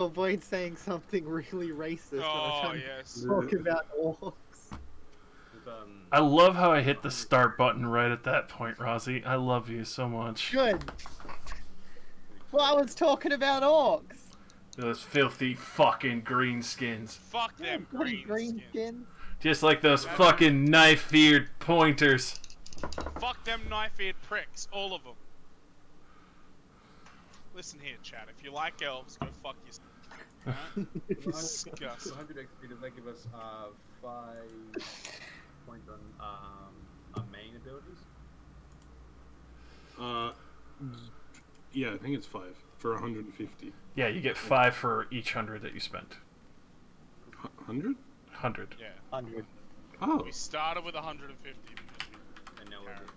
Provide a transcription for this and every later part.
avoid saying something really racist when I'm trying yes. to talk about orcs. We've, I love how I hit the start button right at that point, Rozzy. I love you so much. Good. Well, I was talking about orcs. Those filthy fucking greenskins. Fuck them Bloody green skins. Just like those fucking knife-eared pointers. Fuck them knife-eared pricks, all of them. Listen here, chat. If you like elves, go fuck yourself. Right? Disgusting. 100 XP, does that give us 5 points on main abilities? Yeah, I think it's 5 for 150. Yeah, you get 5 for each 100 that you spent. 100? 100. Yeah. 100. Oh. We started with 150. And now we're good.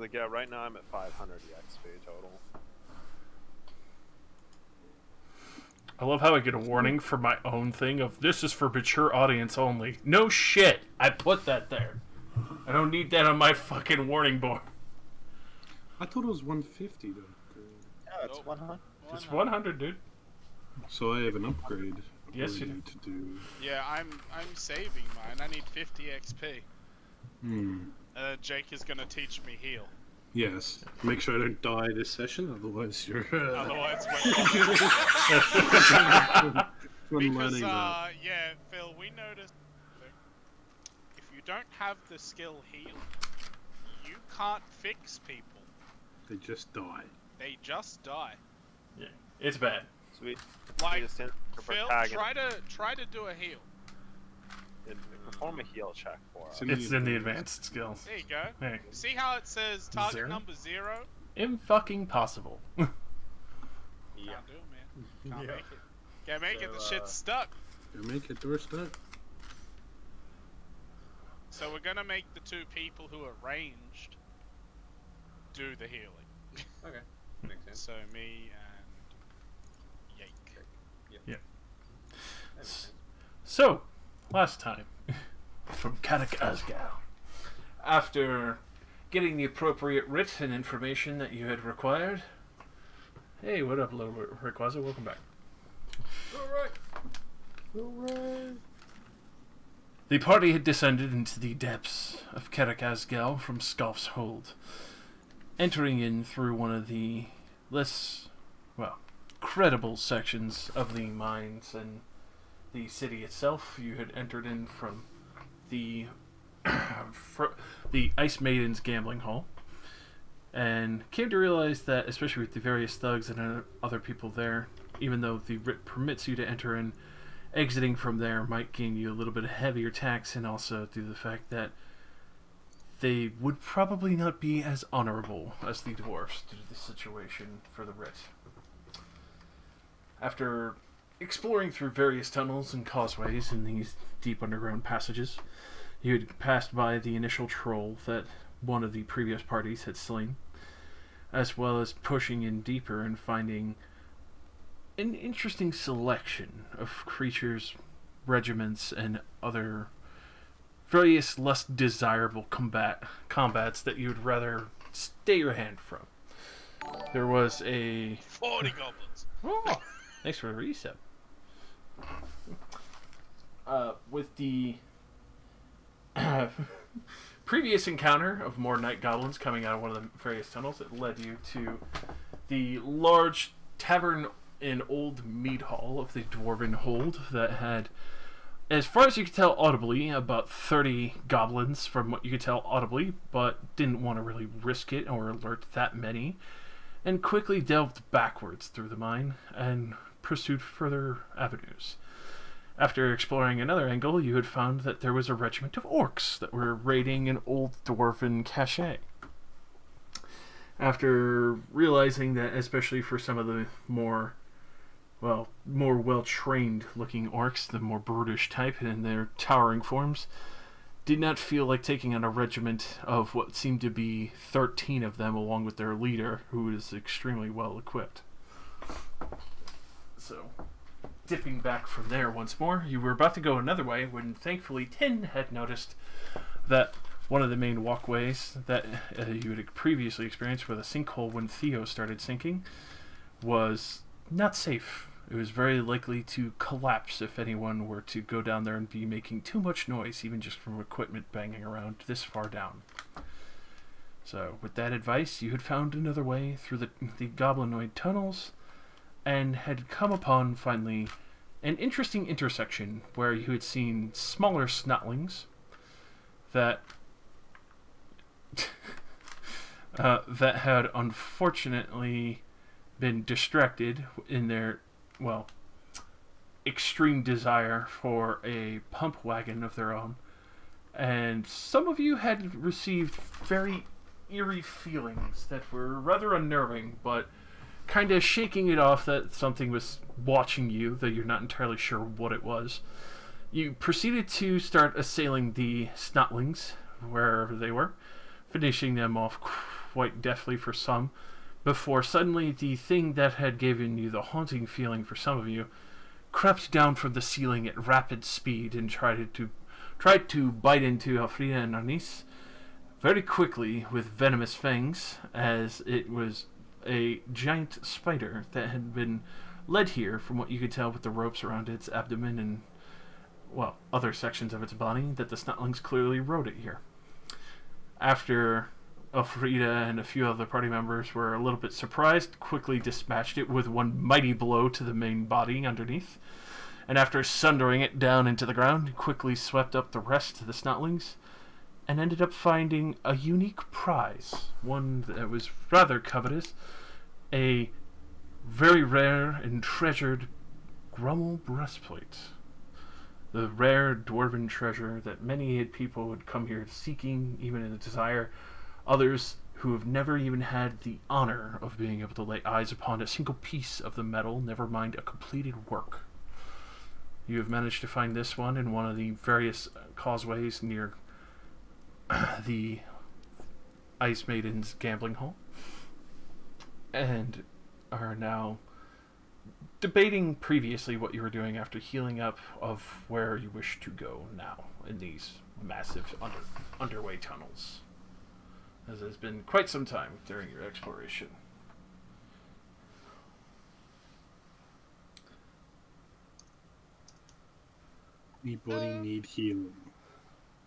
Like, yeah, right now I'm at 500 XP total. I love how I get a warning for my own thing of this is for mature audience only. No shit! I put that there. I don't need that on my fucking warning board. I thought it was 150 though. No, it's 100. It's 100, dude. So I have an upgrade. Yes, you ability to do. Yeah, I'm saving mine. I need 50 XP. Hmm. Jake is gonna teach me heal. Yes. Make sure I don't die this session, otherwise you're. Otherwise, because yeah, Phil, we noticed if you don't have the skill heal, you can't fix people. They just die. They just die. Yeah, it's bad. Sweet. Like Phil, try to do a heal. Perform a heal check for us. It's in the advanced skills. There you go. Hey. See how it says target 0? number 0? Fucking possible. Can't do it, man. Can't make it. Can't make it. The shit's stuck. You make it door stuck. So we're gonna make the 2 people who are ranged do the healing. Okay, makes sense. So me and Yake. Yeah. Yeah. So, last time, from Karak Azgal, after getting the appropriate writ and information that you had required. Hey, what up, little Rayquaza? Welcome back. Alright. The party had descended into the depths of Karak Azgal from Scoff's Hold, entering in through one of the less, well, credible sections of the mines and the city itself. You had entered in from the the Ice Maiden's gambling hall, and came to realize that, especially with the various thugs and other people there, even though the writ permits you to enter in, exiting from there might gain you a little bit of heavier tax, and also due to the fact that they would probably not be as honorable as the dwarfs due to the situation for the writ. After exploring through various tunnels and causeways in these deep underground passages, you had passed by the initial troll that one of the previous parties had slain, as well as pushing in deeper and finding an interesting selection of creatures, regiments, and other various less desirable combats that you would rather stay your hand from. There was a 40 goblins. Oh, thanks for the reset. With the previous encounter of more night goblins coming out of one of the various tunnels, it led you to the large tavern in Old Mead Hall of the Dwarven Hold that had, as far as you could tell audibly, about 30 goblins from what you could tell audibly, but didn't want to really risk it or alert that many, and quickly delved backwards through the mine and pursued further avenues. After exploring another angle, you had found that there was a regiment of orcs that were raiding an old dwarven cache. After realizing that, especially for some of the more well-trained looking orcs, the more brutish type in their towering forms, did not feel like taking on a regiment of what seemed to be 13 of them along with their leader, who is extremely well equipped. So, dipping back from there once more, you were about to go another way when thankfully Tin had noticed that one of the main walkways that you had previously experienced with a sinkhole when Theo started sinking was not safe. It was very likely to collapse if anyone were to go down there and be making too much noise, even just from equipment banging around this far down. So, with that advice, you had found another way through the goblinoid tunnels, and had come upon, finally, an interesting intersection where you had seen smaller snotlings that that had unfortunately been distracted in their, well, extreme desire for a pump wagon of their own. And some of you had received very eerie feelings that were rather unnerving, but kind of shaking it off that something was watching you, though you're not entirely sure what it was. You proceeded to start assailing the snotlings wherever they were, finishing them off quite deftly for some, before suddenly the thing that had given you the haunting feeling for some of you crept down from the ceiling at rapid speed and tried to bite into Alfreda and Arnis very quickly with venomous fangs, as it was a giant spider that had been led here, from what you could tell with the ropes around its abdomen and, well, other sections of its body, that the snotlings clearly rode it here. After Elfrida and a few other party members were a little bit surprised, quickly dispatched it with one mighty blow to the main body underneath, and after sundering it down into the ground, quickly swept up the rest of the snotlings, and ended up finding a unique prize, one that was rather covetous, a very rare and treasured Grummel breastplate. The rare dwarven treasure that many people would come here seeking, even in a desire. Others who have never even had the honor of being able to lay eyes upon a single piece of the metal, never mind a completed work. You have managed to find this one in one of the various causeways near the Ice Maiden's gambling hall, and are now debating previously what you were doing after healing up of where you wish to go now in these massive underway tunnels, as it has been quite some time during your exploration. Anybody need healing?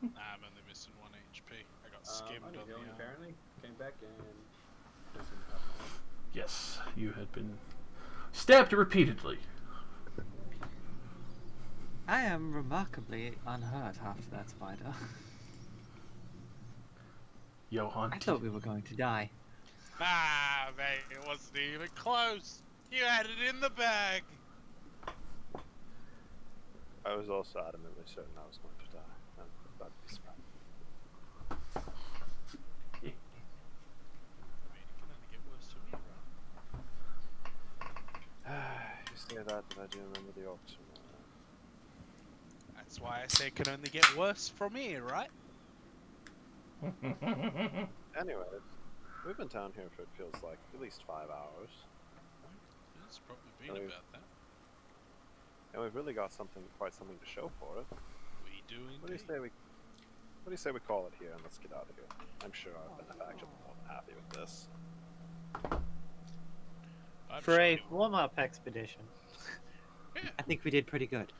Nah, I'm only missing 1 HP. I got skimmed I need on healing, the apparently. Came back and... Yes, you had been stabbed repeatedly. I am remarkably unhurt after that spider. Johann. I thought we were going to die. Ah, mate, it wasn't even close. You had it in the bag. I was also adamantly certain I was going to die. That'd be smart. I mean, it can only get worse for me, right? You say that, but I do remember the orcs from That's why I say it can only get worse from here, right? Anyway, we've been down here for it feels like at least 5 hours. It's probably been Oh, yeah. about that. And we've really got quite something to show for it. We do indeed. What do you say we call it here and let's get out of here? I'm sure our benefactor will be more than happy with this. I'm For sure a you- warm-up expedition, Yeah. I think we did pretty good.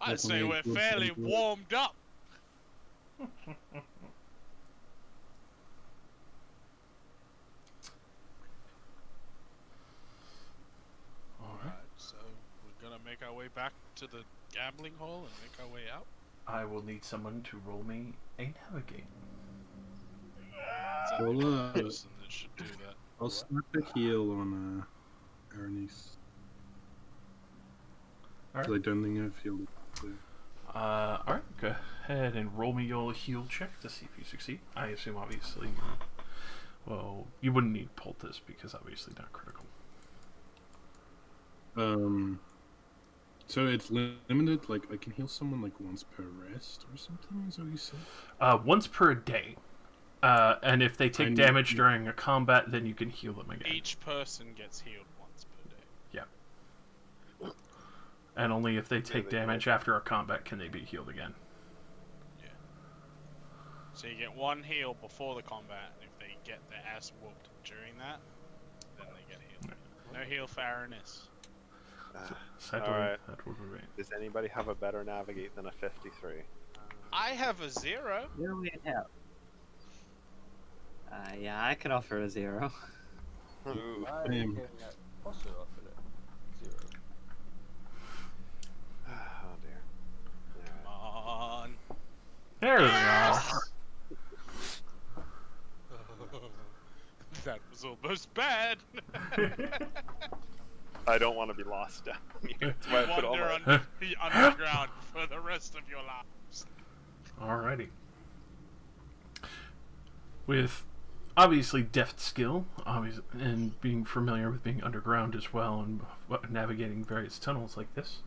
I'd say we're Definitely fairly good. warmed up. Alright. Right, so we're gonna make our way back to the gambling hall and make our way out. I will need someone to roll me a navigate. Is that Well, the person that should do that? I'll start the heal on Ernie's. Alright. 'Cause I don't think I've healed it. Alright, go ahead and roll me your heal check to see if you succeed. I assume, obviously, well, you wouldn't need poultice because obviously not critical. So it's limited, like I can heal someone like once per rest or something, is that what you said? Once per day. And if they take I damage need- during a combat, then you can heal them again. Each person gets healed once per day. And only if they take they damage after a combat can they be healed again. So you get 1 heal before the combat, and if they get their ass whooped during that, then they get healed. No heal Farinus. Sadly, Alright. that would remain. Does anybody have a better navigate than a 53? I have a 0. Where we help? Yeah, I can offer a 0. Ooh. I Damn. can also offer it 0. Oh dear. Come on. There they Yes! are. That was almost bad. I don't want to be lost down here. That's why I put all Wander my... underground for the rest of your lives. Alrighty. With obviously deft skill, and being familiar with being underground as well, and navigating various tunnels like this,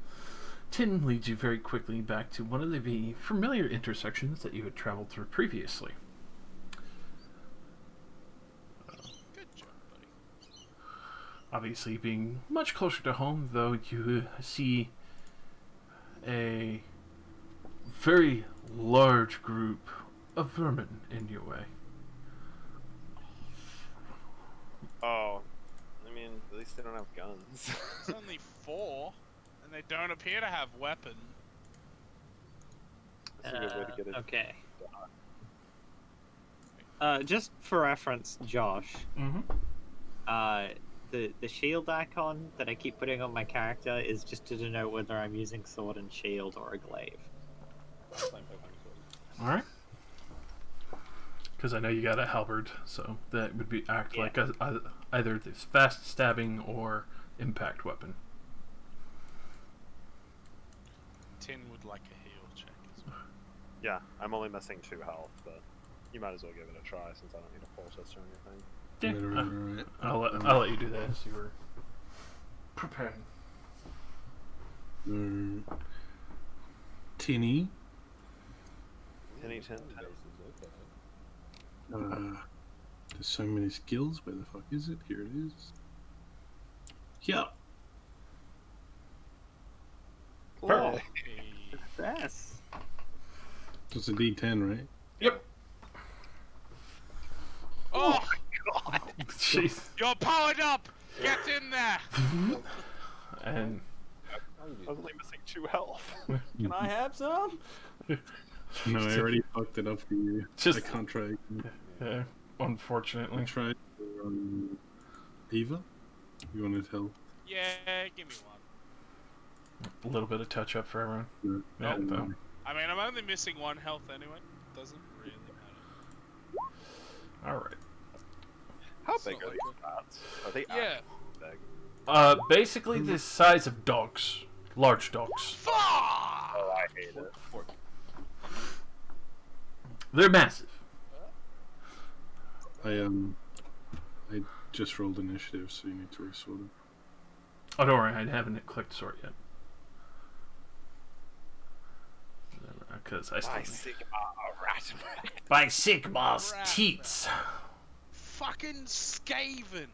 Tin leads you very quickly back to one of the familiar intersections that you had traveled through previously. Good job, buddy. Obviously, being much closer to home, though, you see a very large group of vermin in your way. Oh. I mean, at least they don't have guns. It's only 4, and they don't appear to have weapons. That's a good way to get it. Okay. Just for reference, Josh, Mm-hmm. the shield icon that I keep putting on my character is just to denote whether I'm using sword and shield or a glaive. Alright. Because I know you got a halberd, so that would be like either this fast stabbing or impact weapon. Tin would like a heal check as well. Yeah, I'm only missing 2 health, but you might as well give it a try since I don't need a poultice or anything. Yeah, Right. I'll let you do that as you were preparing. Tinny. Tinny tin. There's so many skills. Where the fuck is it? Here it is. Yeah. Perfect. Hey. Yes. So it's a D10, right? Yep. Oh! Jeez. You're powered up! Get in there! And I was only missing 2 health. Can I have some? No, I already fucked it up for you. Just- I can't try. yeah, I unfortunately. tried for Eva. You want to tell? Yeah, give me one. A little bit of touch up for everyone. No. Yeah, though. I mean, I'm only missing 1 health anyway. Doesn't really matter. Alright. How It's big not are like these bats? Are they Yeah. actually big? Basically the size of dogs. Large dogs. Fuck! Oh, I hate it. They're massive. I just rolled initiative, so you need to resort it. Oh, don't worry, I haven't clicked sort yet. Because I By still Sigma, a rat. By Sigma's Rat. teats. Fucking Skaven!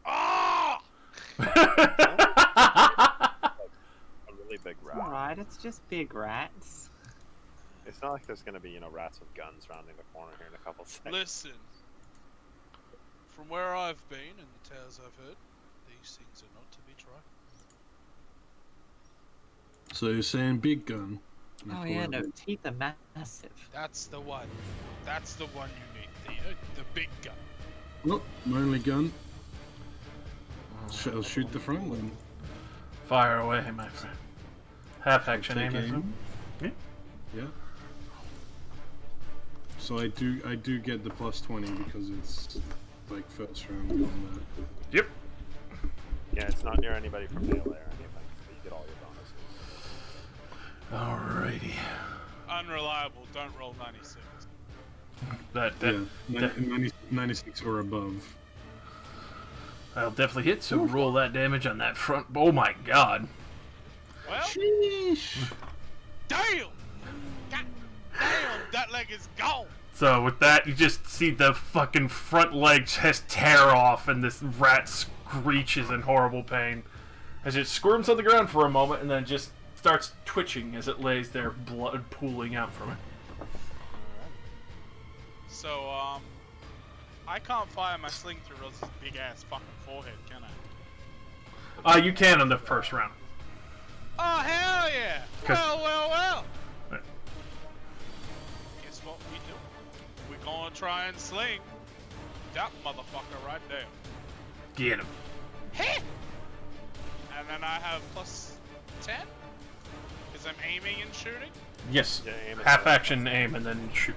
Ah! A really big rat. Alright, it's just big rats. It's not like there's gonna be, rats with guns rounding the corner here in a couple seconds. Listen. From where I've been and the tales I've heard, these things are not to be trifled. So you're saying big gun? Oh yeah, no, teeth are massive. That's the one. That's the one you need. The big gun. Well, my only gun. I'll shoot the front one. Fire away, my friend. Half action Take aim, isn't aim. it? Yeah. So I do get the plus 20 because it's like first round combat. Yep. Yeah, it's not near anybody from melee or anything, but you get all your bonuses. Alrighty. Unreliable. Don't roll 96. Yeah, 96 or above. That'll definitely hit, so roll that damage on that front. Oh my god. Well, Sheesh. damn! God damn, that leg is gone! So with that, you just see the fucking front leg just tear off, and this rat screeches in horrible pain as it squirms on the ground for a moment, and then just starts twitching as it lays there, blood pooling out from it. So, I can't fire my sling through Roz's big ass fucking forehead, can I? You can on the first round. Oh, hell yeah! 'Cause- Well. Right. Guess what we do? We're gonna try and sling that motherfucker right there. Get him. Hit! And then I have plus 10? Because I'm aiming and shooting? Yes. Yeah, aim is Half fine. action aim and then shoot.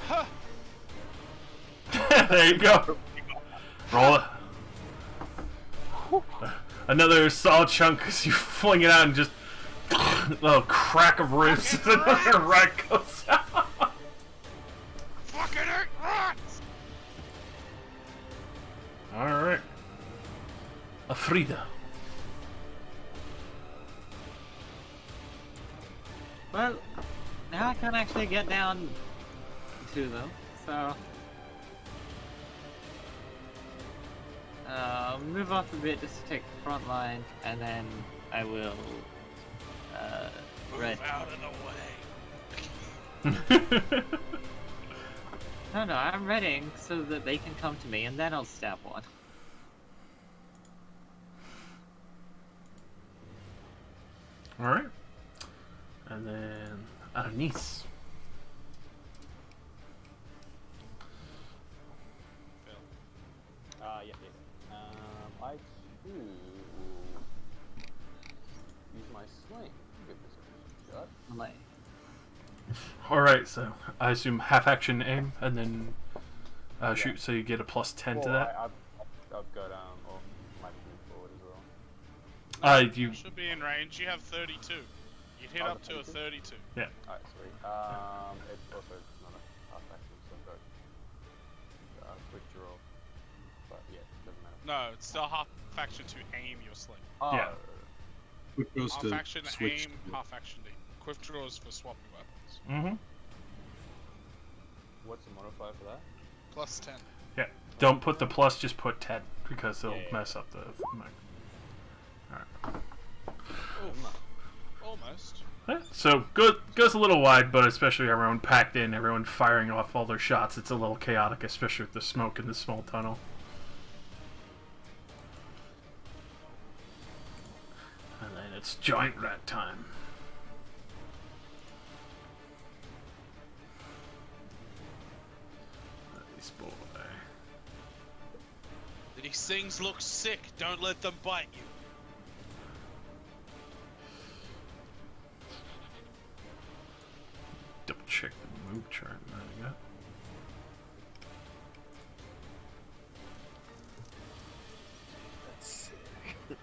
Yeah. Huh! There you go. Roll it. Another solid chunk as you fling it out and just a little crack of ribs. Another rat goes out. Fucking hurt rats! Alright. Afrida. Well, now I can actually get down to them, so... move off a bit just to take the front line, and then I will, Move right. out of the way. No, I'm readying so that they can come to me, and then I'll stab one. Alright. And then Arnis. Yes. I too will use my sling. Give this a shot. Like, Alright, so I assume half action aim and then shoot, so you get a plus 10 to that. I've got or might move forward as well. You You should be in range. You have 32. You hit up to a 32. yeah. Alright, sweet. It's also not a half action, so I've got quick draw. But yeah, doesn't matter. No, it's still half action to aim your sling. Oh, Yeah. Quick goes Half to action switch. aim, half action D. Quick draws for swapping weapons. Mm-hmm. what's the modifier for that? Plus 10. Yeah. Don't put the plus, just put 10 because it'll Yeah. mess up the mic. Alright. Oof. Almost. Yeah, so goes a little wide, but especially everyone packed in, everyone firing off all their shots, it's a little chaotic, especially with the smoke in the small tunnel. And then it's giant rat time. Nice boy. These things look sick. Don't let them bite you. Double check the move chart that I got. That's sick.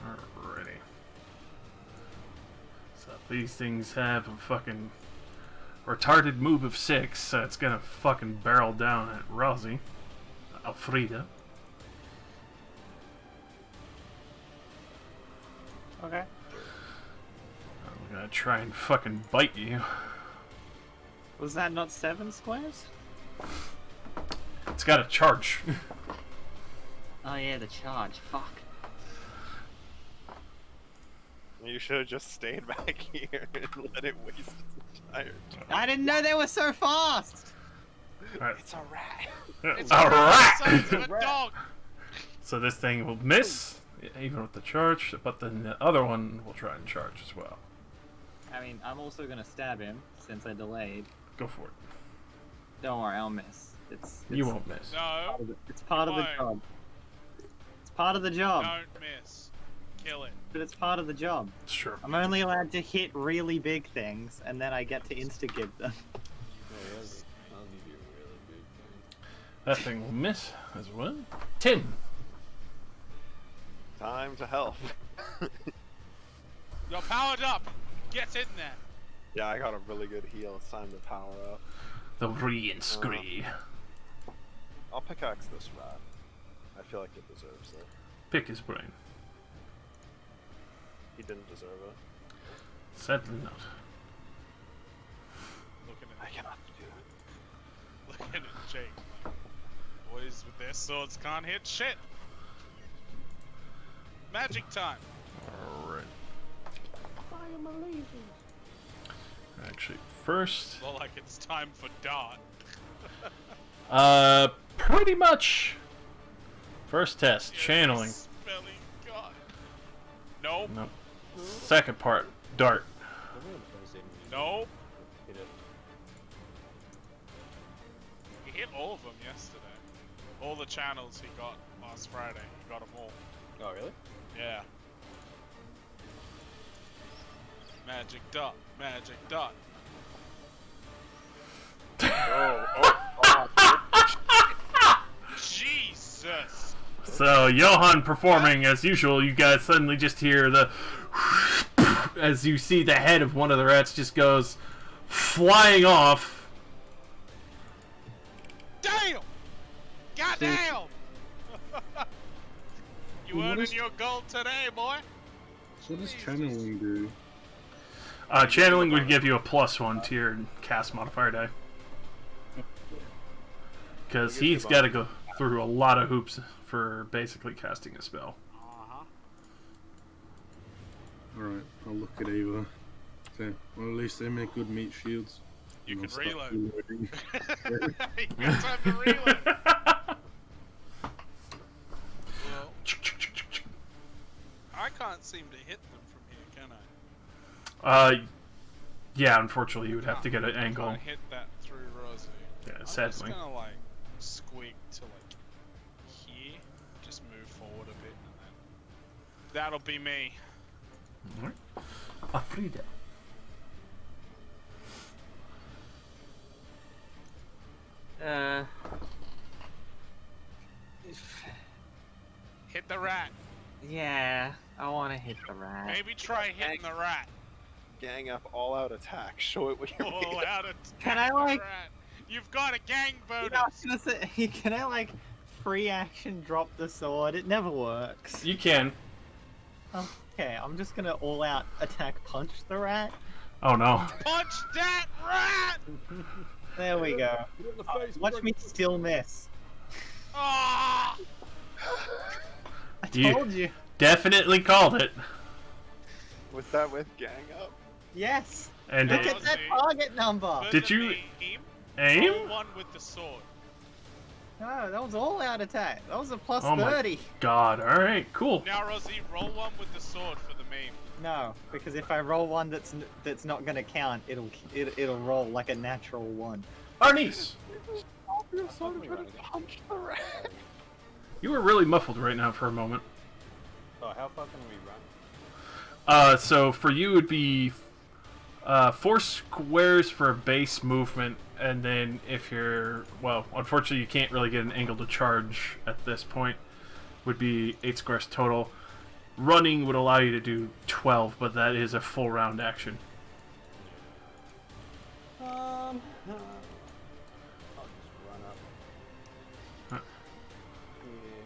Alrighty. So if these things have a fucking retarded move of 6, so it's gonna fucking barrel down at Rousey. Alfreda. okay. I'm gonna try and fucking bite you. Was that not 7 squares? It's got a charge. Oh yeah, the charge. Fuck. You should have just stayed back here and let it waste its entire time. I didn't know they were so fast! Alright. It's a rat. It's Alright! Sons of a dog. So this thing will miss, even with the charge, but then the other one will try and charge as well. I mean, I'm also gonna stab him, since I delayed. Go for it. Don't worry, I'll miss. It's You won't miss. No, It's part of the Why? job. It's part of the job. don't miss. Kill it. But it's part of the job. Sure. I'm only allowed to hit really big things, and then I get to insta-give them. I'll give you a really big thing. That thing will miss as well. 10. Time to help. You're powered up. Get in there. Yeah, I got a really good heal. It's time to power up. The re-inscree. I'll pickaxe this rat. I feel like it deserves it. Pick his brain. He didn't deserve it. Sadly not. Looking I at cannot do it. looking at Jake. Like, boys with their swords can't hit shit. Magic time. Alright. Actually, first. Well, like it's time for dart. Pretty much. First test, Yeah, channeling. Spelling God. Nope. Nope. Second part, dart. Nope. Hit it. He hit all of them yesterday. All the channels he got last Friday. He got them all. Oh, really? Yeah. Magic dot. Magic dot. Jesus! So, Johan performing as usual, you guys suddenly just hear the... as you see the head of one of the rats just goes flying off. Damn! Goddamn! You What earning is- your gold today, boy? What does channeling do? Channeling would give you a +1 to your cast modifier die. Because he's got to go through a lot of hoops for basically casting a spell. Uh-huh. Alright, I'll look at Ava. Okay, well, at least they make good meat shields. You And can I'll start reload. reloading. You got time to reload. Well, I can't seem to hit them from here, can I? Yeah, unfortunately, you would have to get an angle. Can't hit that through Rosie. Yeah, I'm sadly. just gonna like squeak to like here, just move forward a bit, and then that'll be me. Alright. Afrida. Hit the rat. Yeah, I want to hit the rat. Maybe try hitting the rat. Gang up, all out attack. Show it what you're All made of. out of Can I, like- rat. You've got a gang You bonus. know, I was gonna say, can I like free action drop the sword? It never works. You can. Okay, I'm just gonna all out attack punch the rat. Oh no. Punch that rat! There we go. Watch me still miss. Ah! I You- told you. Definitely called it. Was that with gang up? Yes. And Look Yeah. at that target number. Did you aim? Roll one with the sword. No, that was all out attack. That was a plus Oh my 30. God. Alright, cool. Now, Rosie, roll one with the sword for the meme. No, because if I roll one that's not gonna count, it'll roll like a natural one. Arnice! You're sort of trying to punch the rat. You were really muffled right now for a moment. Oh, how far can we run? So for you, it'd be 4 squares for a base movement, and then if you're, well, unfortunately you can't really get an angle to charge at this point, would be 8 squares total. Running would allow you to do 12, but that is a full round action. I'll just run up. Huh. Yeah.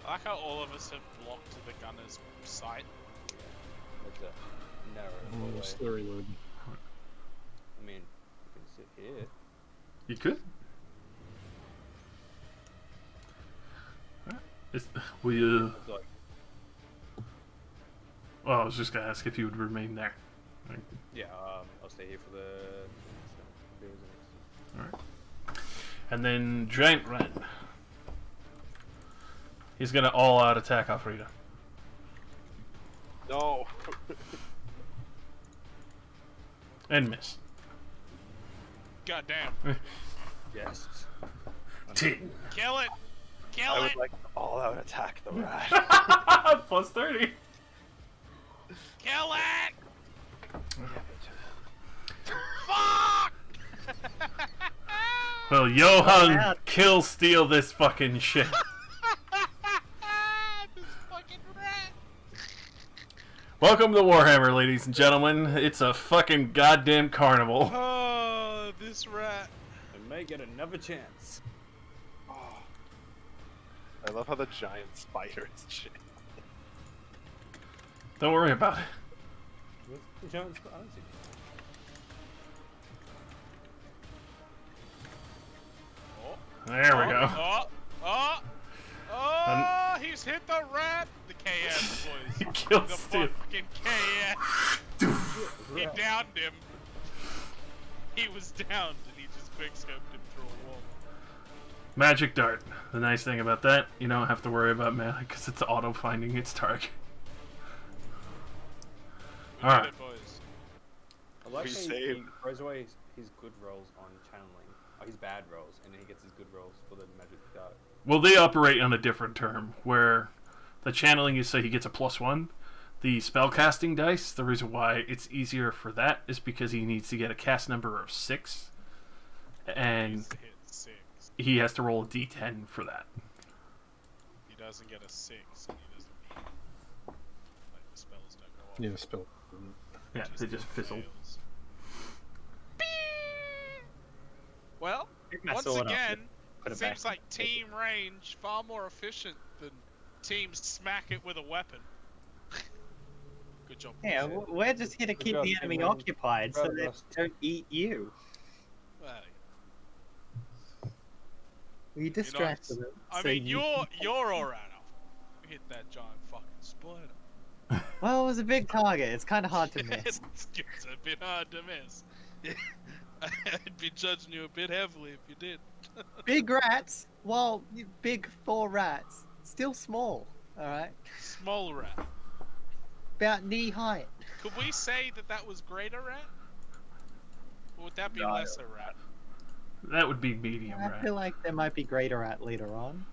I like how all of us have blocked the gunner's sight. That's a narrow hallway. Still reloading. I mean, you can sit here. You could. Will you... It's like, Well, I was just gonna ask if you would remain there. yeah, I'll stay here for the next. Alright. And then Giant Rat. He's gonna all out attack Afrida. No. And miss. Goddamn. Yes. 10. Kill it! Kill I it! would like to all out attack the rat. Plus 30. Kill it! Fuck! Well, Johan kill steal this fucking shit. This fucking rat! Welcome to Warhammer, ladies and gentlemen. It's a fucking goddamn carnival. Oh, this rat. I may get another chance. I love how the giant spider is shit. Don't worry about it. Where's the giant spider? I don't see it. Oh, There we go. Oh, he's hit the rat! The KS, boys. He killed The Steve. fucking KS. He downed him. He was downed, and he just quickscoped him through a wall. Magic dart. The nice thing about that, you don't have to worry about mana because it's auto finding its target. We did it, boys. I like We how he saved. throws away his good rolls on channeling, or his bad rolls, and then he gets his good rolls for the magic dart. Well, they operate on a different term, where the channeling is so he gets a +1. The spellcasting dice, the reason why it's easier for that is because he needs to get a cast number of 6, and He's hit 6. he has to roll a d10 for that. He doesn't get a 6, and he doesn't. Like the spells don't go off. Yeah, spell. Yeah, they just fizzle. fails. Well, Pick my once sword up, again, put it seems back. like team range far more efficient than team smack it with a weapon. Good job. Yeah, boys. we're just here to keep job, the enemy Tim. occupied so Proud they of us. don't eat you. Well, We distracted them. I so mean, you- you're alright. You hit that giant fucking spider. Well, it was a big target. It's kind of hard to miss. It's a bit hard to miss. I'd be judging you a bit heavily if you did. Big rats. Well, big 4 rats. Still small. All right. Small rat. About knee height. Could we say that that was greater rat? Or would that be No. lesser rat? That would be medium, I right? feel like there might be greater rat later on.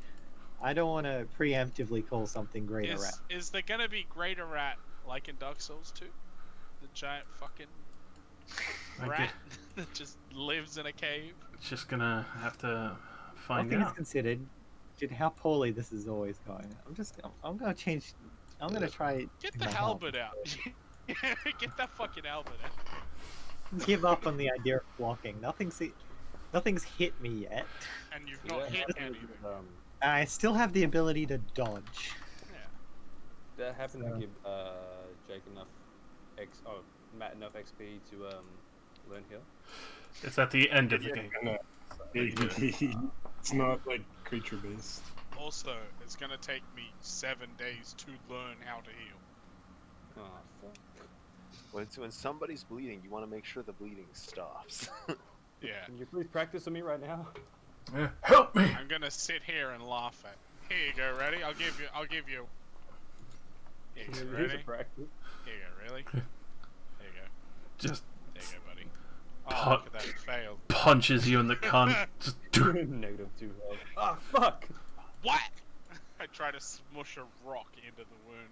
I don't want to preemptively call something greater rat. Is there gonna be greater rat like in Dark Souls 2? The giant fucking I rat get- that just lives in a cave? Just gonna have to All find things out. considered, dude, how poorly this is always going. I'm gonna change. I'm gonna try. Get the my halberd out. Get that fucking halberd out. Give up on the idea of blocking. Nothing's hit me yet. And you've not hit anything. I still have the ability to dodge. Yeah. That happened So- to give Jake enough Matt enough XP to learn heal. It's at the end of the Yeah, game. no. It's not like creature based. Also, it's gonna take me 7 days to learn how to heal. Oh fuck! When somebody's bleeding, you want to make sure the bleeding stops. Yeah. Can you please practice on me right now? Yeah, help me! I'm gonna sit here and laugh at. Here you go, ready? I'll give you. Here you go, Here's a ready? practice. Here you go, really? There you go. Just There you go, buddy. Pu- Oh, look at that, it failed. punches you in the cunt. Just Negative 2 health. Ah, fuck! What? I try to smush a rock into the wound.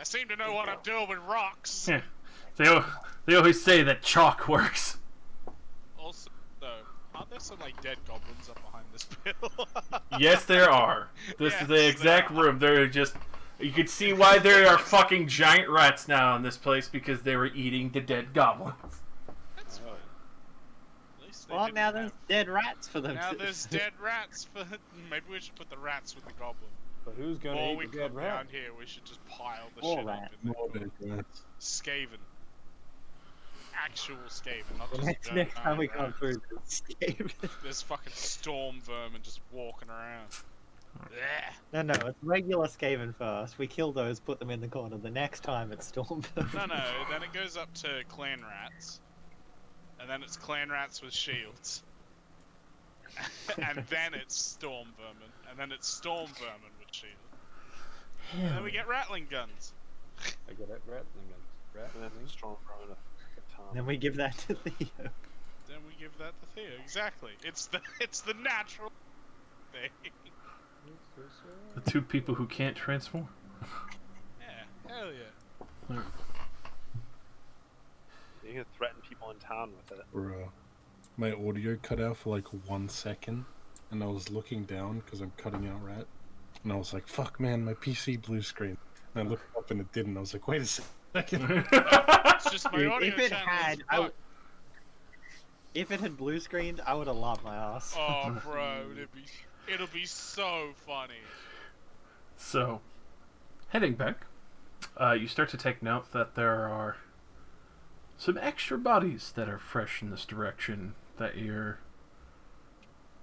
I seem to know what I'm doing with rocks. Yeah. They always say that chalk works. Also, aren't there some like dead goblins up behind this pill? Yes, there are. This is the Yes, exact there are. room. They're just. You can see why there are fucking giant rats now in this place because they were eating the dead goblins. That's fine. At least they Well, didn't now there's have- dead rats for them. Now to... there's dead rats for. Maybe we should put the rats with the goblin. But who's gonna Or eat we the dead come rat? down here, we should just pile the More shit rat. up in More there. big rats. Skaven. Actual Skaven, not The just next, dirt next time we iron come rats. through this cave. There's fucking storm vermin just walking around. Blech. No, it's regular Skaven first. We kill those, put them in the corner. The next time it's Storm. No, then it goes up to clan rats. And then it's clan rats with shields. And then it's storm vermin. And then it's storm vermin with shields. And then we get rattling guns. I get it, rat. And that's a strong throw in a tom. Then we give that to Theo. Then we give that to Theo. Exactly. It's the natural thing. The two people who can't transform. Yeah, hell yeah. You can threaten people in town with it. Bro, my audio cut out for like 1 second, and I was looking down because I'm cutting out rat, and I was like, "Fuck, man, my PC blue screen." And I looked up and it didn't. I was like, "Wait a second." It's just my Dude, audio if it channel had, is I fucked. if it had blue screened, I would have laughed my ass. Oh, bro, it'll be so funny. So, heading back, you start to take note that there are some extra bodies that are fresh in this direction that you're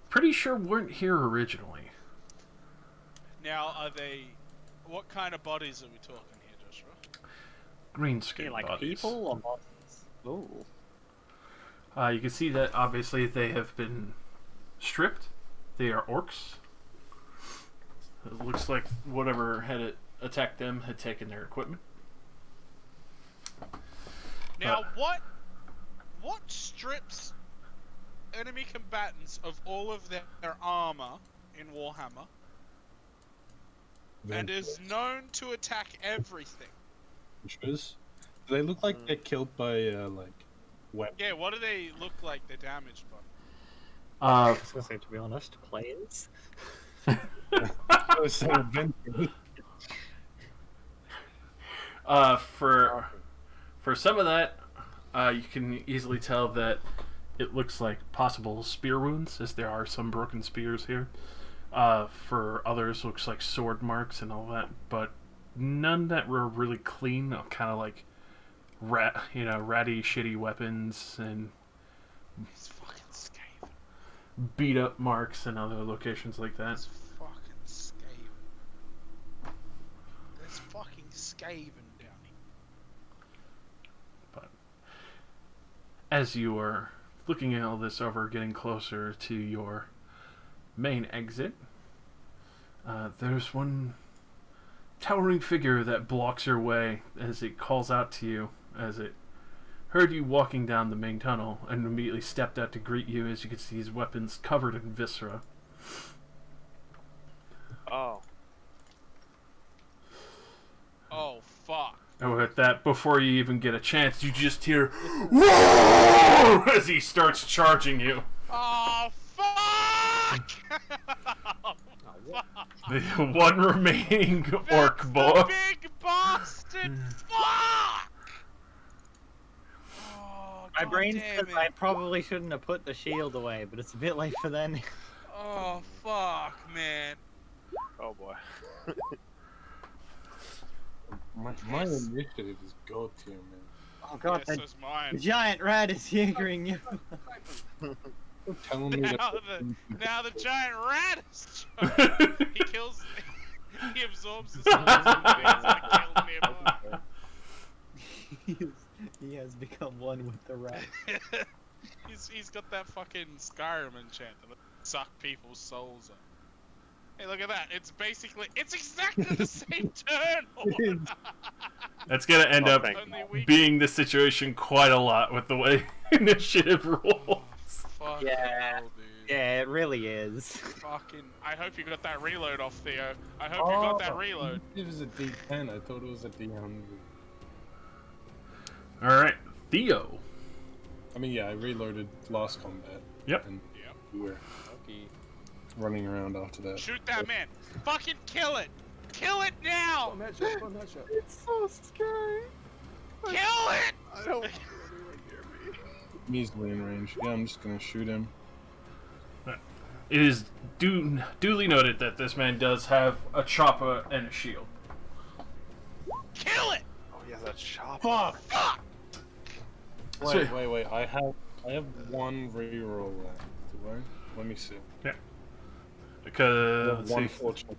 pretty sure weren't here originally. Now, are they? What kind of bodies are we talking here, Joshua? Green skin Yeah, like bodies. people or monsters? Ooh. You can see that obviously they have been stripped. They are orcs. It looks like whatever had attacked them had taken their equipment. Now, what strips enemy combatants of all of their armor in Warhammer and is known to attack everything? Ventress? Do they look like they're killed by like weapons? Yeah, what do they look like they're damaged by? I was gonna say, to be honest, players. So Ventress. For some of that, you can easily tell that it looks like possible spear wounds, as there are some broken spears here. For others, looks like sword marks and all that, but none that were really clean. Kind of like ratty, shitty weapons and It's fucking Skaven. beat up marks and other locations like that. It's fucking Skaven. There's fucking Skaven down here. But as you are looking at all this over, getting closer to your main exit, there's one towering figure that blocks your way as it calls out to you, as it heard you walking down the main tunnel and immediately stepped out to greet you, as you can see his weapons covered in viscera. Oh. Oh, fuck. And with that, before you even get a chance, you just hear "Roar!" as he starts charging you. Oh, fuck! The one remaining orc That's boy. the big bastard! Fuck! Oh, My God brain damn says it. I probably shouldn't have put the shield away, but it's a bit late for then. Oh, fuck, man. Oh boy. My initiative is go to, man. Oh god, Yeah, the so's mine. giant rat is yankering you. You're telling me Now the giant rat is he kills. He absorbs the souls of the things that killed nearby. He has become one with the rat. He's got that fucking Skyrim enchant that suck people's souls up. Hey, look at that! It's exactly the same turn. That's gonna end up thank Only we being the situation quite a lot with the way initiative rolls. fucking Yeah. hell, dude. Yeah, it really is. Fucking. I hope you got that reload off, Theo. I hope you got that reload. It was a D10. I thought it was a D100. Alright, Theo. I mean, yeah, I reloaded last combat. Yep. And Yep. we were running around after that. Shoot that man! Fucking kill it! Kill it now! It's so scary. Kill it! I don't want anyone near me. Measly in range. Yeah, I'm just gonna shoot him. It is duly noted that this man does have a chopper and a shield. Kill it! Oh, he has that chop. Fuck! Wait. I have one reroll left. Do I? Let me see. Because One fortune.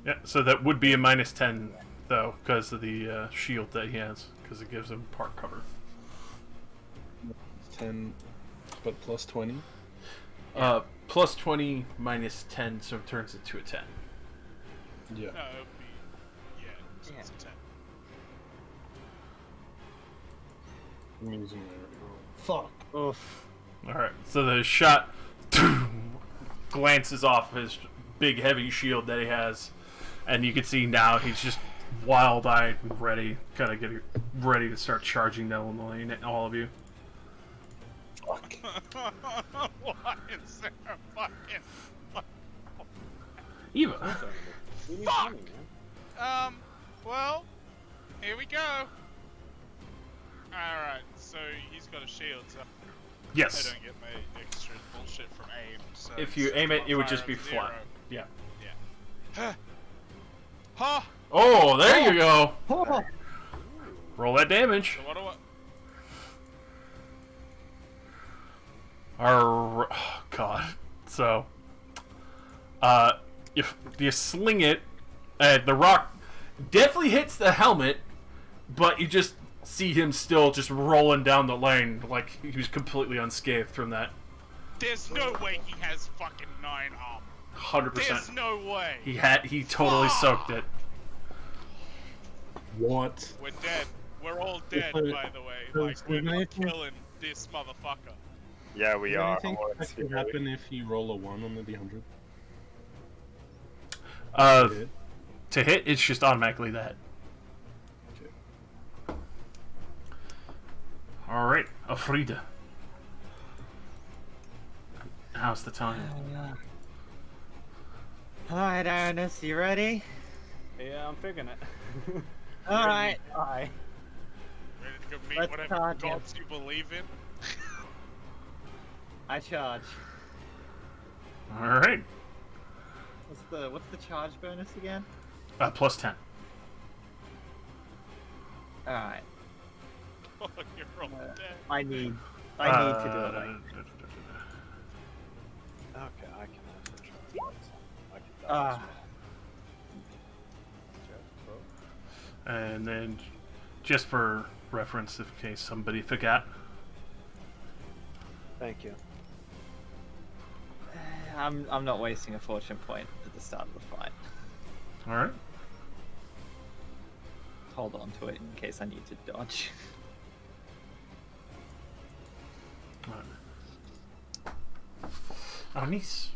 yeah, so that would be a -10 though, because of the shield that he has, because it gives him part cover. 10, but plus 20. Plus 20 minus 10, so it turns it to a 10. Yeah. No, it would be. Yeah, it's a 10. I'm using my reroll. Fuck. Oof. Alright, so the shot glances off his big heavy shield that he has, and you can see now he's just wild-eyed and ready, kind of getting ready to start charging down the lane at all of you. Fuck. Why is there a fucking. Eva. Fuck! Well, here we go. Alright, so he's got a shield, so I Yes. don't get my extra bullshit from aim. So If you it's aim it, it would fire just be of flat. 0. Yeah. Ha! Oh, there you go. Roll that damage. So what do I... Oh, God. So, if you sling it, the rock definitely hits the helmet, but you just see him still just rolling down the lane like he was completely unscathed from that. There's no way he has fucking 9 armor. 100%. There's no way. He totally soaked it. What? We're dead. We're all dead, So- by the way. so Like, we're not anything- killing this motherfucker. Yeah, we Is there are. anything Oh, that it's could really- happen if you roll a 1 on the D100? To hit, it's just automatically that. Okay. Alright, Afrida. How's the time? Alright, Aranus, you ready? Yeah, I'm figuring it. Alright. Bye. Ready to go meet Let's whatever charge him. gods you believe in? I charge. Alright. What's the charge bonus again? Plus 10. Alright. Oh, you're all dead. I need to do it like Okay, I can also charge that. I can die Ah. as well. And then, just for reference, in case somebody forgot, Thank you. I'm not wasting a fortune point at the start of the fight. alright? Hold on to it in case I need to dodge. Anis.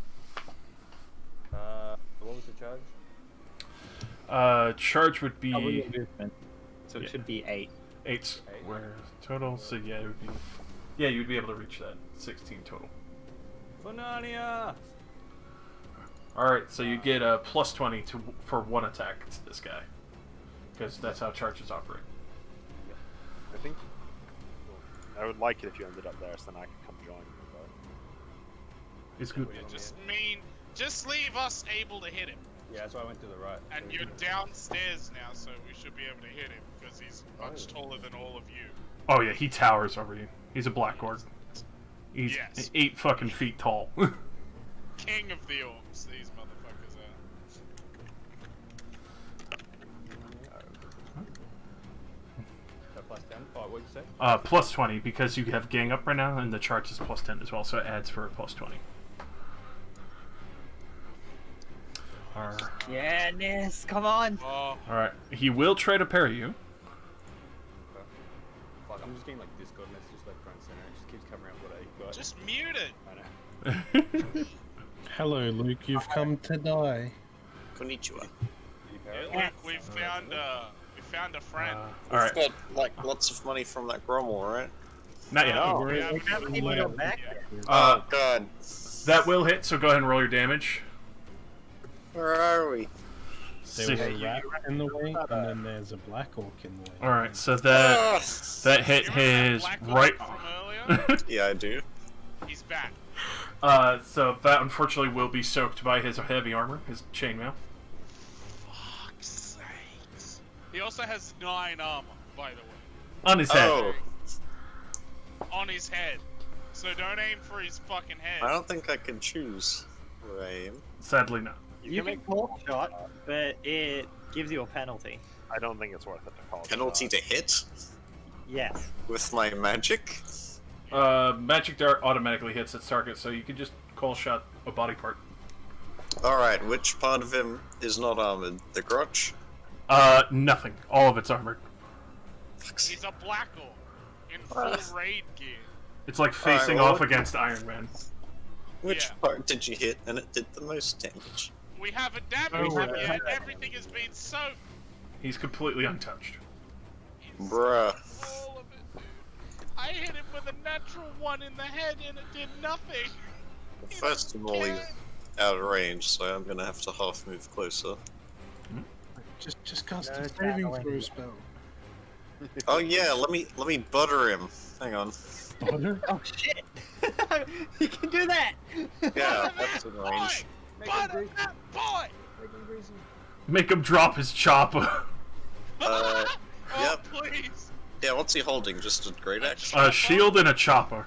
What was the charge? Charge would be Double your movement. So it Yeah. should be 8. 8 squares total, so yeah, it would be... Yeah, you'd be able to reach that. 16 total. Funania! Alright, so you get a plus 20 for one attack to this guy. Because that's how charges operate. I think. I would like it if you ended up there, so then I could come join you. It's good. Yeah, just leave us able to hit him. Yeah, that's why I went to the right. And you're downstairs now, so we should be able to hit him, because he's much taller than all of you. Oh yeah, he towers over you. He's a black orc. He's Yes. 8 fucking feet tall. King of the orcs, these motherfuckers are. Plus 10? Oh, what did you say? Plus 20 because you have gang up right now, and the charge is plus 10 as well, so it adds for a plus 20. Yeah, Nis, come on! Oh, Alright, he will try to parry you. Fuck, I'm just getting like Discord messages left, right, and center. It just keeps covering up what I got. just mute it! I know. Hello, Luke. You've come to die. Konnichiwa. Did you parry it? Yeah, look, we found a friend. Alright, got like lots of money from that Grommel, right? not yet. No, we're we like haven't even even got back yet. Oh god. That will hit, so go ahead and roll your damage. Where are we? There was a rat in the way, and then there's a black orc in the way. Alright, so that hit You remember his that black right orc from earlier? Yeah, I do. He's back. So that unfortunately will be soaked by his heavy armor, his chainmail. Fuck's sakes. He also has 9 armor, by the way, On his head. Oh, on his head. So don't aim for his fucking head. I don't think I can choose where I am. Sadly, no. You can call shot, but it gives you a penalty. I don't think it's worth it to call it. Penalty to hit Yes. with my magic? Magic Dart automatically hits its target, so you can just call shot a body part. Alright, which part of him is not armored? The crotch? Nothing. All of it's armored. He's a black orc in full raid gear. It's like facing well, off against Iron Man. Which Yeah. part did you hit and it did the most damage? We haven't damaged him yet. Everything has been soaked. He's completely untouched. He's Bruh. all of it, dude. I hit him with a natural 1 in the head and it did nothing. He First of all, doesn't he's care. out of range, so I'm gonna have to half move closer. Just cast No a saving tackling. throw spell. Oh yeah, let me butter him. Hang on. Butter? Oh shit! You can do that! Yeah, that's in range. Butter that boy! Make him drop his chopper. Uh, Oh, yep. please! Yeah, what's he holding? Just a great axe? A shield and a chopper.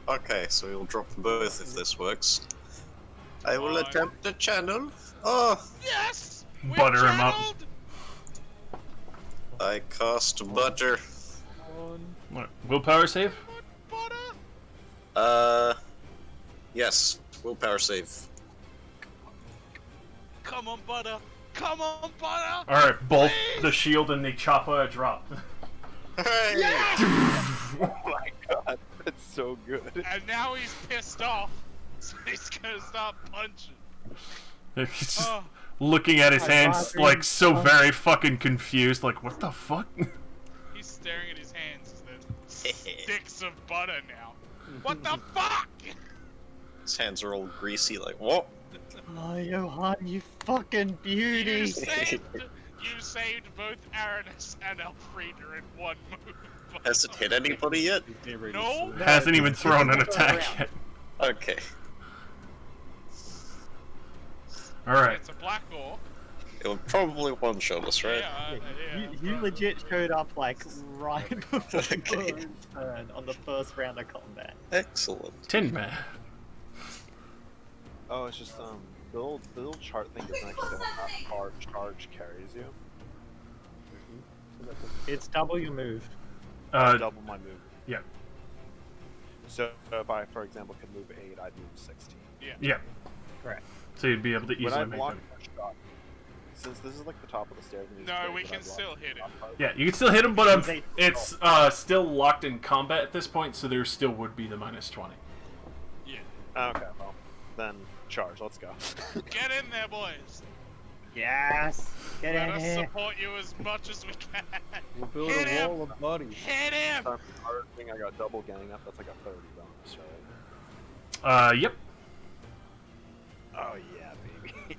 Okay, so he'll drop both if this works. I will Fine. attempt the channel. Oh, Yes! We Butter him up. channeled! I cast butter. Alright, willpower save? Butter! Yes. Willpower save. Come on, Butter! Come on, Butter! Alright, both the shield and the chopper drop. Hey! Oh my god, that's so good. And now he's pissed off, so he's gonna start punching. He's just Oh, looking at his hands like so very fucking confused, like what the fuck? he's staring at his hands. There's sticks of butter now. What the fuck? His hands are all greasy, like, what? Oh, Johan, you fucking beauty! You saved both Aranis and Elfrida in one move. Has it hit anybody yet? No. Hasn't even thrown an attack yet. Okay. Alright. It's a black orc. It would probably one-shot us, right? Yeah. You legit showed up like right before Okay. the turn on the first round of combat. Excellent. Tin Man. Oh, it's just the little chart thing doesn't actually say how far charge carries you. It's double your move. Double my move. Yeah. So if I, for example, could move 8, I'd move 16. Yeah. Correct. So you'd be able to When I easily make block that. a shot, since this is like the top of the stairs. and he's No, big, we when I can block still a hit him. shot, Yeah, you can still hit him, but it's still locked in combat at this point, so there still would be the -20. Yeah. Okay, well, then charge. Let's go. Get in there, boys. Yes! Get Let in us here! support you as much as we can. We'll build Hit a him! wall of bodies. Hit him! Time for charge thing, I got double gang up. That's like a 30 bonus, right? Yep. Oh yeah, baby.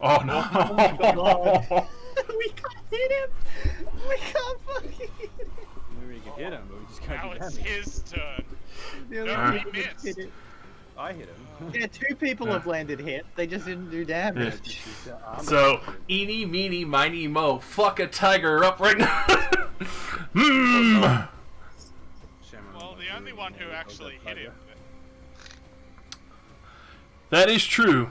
Oh no. God. We can't hit him! We can't fucking hit him! Maybe we can hit him, but we just can't Now do it's damage. his turn. The No, only he people that missed. hit it- I hit him. Yeah, 2 people have landed hits. They just didn't do damage. So, eeny, meeny, miny, mo, fuck a tiger up right now. Well, the only one who actually hit him. That is true.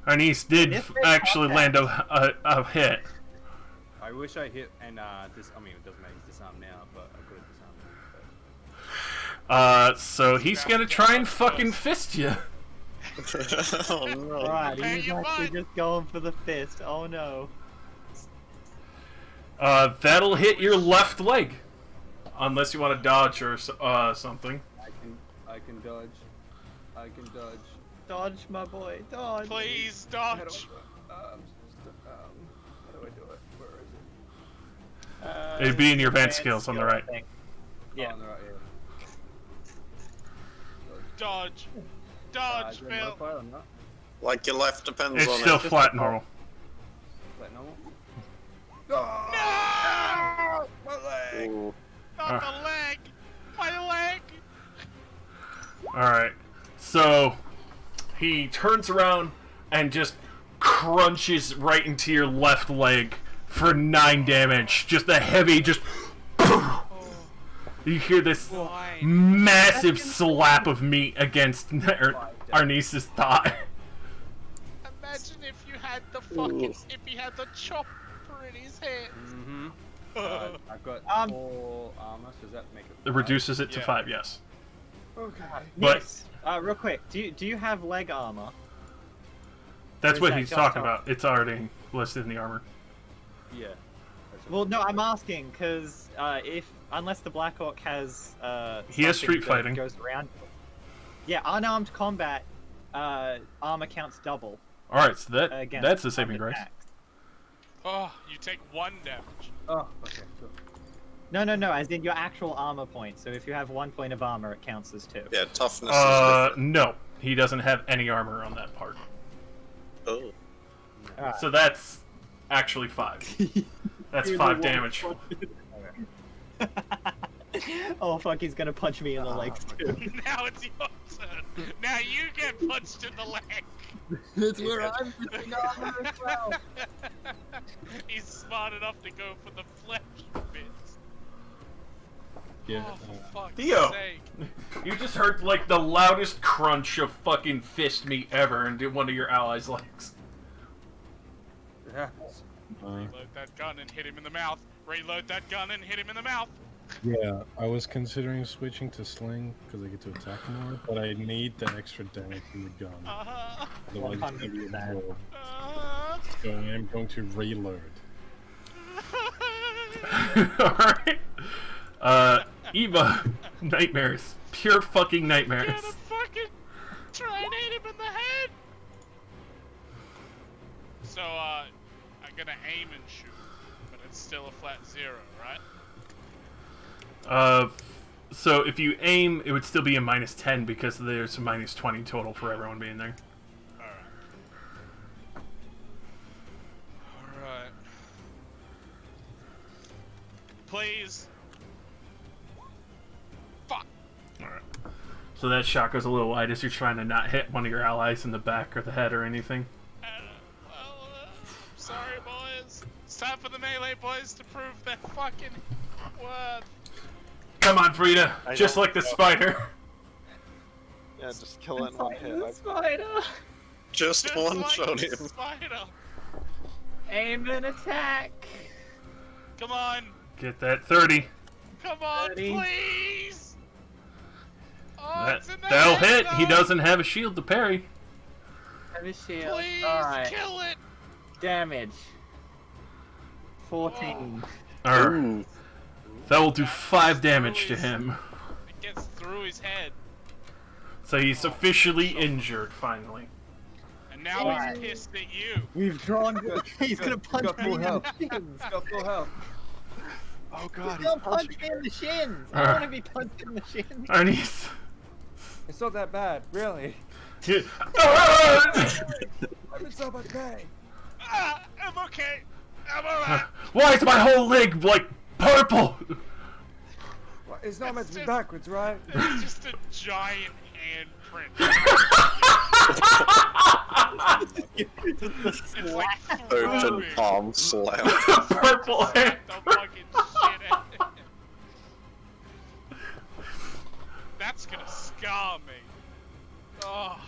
Arnice did Yes, they actually have land a hit. I wish I hit and this. I mean, it doesn't matter. He's disarmed now, but I could have disarmed him. So he's gonna try and fucking fist you. Oh no. Right, Hey, he's you actually won. just going for the fist. Oh no. That'll hit your left leg. Unless you want to dodge or something. I can dodge. I can dodge. Dodge, my boy, dodge. Please How do dodge. how do I do it? Where is it? It'd be in your advanced skills on the right. Yeah. Oh, on the right, yeah. Dodge. Dodge, Is there a Phil. modifier on that? Like your left depends It's on still it. flat normal. Like normal? No! My leg! Ooh. Not the leg. My leg. Alright. So he turns around and just crunches right into your left leg for 9 damage. Just a heavy, just. You hear this massive slap of meat against Arnice's thigh. Imagine if you had the fucking, if he had the chopper in his hand. Mm-hmm. I've got 4 armor, so does that make it It 5? reduces it to Yeah. 5, yes. Okay. But Yes. Real quick, do you have leg armor? that's Or what is that he's just talking top? about. It's already listed in the armor. Yeah. Well, no, I'm asking because unless the Black Orc has He has something street that fighting. goes around. Yeah, unarmed combat armor counts double Alright, so against that's the saving armed grace. attacks. Oh, you take 1 damage. Oh, okay, cool. No, as in your actual armor point. So if you have 1 point of armor, it counts as 2. Yeah, toughness is different. No. He doesn't have any armor on that part. Oh. Alright. So that's actually 5. That's 5 damage. Oh fuck, he's gonna punch me in the legs too. Now it's your turn. Now you get punched in the leg. That's where I'm getting armor as well. He's smart enough to go for the flesh bits. Yeah. Oh, for fuck's Theo. sake. You just heard like the loudest crunch of fucking fist meat ever into one of your allies' legs. It happens. Reload that gun and hit him in the mouth. Reload that gun and hit him in the mouth. Yeah, I was considering switching to sling because I get to attack more, but I need the extra damage from the gun. Otherwise, it's gonna be absorbed. So I am going to reload. Alright. Eva, nightmares. Pure fucking nightmares. Gonna fucking try and hit him in the head. So, I'm gonna aim and shoot, but it's still a flat 0, right? So if you aim, it would still be a -10 because there's a -20 total for everyone being there. Alright. Please. Fuck. Alright. So that shot goes a little wide as you're trying to not hit one of your allies in the back or the head or anything. Sorry, boys. It's time for the melee boys to prove their fucking worth. Come on, Frida. Just like the spider. Yeah, just kill it in one hit. Spider. Just one like shot the him. Spider. Aim and attack. Come on. Get that 30. Come on, 30. please. Oh, it's in the That'll head, hit. He though. doesn't have a shield to parry. Have a shield. Please Alright. kill it. Damage. 14. Ooh. That will do 5 damage to him. It gets through his head. So he's officially injured, finally. And now Why? he's pissed at you. We've drawn. He's gonna punch got me full in health. the shins. Got full health. Oh god, He's he's gonna punch punching me in the shins. I Alright. want to be punched in the shins. Arnie's. It's not that bad, really. I'm in so much pain. Ah, I'm okay. I'm alright. Why is my whole leg like purple? Well, it's not meant to be just- backwards, right? It's just a giant handprint. It's like Open throbbing. palm slap. Purple hair. The fucking shit out of it. That's gonna scar me. Oh.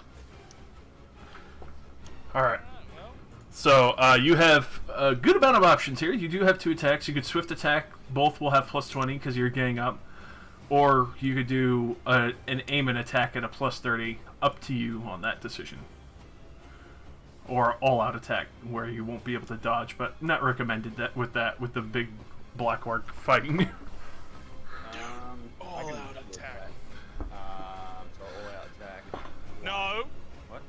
Alright. Well, So, you have a good amount of options here. You do have 2 attacks. You could swift attack. Both will have +20 because you're gang up. Or you could do an aim and attack at a +30. Up to you on that decision. Or all-out attack, where you won't be able to dodge, but not recommended that with the big black orc fighting. all out attack. So all out attack. No. What?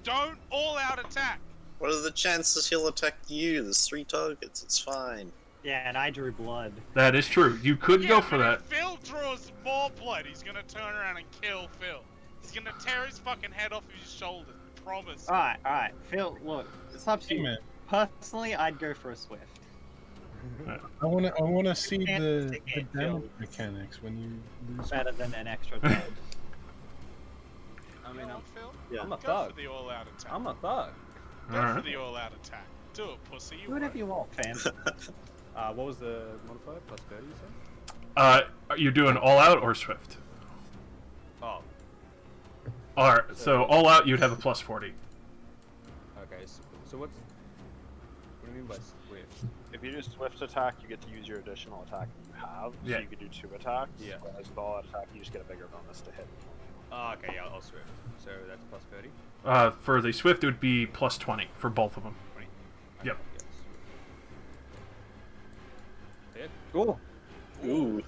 Don't all out attack. What are the chances he'll attack you? There's 3 targets, it's fine. Yeah, and I drew blood. That is true. You could go for but that. if Phil draws more blood, he's gonna turn around and kill Phil. He's gonna tear his fucking head off his shoulders. Promise. Alright. Phil, look, it's up to Hey, you. man. Personally, I'd go for a Swift. I wanna see can't the stick it, damage Phil. mechanics when you lose. Better than an extra dead. I mean, Come on, Phil. Yeah. I'm a Go thug. for the all out attack. I'm a thug. Go for Alright. the all out attack. Do it, pussy. You Whatever won't. you want, fam. What was the modifier? Plus 30, you said? You're doing all out or swift? Oh, Alright, so all out you'd have a +40. okay. So what do you mean by swift? If you do swift attack, you get to use your additional attack that you have. Yeah. So you could do 2 attacks. Yeah. Whereas with all out attack, you just get a bigger bonus to hit. Oh, okay, yeah, I'll swift. So that's plus 30? For the swift it would be +20 for both of them. 20. Yep. Yes. Hit. Cool. Ooh,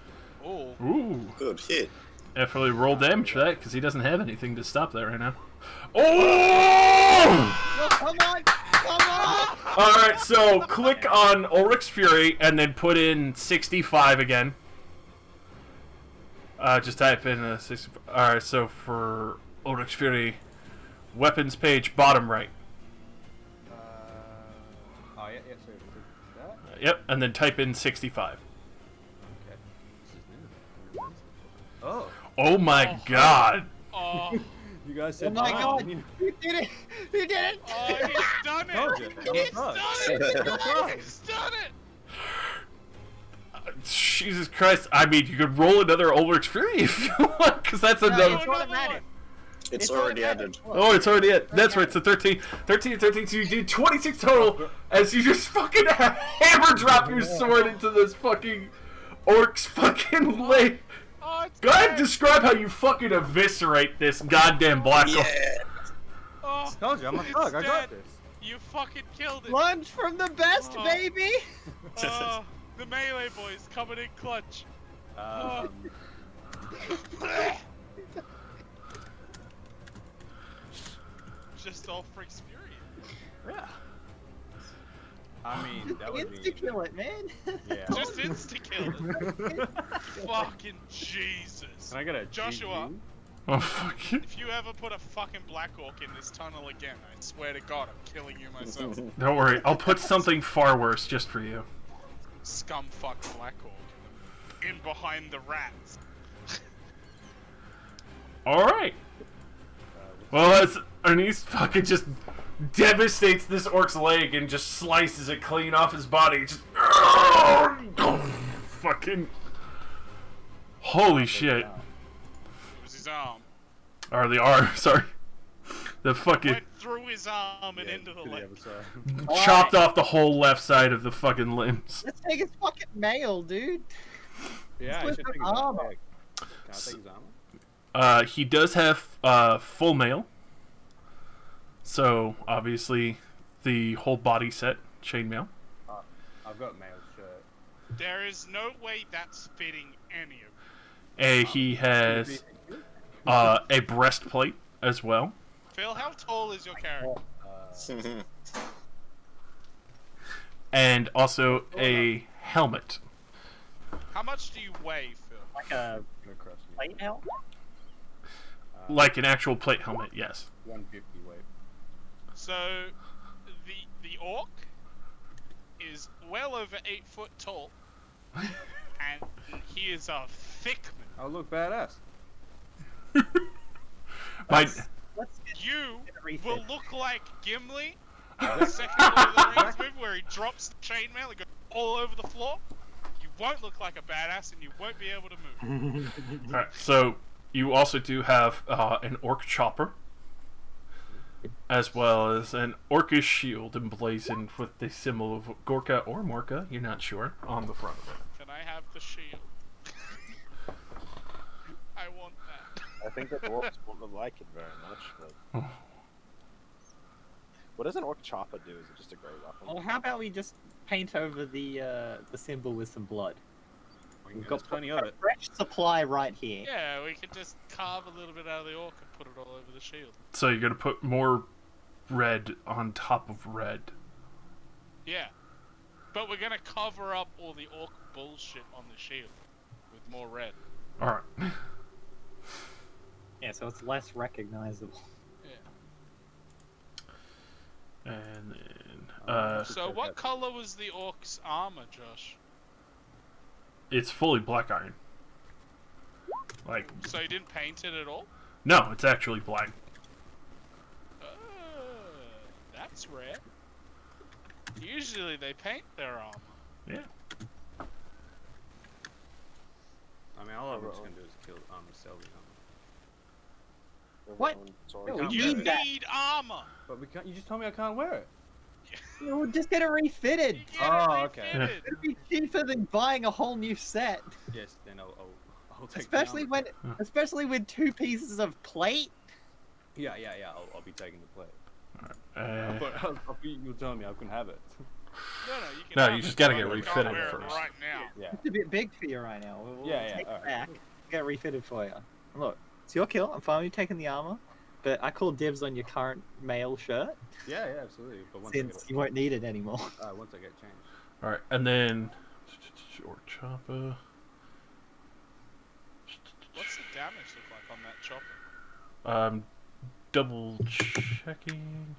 Oh. Ooh. good hit. Definitely roll damage for that because he doesn't have anything to stop that right now. Oh! No, come on! Come on! Alright, so click on Ulrich's Fury and then put in 65 again. Just type in a 65. Alright, so for Ulrich's Fury, weapons page, bottom right. Oh, yeah, so that? Yep, and then type in 65. Okay. This is new. Oh. Oh my god! Oh. You guys Oh said my no. god! You did it! You did it! Oh, he's done Told you, it! I'm a He's thug. done it! I'm a thug. He's done it! Jesus Christ, I mean, you could roll another Ulrich's Fury if you want, because that's No, another. it's automatic. It's already added. Oh, it's already it. That's right. So 13, 13, so you do 26 total as you just fucking hammer drop your sword into this fucking orc's fucking leg. Oh, it's Go ahead and dead. describe how you fucking eviscerate this goddamn black orc. Yeah. Oh, Told you, I'm a it's thug. I got dead. this. You fucking killed it. Lunge from the best, Oh. baby! Oh, the melee boys coming in clutch. Just all for experience. Yeah. I mean, that would be. Insta-kill it, man! Yeah. Just insta-kill it. Fucking Jesus. Can I get a Joshua, GG? Oh, fuck you. if you ever put a fucking Black Orc in this tunnel again, I swear to God, I'm killing you myself. Don't worry. I'll put something far worse just for you. Scumfuck Black Orc. In behind the rats. Alright. Well, as Ernest fucking just devastates this orc's leg and just slices it clean off his body. Just fucking holy shit. It was his arm. Or the arm, sorry. The fucking Went through his arm and into the To the leg. other side. chopped off the whole left side of the fucking limbs. Let's take his fucking mail, dude! Yeah, I With should the take his armor. armor. Can I take his armor? He does have full mail. So obviously the whole body set, chainmail. I've got mail shirt. There is no way that's fitting any of He has a breastplate as well. you. Phil, how tall is your character? And also a helmet. How much do you weigh, Phil? Like a Gonna crush you. plate helmet? Like an actual plate helmet, yes. 150 weight. So, the orc is well over 8 foot tall, and he is a thick man. Oh, look, badass. My, Let's get You refit. will look like Gimli in the second Lord of the Rings movie where he drops the chainmail and goes all over the floor. You won't look like a badass, and you won't be able to move. Alright, so you also do have an orc chopper, as well as an orcish shield emblazoned with the symbol of Gorka or Morka, you're not sure, on the front of it. Can I have the shield? I want that. I think that orcs won't like it very much, but... What does an orc chopper do? Is it just a great weapon? Well, how about we just paint over the symbol with some blood? We've got plenty of it. Fresh supply right here. Yeah, we could just carve a little bit out of the orc and put it all over the shield. So you're gonna put more red on top of red. Yeah. But we're gonna cover up all the orc bullshit on the shield with more red. Alright. Yeah, so it's less recognizable. Yeah. And then, So what color was the orc's armor, Josh? it's fully black iron. Like, So you didn't paint it at all? no, it's actually black. That's rare. Usually they paint their armor. Yeah. I mean, all I'm just gonna do is kill sell the armor. What? Sorry. No, You need that. need armor! But we can't. You just told me I can't wear it. We'll just get it refitted. You get Oh, it okay. refitted. It'd be cheaper than buying a whole new set. Yes, then I'll take. Especially the armor. when, especially with 2 pieces of plate. Yeah. I'll be taking the plate. Uh, But you're telling me I can have it. No, you can No, have you it, just gotta but get you refitted can't wear it first. right now. Yeah. It's a bit big for you right now. We'll Yeah, take alright. it back. Get it refitted for you. Look, it's your kill. I'm fine with you taking the armor, but I call dibs on your current male shirt Yeah, absolutely. But once since you won't need it anymore. once I get changed. Alright, and then orc chopper. What's the damage look like on that chopper? Double checking.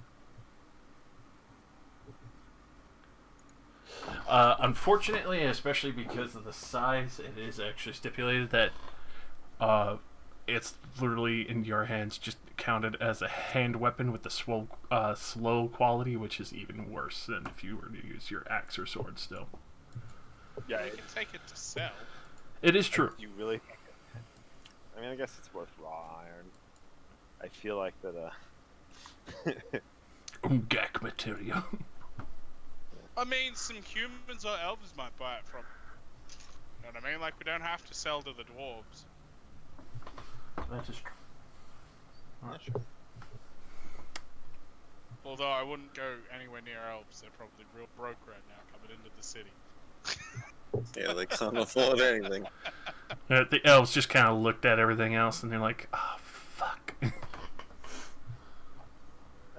Unfortunately, especially because of the size, it is actually stipulated that it's literally in your hands just counted as a hand weapon with the slow quality, which is even worse than if you were to use your axe or sword still. Yeah, You can take it to sell. It is true. You really? I mean, I guess it's worth raw iron. I feel like that. Ungak material. I mean, some humans or elves might buy it from. You know what I mean? Like, we don't have to sell to the dwarves. That is true. Yeah, sure. Although I wouldn't go anywhere near elves. They're probably real broke right now coming into the city. Yeah, they can't afford anything. The elves just kind of looked at everything else and they're like, oh, fuck. I'd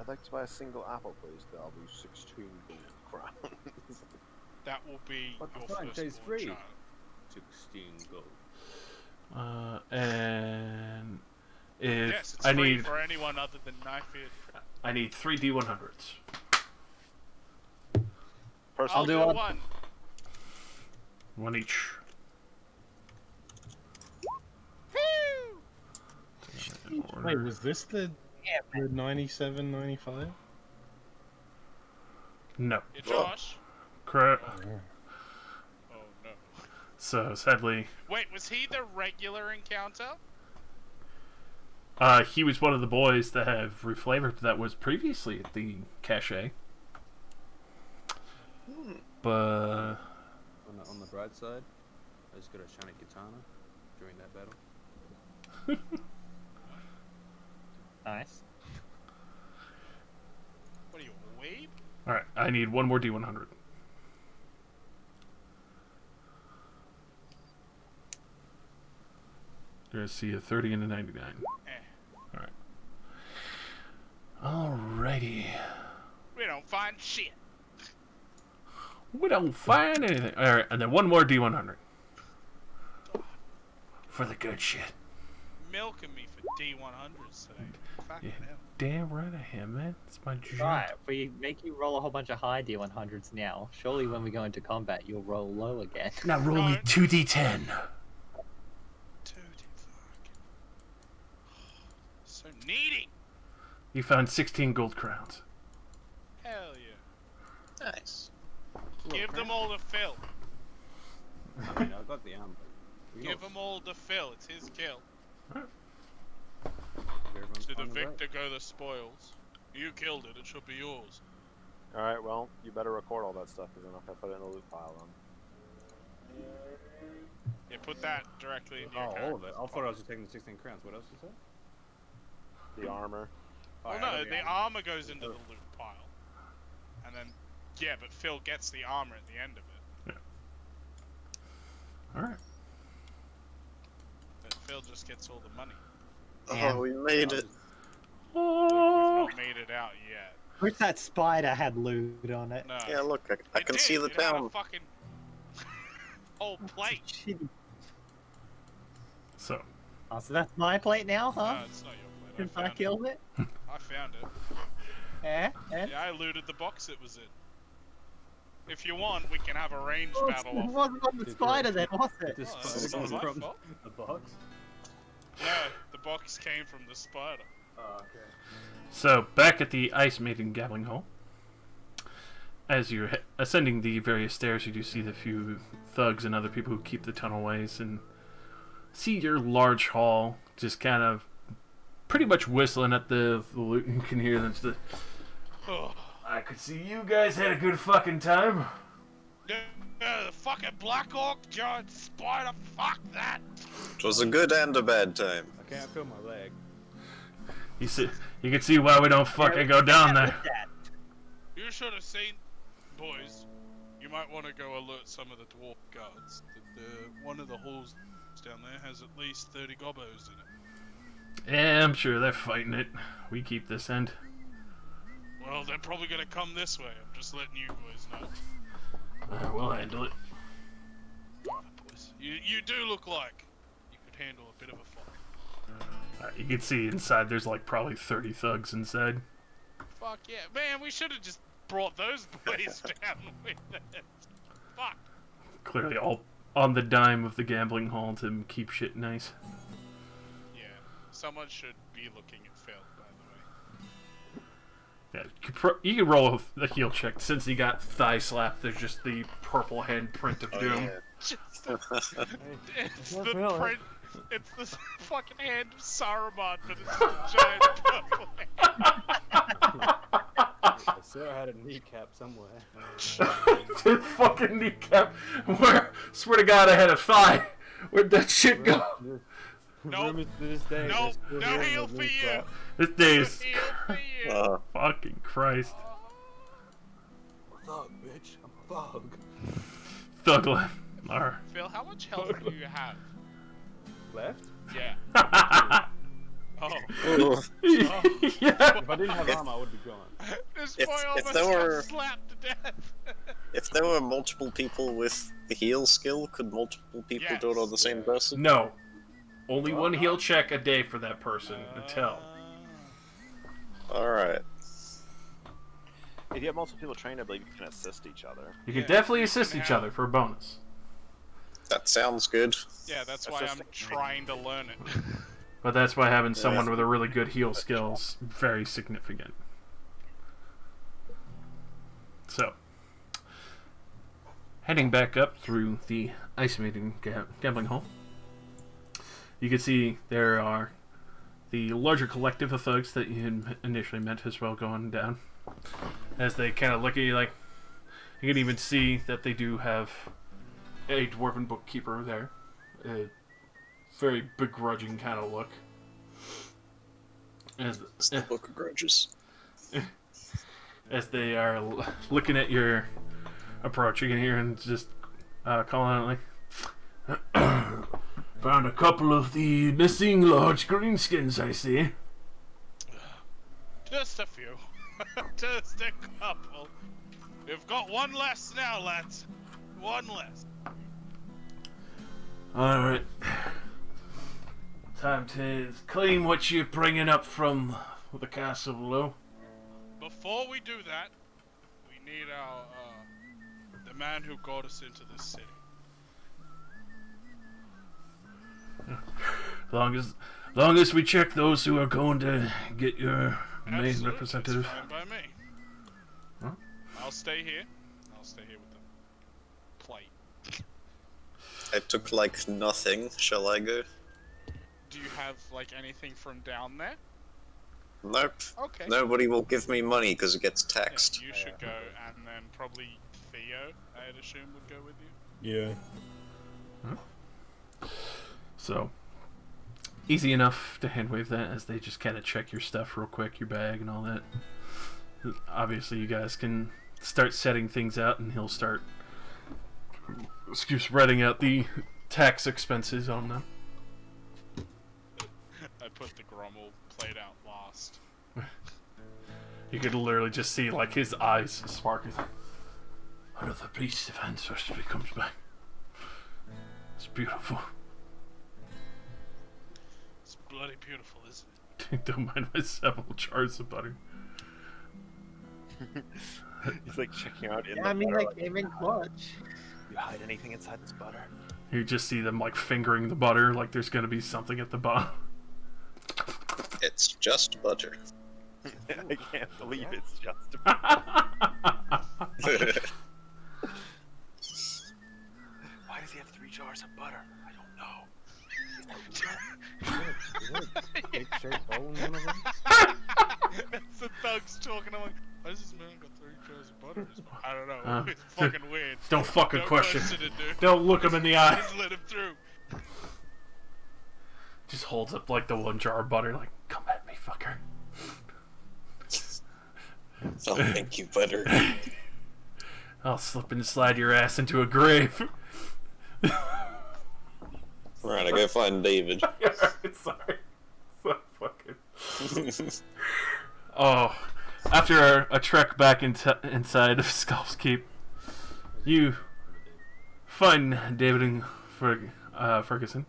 like to buy a single apple, please. That'll be 16 gold crowns. That will be But your the franchise first free. child. 16 gold. And if Yes, it's I free need, for anyone other than Knife-Eared. I need 3 D100s. Personally, I'll do one. one. 1 each. Wait, was this the 97, 95? No. Yeah, Josh. Correct. Oh no. So sadly, Wait, was he the regular encounter? he was one of the boys that have reflavored that was previously at the cache. But On the bright side, I just got a shiny katana during that battle. Nice. What are you, a weeb? alright, I need 1 more D100. You're gonna see a 30 and a 99. Eh. Alrighty. We don't find shit. We don't find anything. Alright, and then 1 more D100. For the good shit. Milking me for D100s today. Fucking Yeah. hell. Damn right I am, man. It's my job. Right, if we make you roll a whole bunch of high D100s now, surely when we go into combat, you'll roll low again. Now roll me 2D10. Dude, fuck. So needy. You found 16 gold crowns. Hell yeah. Nice. Give them all to Phil. I mean, I got the armor. Give them all to Phil. It's his kill. Everyone's To the fine with that? victor go the spoils. You killed it. It should be yours. Alright, well, you better record all that stuff because I'm not going to put it in the loot pile then. Yeah, put that directly into your Oh, all of character's it. I thought I was just taking the 16 crowns. What else is that? The armor. Well, no, the armor goes into the loot pile. And then, yeah, but Phil gets the armor at the end of it. Alright. But Phil just gets all the money. Damn. Oh, we made it. We've not made it out yet. Wish that spider had loot on it. No. Yeah, look, I It can did. see the It had a town. fucking whole plate. Shitty. So, Oh, so that's my plate now, huh? No, it's not your plate. Since I killed it? I found it. Eh? Eh? Yeah, I looted the box it was in. If you want, we can have a ranged Oh, battle it off. wasn't on the spider then, was it? This Oh, spider that's not comes my from fault. the box? No, the box came from the spider. Oh, okay. so back at the Ice Maiden Gambling Hall. As you're ascending the various stairs, you do see the few thugs and other people who keep the tunnelways, and see your large hall just kind of pretty much whistling at the loot. You can hear them. Oh. I could see you guys had a good fucking time. The fucking Black Hawk giant spider, fuck that! It was a good and a bad time. I can't feel my leg. You can see why we don't fucking go down there. You should have seen, boys. You might want to go alert some of the dwarf guards. One of the halls down there has at least 30 gobbos in it. Yeah, I'm sure they're fighting it. We keep this end. Well, they're probably gonna come this way. I'm just letting you boys know. We'll handle it. Alright, boys. You do look like you could handle a bit of a fight. You can see inside there's like probably 30 thugs inside. Fuck yeah. Man, we should have just brought those boys down with it. Fuck. Clearly all on the dime of the gambling hall to keep shit nice. Yeah. Someone should be looking at Phil, by the way. Yeah, you can roll a heal check. Since he got thigh slapped, there's just the purple handprint of Oh, doom. yeah. Just it's the print. It's the fucking hand of Saruman, but it's a giant purple hand. I swear I had a kneecap somewhere. His fucking kneecap. Where? Swear to God, I had a thigh. Where'd that shit go? Nope. To this day, Nope. they're still No hearing heal the for you. kneecap. This day's Heal for you. fucking Christ. I'm a thug, bitch. I'm a thug. Thug life. Alright. Phil, how much health do you have? Left? Yeah. Oh. Yeah. If I didn't have armor, I would be gone. This If- boy if almost there got were- slapped to death. If there were multiple people with the heal skill, could multiple people do it on the same person? No. Only one heal check a day for that person until. Alright. If you have multiple people trained, I believe you can assist each other. You can Yeah, definitely you assist can each have- other for a bonus. That sounds good. Yeah, that's why I'm trying to learn it. But that's why having someone with a really good heal skill is very significant. So, heading back up through the ice maiden gambling hall, you can see there are the larger collective of thugs that you had initially met as well going down. As they kind of look at you like, you can even see that they do have a dwarven bookkeeper there. A very begrudging kind of look. It's the Book of Grudges. As they are looking at your approach, you can hear him just calling out like, "Found a couple of the missing large greenskins, I see." Just a few. Just a couple. We've got one less now, lads. One less. Alright. Time to claim what you're bringing up from the castle below. Before we do that, we need our, the man who got us into this city. Long as we check those who are going to get your main Absolutely, representative. It's fine by me. Huh? I'll stay here. I'll stay here with the plate. I took like nothing. Shall I go? Do you have, like, anything from down there? Nope. Okay. Nobody will give me money because it gets Yeah, taxed. you should go, and then probably Theo, I'd assume, would go with you. Yeah. So, easy enough to hand wave that as they just kind of check your stuff real quick, your bag and all that. Obviously, you guys can start setting things out, and he'll start spreading out the tax expenses on them. I put the Grommel plate out last. You could literally just see like his eyes spark. Another piece of ancestry comes back. It's beautiful. It's bloody beautiful, isn't it? Don't mind my several jars of butter. He's like checking out in Yeah, the I mean, butter, they came in clutch. you hide anything inside this butter? You just see them like fingering the butter, like there's gonna be something at the bottom. It's just butter. I can't believe it's just Why does he have 3 jars of butter? I don't know. Big shaped hole in one of them? It's the thugs talking. I'm like, why does this man got 3 jars of butter? I don't know. Uh, It's fucking weird. Don't fucking No question. it, dude. Don't look him in the eye. Just let him through. Just holds up like the 1 jar of butter, like, come at me, fucker. Oh, thank you, butter. I'll slip and slide your ass into a grave. Right, I go find David. Sorry. So fucking. Oh, after a trek back inside of Skull's Keep, you find David and Ferguson,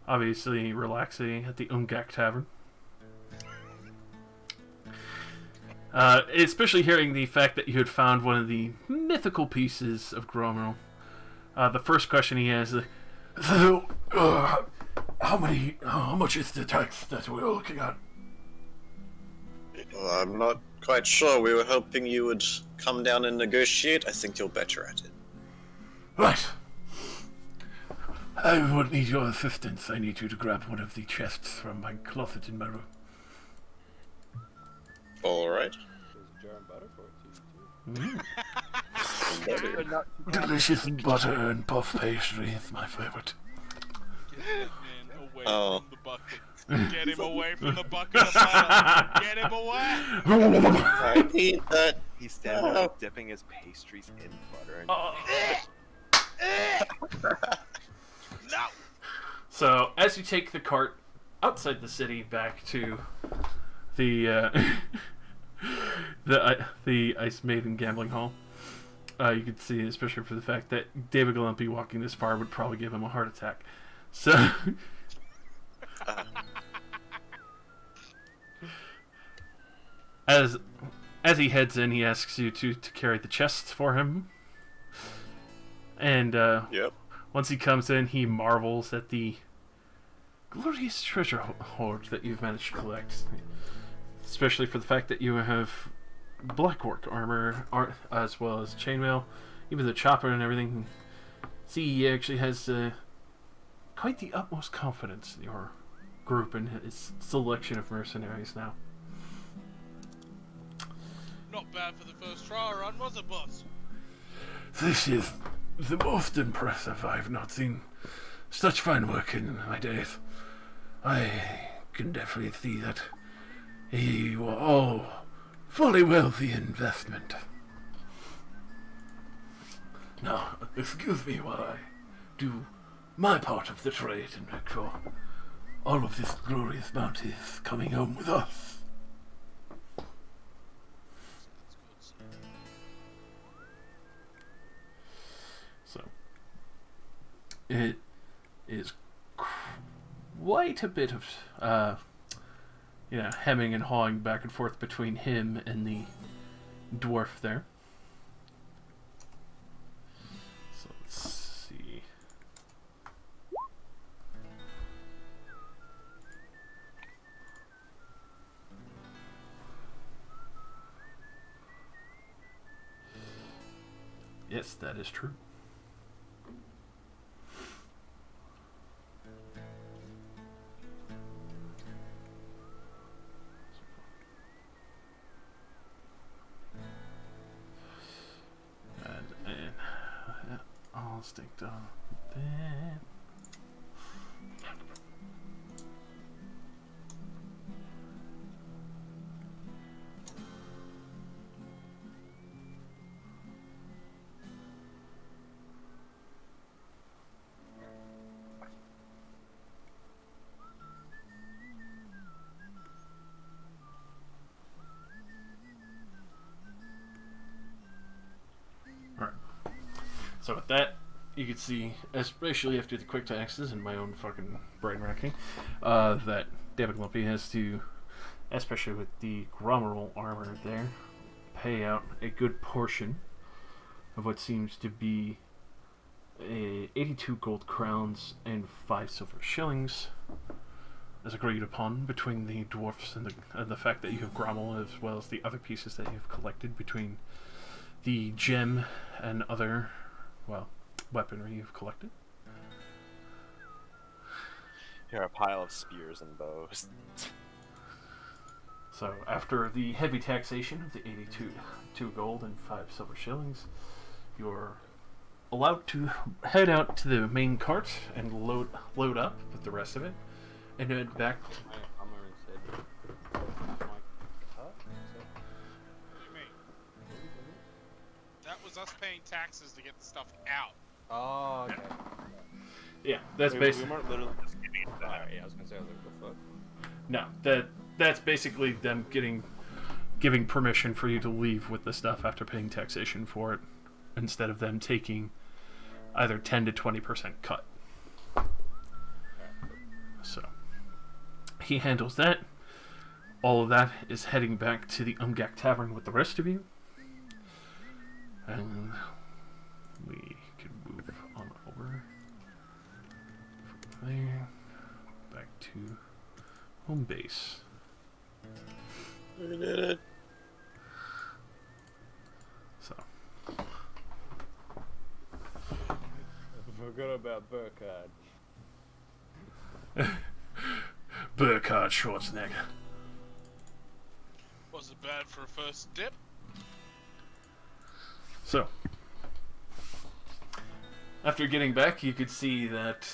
obviously relaxing at the Ungak Tavern. Especially hearing the fact that you had found one of the mythical pieces of Gromero. The first question he has is, how much is the tax that we're looking at? Well, I'm not quite sure. We were hoping you would come down and negotiate. I think you're better at it. Right. I would need your assistance. I need you to grab one of the chests from my closet in my room. Alright. There's jar and butter for it too. Delicious butter and puff pastry is my favorite. Get that man away Oh. from the bucket. Get him away from the bucket of butter. Get him away. I need that. He's standing there dipping his pastries in butter and No. So, as you take the cart outside the city back to the the Ice Maiden gambling hall, you can see, especially for the fact that David Gillespie walking this far would probably give him a heart attack. So, as he heads in, he asks you to carry the chest for him, and Yep. once he comes in, he marvels at the glorious treasure hoard that you've managed to collect, especially for the fact that you have blackwork armor, as well as chainmail, even the chopper and everything. See, he actually has quite the utmost confidence in your group and his selection of mercenaries now. Not bad for the first trial run, was it, boss? This is the most impressive. I've not seen such fine work in my days. I can definitely see that you are all fully worthy investment. Now, excuse me while I do my part of the trade and make sure all of this glorious bounty is coming home with us. So, it is quite a bit of, hemming and hawing back and forth between him and the dwarf there. So let's see. Yes, that is true. And I'll stick on that. So with that, you can see, especially after the quick taxes and my own fucking brain racking, that David Lumpy has to, especially with the Grommerol armor there, pay out a good portion of what seems to be 82 gold crowns and 5 silver shillings, as agreed upon between the dwarfs and the fact that you have Grommel, as well as the other pieces that you have collected between the gem and other, well, weaponry you've collected. Here are a pile of spears and bows. So after the heavy taxation of the 82 gold and 5 silver shillings, you're allowed to head out to the main cart and load up with the rest of it, and head back. That was us paying taxes to get the stuff out. Oh, okay. Yeah, that's basically. We weren't literally just giving it back. Yeah, I was gonna say, what the fuck? No, that's basically them giving permission for you to leave with the stuff after paying taxation for it, instead of them taking either 10 to 20% cut. So he handles that. All of that is heading back to the Umgak Tavern with the rest of you. And we can move on over from there back to home base. We did it. So I forgot about Burkhard. Burkhard Schwarzenegger. Wasn't bad for a first dip. So, after getting back, you could see that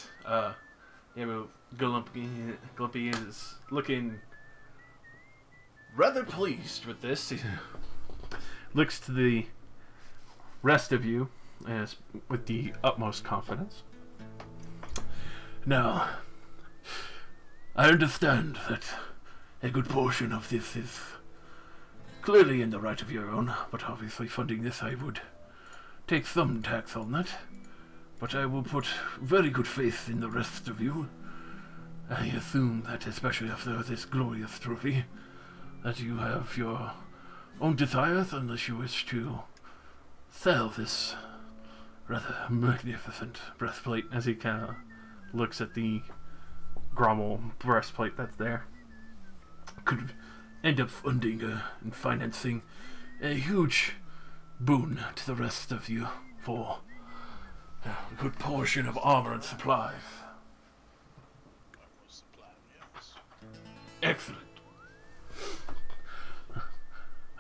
Glumpy is looking rather pleased with this. He looks to the rest of you as with the utmost confidence. Now, I understand that a good portion of this is clearly in the right of your own, but obviously funding this I would take some tax on that. But I will put very good faith in the rest of you. I assume that, especially after this glorious trophy, that you have your own desires unless you wish to sell this rather magnificent breastplate, as he kind of looks at the Grommel breastplate that's there. Could end up funding and financing a huge boon to the rest of you for a good portion of armor and supplies. That was the plan, yes. Excellent.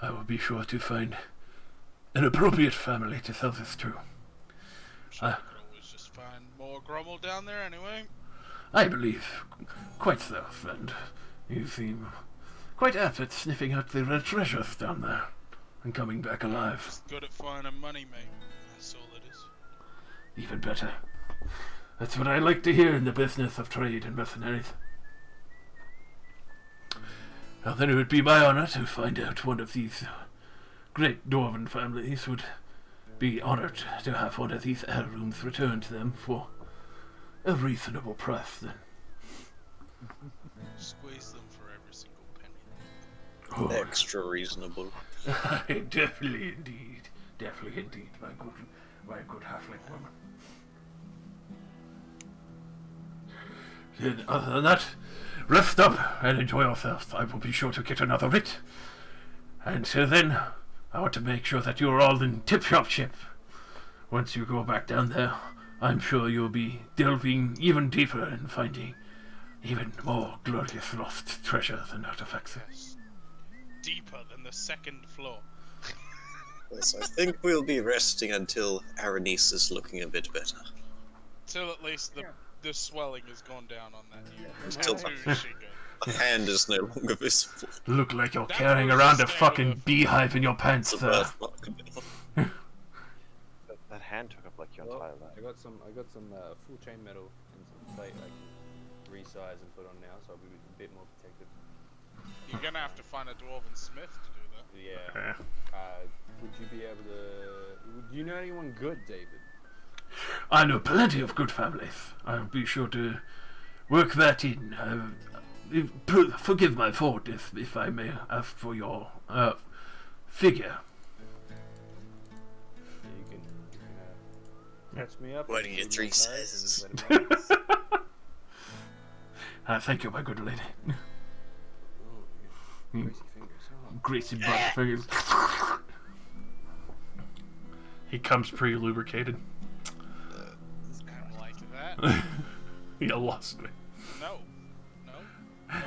I will be sure to find an appropriate family to sell this to. I'm sure we could always just find more Grommel down there anyway. I believe quite so, and you seem quite apt at sniffing out the red treasures down there and coming back alive. Just good at finding money, mate. That's all it is. Even better. That's what I like to hear in the business of trade and mercenaries. Well, then it would be my honor to find out one of these great dwarven families would be honored to have one of these heirlooms returned to them for a reasonable price, then. Squeeze them for every single penny. Oh, Extra reasonable. definitely indeed. Definitely indeed, my good halfling woman. Then, other than that, rest up and enjoy yourself. I will be sure to get another writ. And so then, I want to make sure that you're all in tip-top shape. Once you go back down there, I'm sure you'll be delving even deeper and finding even more glorious lost treasures and artifacts. Yes. Deeper than the second floor. Yes, I think we'll be resting until Aranis is looking a bit better. Till at least the swelling has gone down on that new Till- tattoo she got. The hand is no longer visible. Look like you're That carrying was around the a state fucking of- beehive in your pants, It's a sir. birthmark. That hand took up like your entire life. I got some full chain metal and some plate I can resize and put on now, so I'll be a bit more protected. You're gonna have to find a dwarven smith to do that. Yeah. Would you be able to? Do you know anyone good, David? I know plenty of good families. I'll be sure to work that in. Forgive my fault if I may ask for your figure. Yeah, you can catch me up. Why and do you give three me a size and sizes? let me know. Thank you, my good lady. Oh, yeah. Crazy fingers. Oh. Greasy butt fingers. He comes pre-lubricated. It's kind of like that. You lost me. No.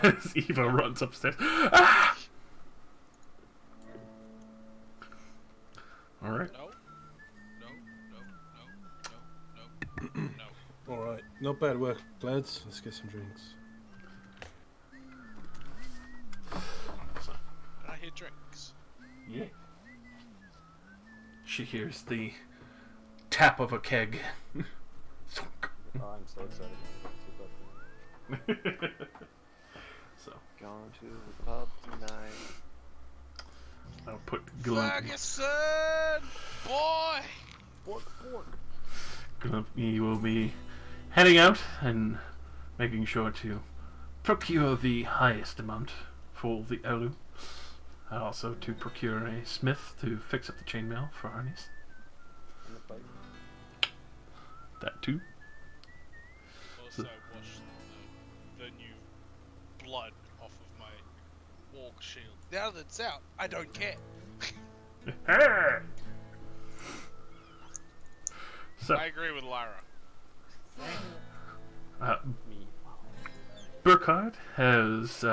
As Eva runs upstairs. Ah! Alright. No. No. Alright, not bad work, lads. Let's get some drinks. Can I hear drinks? Yeah. She hears the tap of a keg. Thunk. Oh, I'm so excited. So, Going to the pub tonight. I'll put Glump. Ferguson! Boy! Glumpy will be heading out and making sure to procure the highest amount for the Elu. And also to procure a smith to fix up the chainmail for Arnis. And the plate. That too. Also washed the new blood off of my orc shield. Now that it's out, I don't care. So, I agree with Lyra. uh, Me. Burkhardt has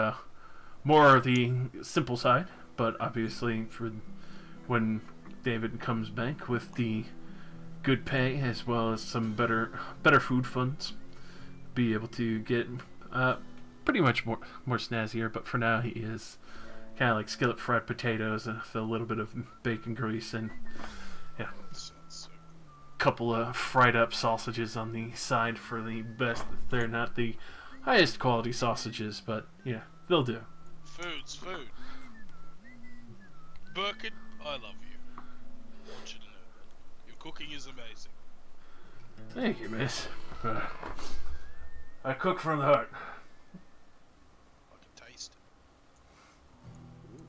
more of the simple side, but obviously for when David comes back with the good pay as well as some better food funds, be able to get pretty much more snazzier. But for now, he is kind of like skillet fried potatoes with a little bit of bacon grease and a couple of fried up sausages on the side for the best. They're not the highest quality sausages, but yeah, they'll do. Food's food. Burkett, I love you. I want you to know that. Your cooking is amazing. Thank you, miss. I cook from the heart. I can taste it.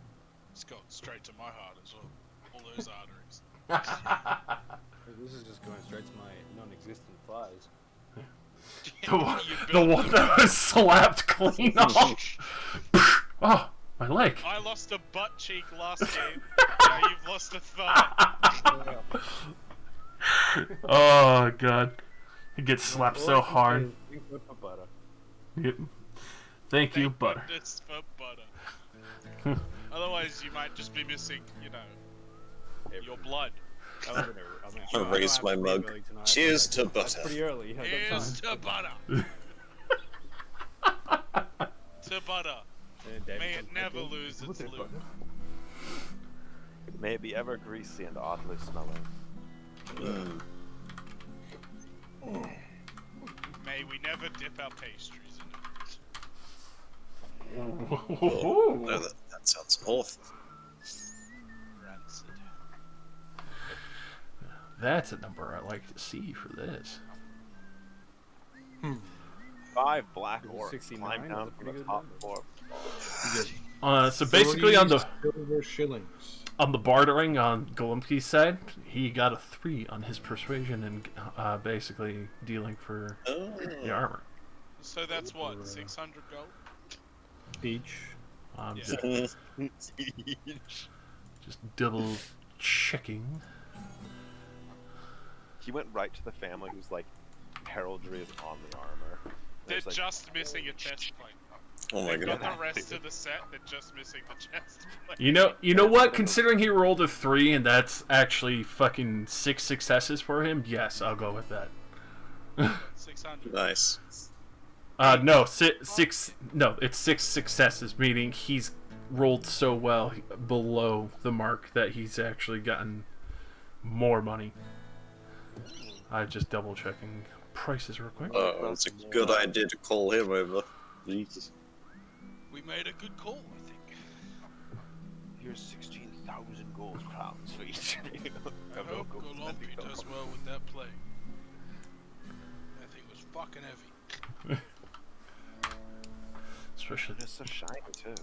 It's got straight to my heart as well. All those arteries. This is just going straight to my non-existent thighs. The one that was slapped clean off. Oh, my leg. I lost a butt cheek last game. Now you've lost a thigh. Oh god, he gets slapped so hard. Yep. Thank you, butter. Goodness for butter. Otherwise, you might just be missing, you know, your blood. I'll raise my mug. Cheers to butter. Pretty early. Cheers to butter. To butter. May it never lose its loop. May it be ever greasy and oddly smelling. May we never dip our pastries in it. No, that sounds awful. Rancid. That's a number I like to see for this. 5 black orcs 69, climb down that's a from pretty the good top number. floor. So basically on the silver shillings. bartering on Golemke's side, he got a 3 on his persuasion and basically dealing for the armor. So that's what, 600 gold? Each. Yeah. Just double checking. He went right to the family whose like heraldry is on the armor. They're There's, like, just missing a chest plate. Oh my They've god. got the rest of the set, they're just missing the chest plate. You know what? Considering he rolled a 3 and that's actually fucking 6 successes for him, yes, I'll go with that. 600. Nice. No, six. No, it's 6 successes, meaning he's rolled so well below the mark that he's actually gotten more money. I'm just double checking prices real quick. It's a good idea to call him over. Jesus. We made a good call, I think. Here's 16,000 gold crowns for each of you. I hope Golompi does well with that play. That thing was fucking heavy. Especially It's so shiny too.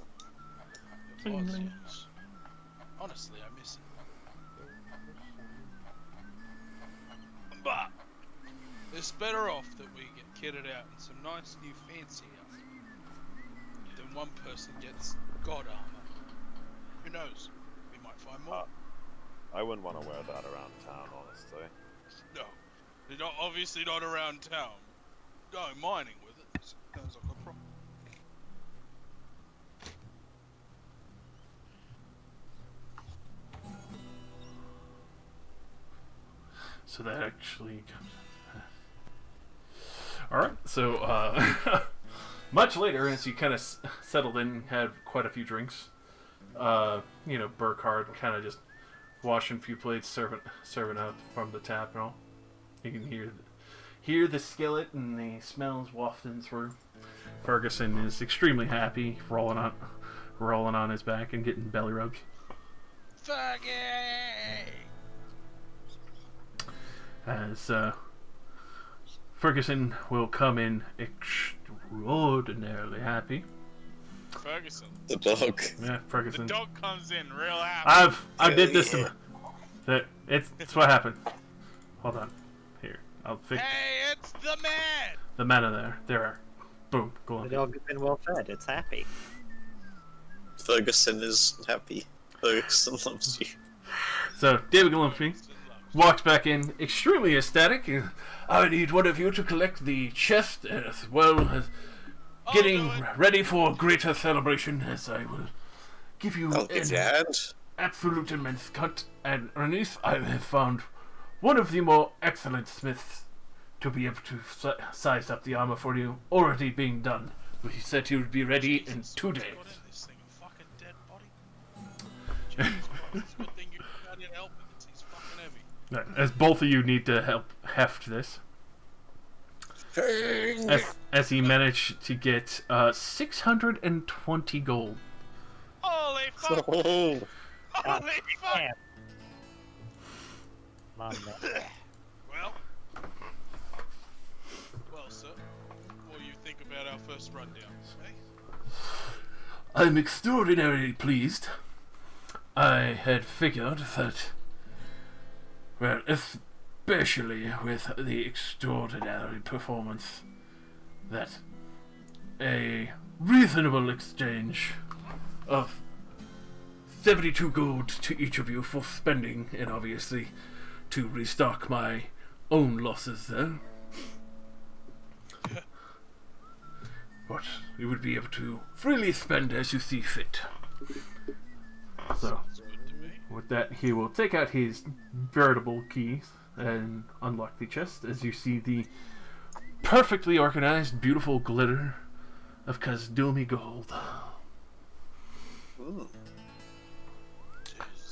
It was, yes. Honestly, I miss it. But it's better off that we get kitted out in some nice new fancy outfit than one person gets god armor. Who knows? We might find more. I wouldn't want to wear that around town, honestly. No, they're not obviously not around town. Going mining with it sounds like a problem. so that actually comes. All right, so much later, as you kind of settled in, had quite a few drinks. Burkhardt kind of just washing a few plates, serving out from the tap and all. You can hear the skillet and the smells wafting through. Ferguson is extremely happy, rolling on his back and getting belly rubs. Fergie! As Ferguson will come in extraordinarily happy. Ferguson. The dog. Yeah, Ferguson. The dog comes in real happy. I did this to it's what happened. Hold on. Here. I'll fix Hey, it's the man! the man in there. There are. Boom. Go The on. dog has been well fed. It's happy. Ferguson is happy. Ferguson loves you. So David Gillespie walks back in, extremely ecstatic. I need one of you to collect the chest as well as getting ready for a greater celebration, as I will give you I'll give you a an hand. absolute immense cut. And underneath, I have found one of the more excellent smiths to be able to size up the armor for you, already being done. He said he would be ready in 2 days. This thing, a fucking dead body. Jesus Christ, good thing you got in help with it. He's fucking heavy. As both of you need to help heft this. As he managed to get 620 gold. Holy fuck! Oh, Holy fuck! Mom, Well, sir, what do you think about our first rundown, eh? I'm extraordinarily pleased. I had figured that, well, especially with the extraordinary performance, that a reasonable exchange of 72 gold to each of you for spending, and obviously to restock my own losses there. But you would be able to freely spend as you see fit. So, with that, he will take out his veritable keys and unlock the chest as you see the perfectly organized, beautiful glitter of Kazdumi gold. Jeez,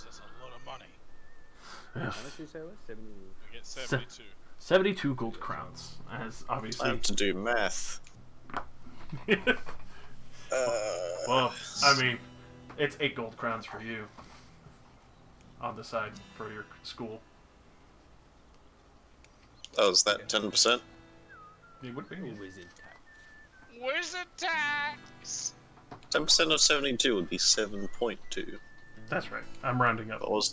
that's a lot of money. How much did you say it was? 70? We get 72. 72 gold crowns, as obviously... Time to do math. Well, I mean, it's 8 gold crowns for you on the side for your school. Oh, is that 10%? It would be. Wizard tax. Wizard tax! 10% of 72 would be 7.2. That's right. I'm rounding up. What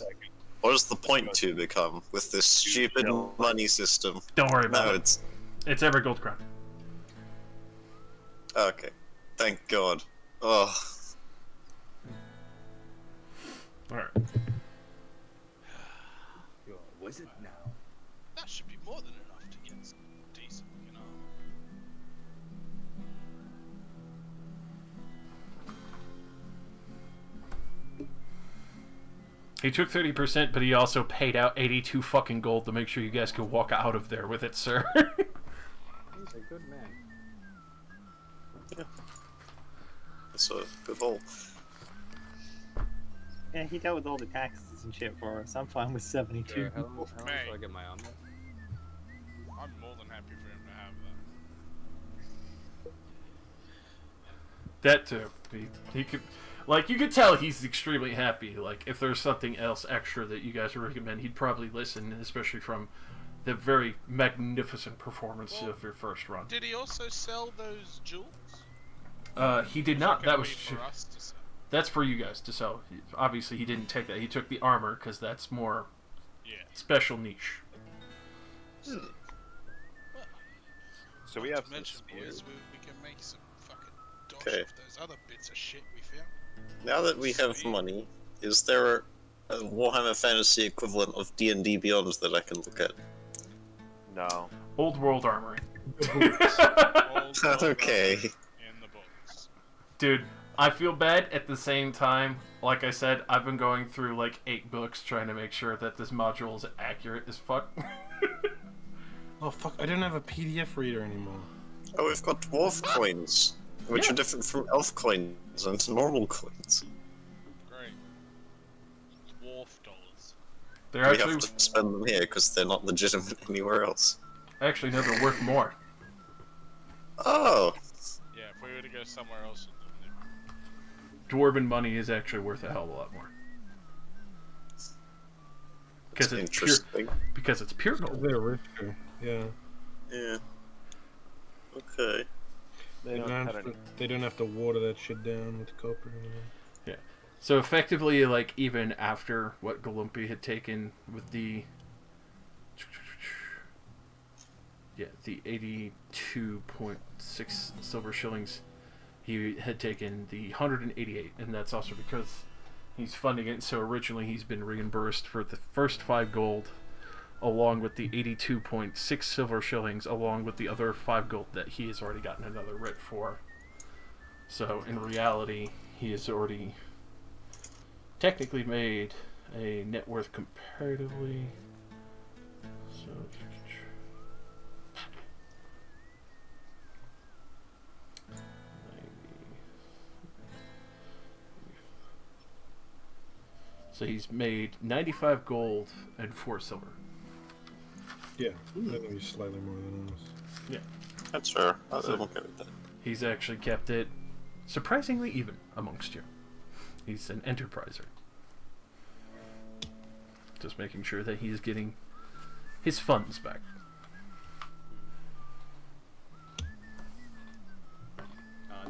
does the point 2 become with this stupid money system? Don't worry about No, it. It's every gold crown. Okay. Thank God. Oh. Alright. You're a wizard now. That should be more than enough to get some decent looking armor. He took 30%, but he also paid out 82 fucking gold to make sure you guys could walk out of there with it, sir. He's a good man. That's a good haul. yeah, he dealt with all the taxes and shit for us. I'm fine with 72. Sure, how long Mate. till I get my armor? I'm more than happy for him to have that. That too. He could, like, you could tell he's extremely happy. Like, if there's something else extra that you guys would recommend, he'd probably listen, especially from the very magnificent performance of your first run. Did he also sell those jewels? He did not. That was for us to sell. that's for you guys to sell. Obviously, he didn't take that. He took the armor because that's more Yeah. special niche. So we Not have to mention, some boys, spears. we can make some fucking dosh Okay. off those other bits of shit we found. Now that we have money, is there a Warhammer Fantasy equivalent of D&D Beyond that I can look at? No. Old world armory. Old Okay. in the books. Dude, I feel bad at the same time. Like I said, I've been going through like 8 books trying to make sure that this module is accurate as fuck. Oh fuck! I don't have a PDF reader anymore. Oh, we've got dwarf coins, which are different from elf coins and normal coins. Great. Dwarf dollars. They're We actually have to spend them here because they're not legitimate anywhere else. actually no, they're worth more. Oh, Yeah, if we were to go somewhere else with them, Dwarven money is actually worth a hell of a lot more. that's Because it's interesting. because it's pure gold. They're richer. Yeah. Yeah. Okay. They don't have any. They don't have to water that shit down with copper anymore. So effectively, like, even after what Galumpi had taken with the 82.6 silver shillings, he had taken the 188, and that's also because he's funding it. So originally he's been reimbursed for the first 5 gold, along with the 82.6 silver shillings, along with the other 5 gold that he has already gotten another writ for. So in reality, he has already technically made a net worth comparatively. So he's made 95 gold and 4 silver. Yeah, I think he's slightly more than us. Yeah. That's fair. I'm okay with that. He's actually kept it surprisingly even amongst you. He's an enterpriser. Just making sure that he's getting his funds back.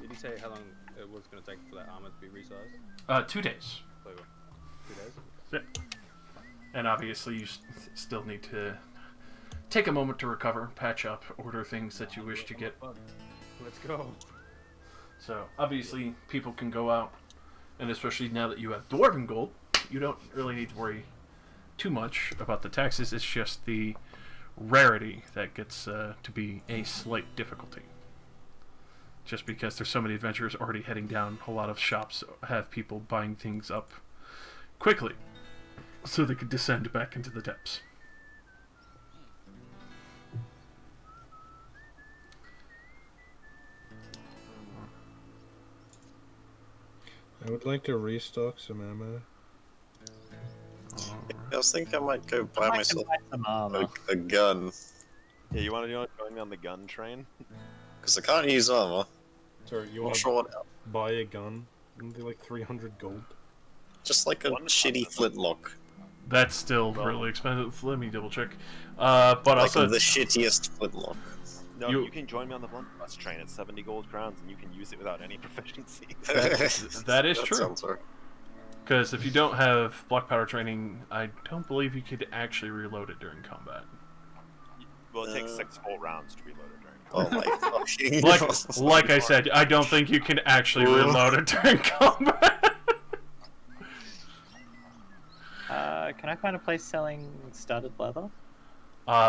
Did he say how long it was going to take for that armor to be resized? 2 days. So, 2 days? Yeah. And obviously you still need to take a moment to recover, patch up, order things that you wish to get. Let's go. So obviously people can go out, and especially now that you have Dwarven gold, you don't really need to worry too much about the taxes. It's just the rarity that gets to be a slight difficulty. Just because there's so many adventurers already heading down, a lot of shops have people buying things up quickly so they could descend back into the depths. I would like to restock some ammo. I was thinking I might go buy myself some armor. a gun. Yeah, you want to join me on the gun train? Because I can't use armor. Sorry, you I'm want not to sure what. buy a gun? Isn't they like 300 gold? Just like a shitty flintlock. That's still really expensive. Let me double check. But Like also the shittiest flintlock. No, You- you can join me on the blunderbuss train. It's 70 gold crowns, and you can use it without any proficiency. that is true. Sounds right. Because if you don't have block powder training, I don't believe you could actually reload it during combat. Well, it takes 6 full rounds to reload it during Oh combat. my gosh. Like I said, I don't think you can actually reload it during combat. Can I find a place selling studded leather?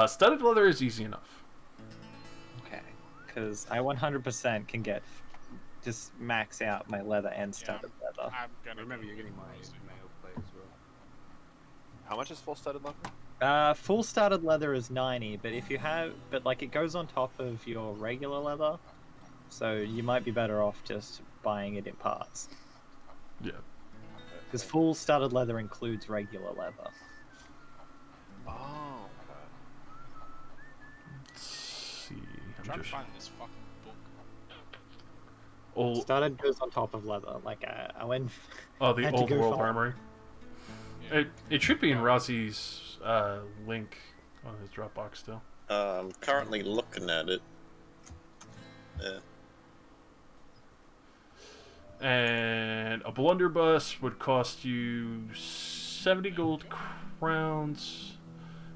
Studded leather is easy enough. Okay, because I 100% can get just max out my leather and studded leather. I'm gonna Remember, go you're getting my crazy. mail plate as well. How much is full studded leather? Full studded leather is 90, but if you have, but like it goes on top of your regular leather, so you might be better off just buying it in parts. Yeah. Because full studded leather includes regular leather. Oh, okay. Let's see. I'm I'm trying to just find this fucking book. old. Studded goes on top of leather. Like I went. Oh, the had to old go world far. armory. Yeah. It should be in Rossi's link on his Dropbox still. I'm currently looking at it. Yeah. And a blunderbuss would cost you 70 gold crowns.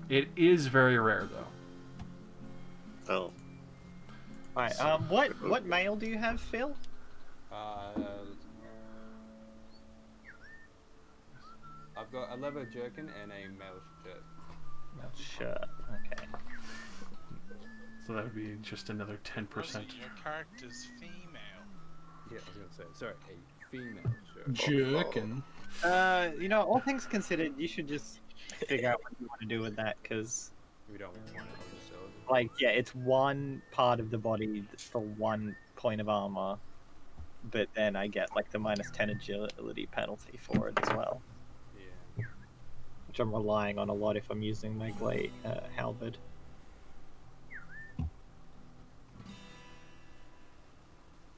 It is very rare though. Oh. Alright, what mail do you have, Phil? I've got a leather jerkin and a mail shirt. Shirt. Okay. So that would be just another 10%. Rosie, your character's female. Yeah, I was gonna say, sorry, a female shirt. Jerkin. You know, all things considered, you should just figure out what you want to do with that, because, If you don't want it, I'll just sell it. like, yeah, it's one part of the body for 1 point of armor, but then I get, like, the -10 agility penalty for it as well, Yeah. which I'm relying on a lot if I'm using my glade halberd.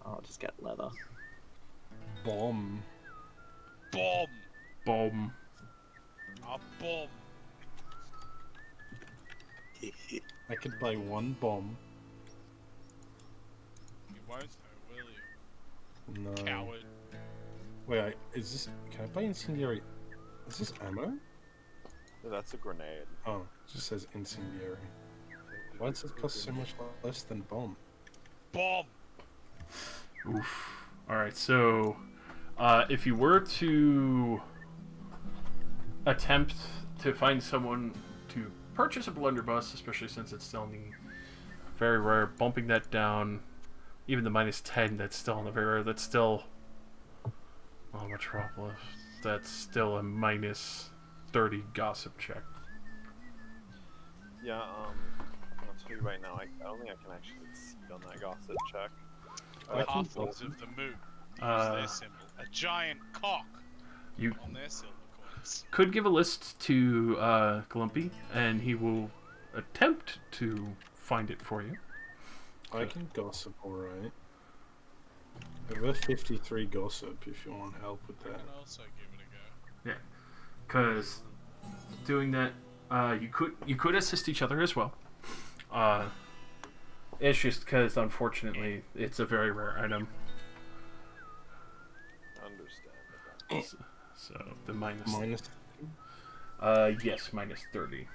I'll just get leather. Bomb. Bomb! Bomb. A bomb! I could buy 1 bomb. You won't though, will you? No. Coward. Wait, is this? Can I buy incendiary? Is this ammo? That's a grenade. Oh, it just says incendiary. Why does it cost so much less than bomb? Bomb! Oof. Alright, so if you were to attempt to find someone to purchase a blunderbuss, especially since it's still in the very rare, bumping that down even the -10, that's still on the very rare. That's still Metropolis. That's still a -30 gossip check. Yeah, I'll tell you right now, I don't think I can actually succeed on that gossip check. Halflings of the moon use their symbol, a giant cock, You on their silver coins. could give a list to Glumpy, and he will attempt to find it for you. I can gossip, alright. I have a 53 gossip if you want help with I that. can also give it a go. Yeah, because doing that, you could assist each other as well. It's just because, unfortunately, it's a very rare item. Understandable. So the minus. Minus. Yes, -30.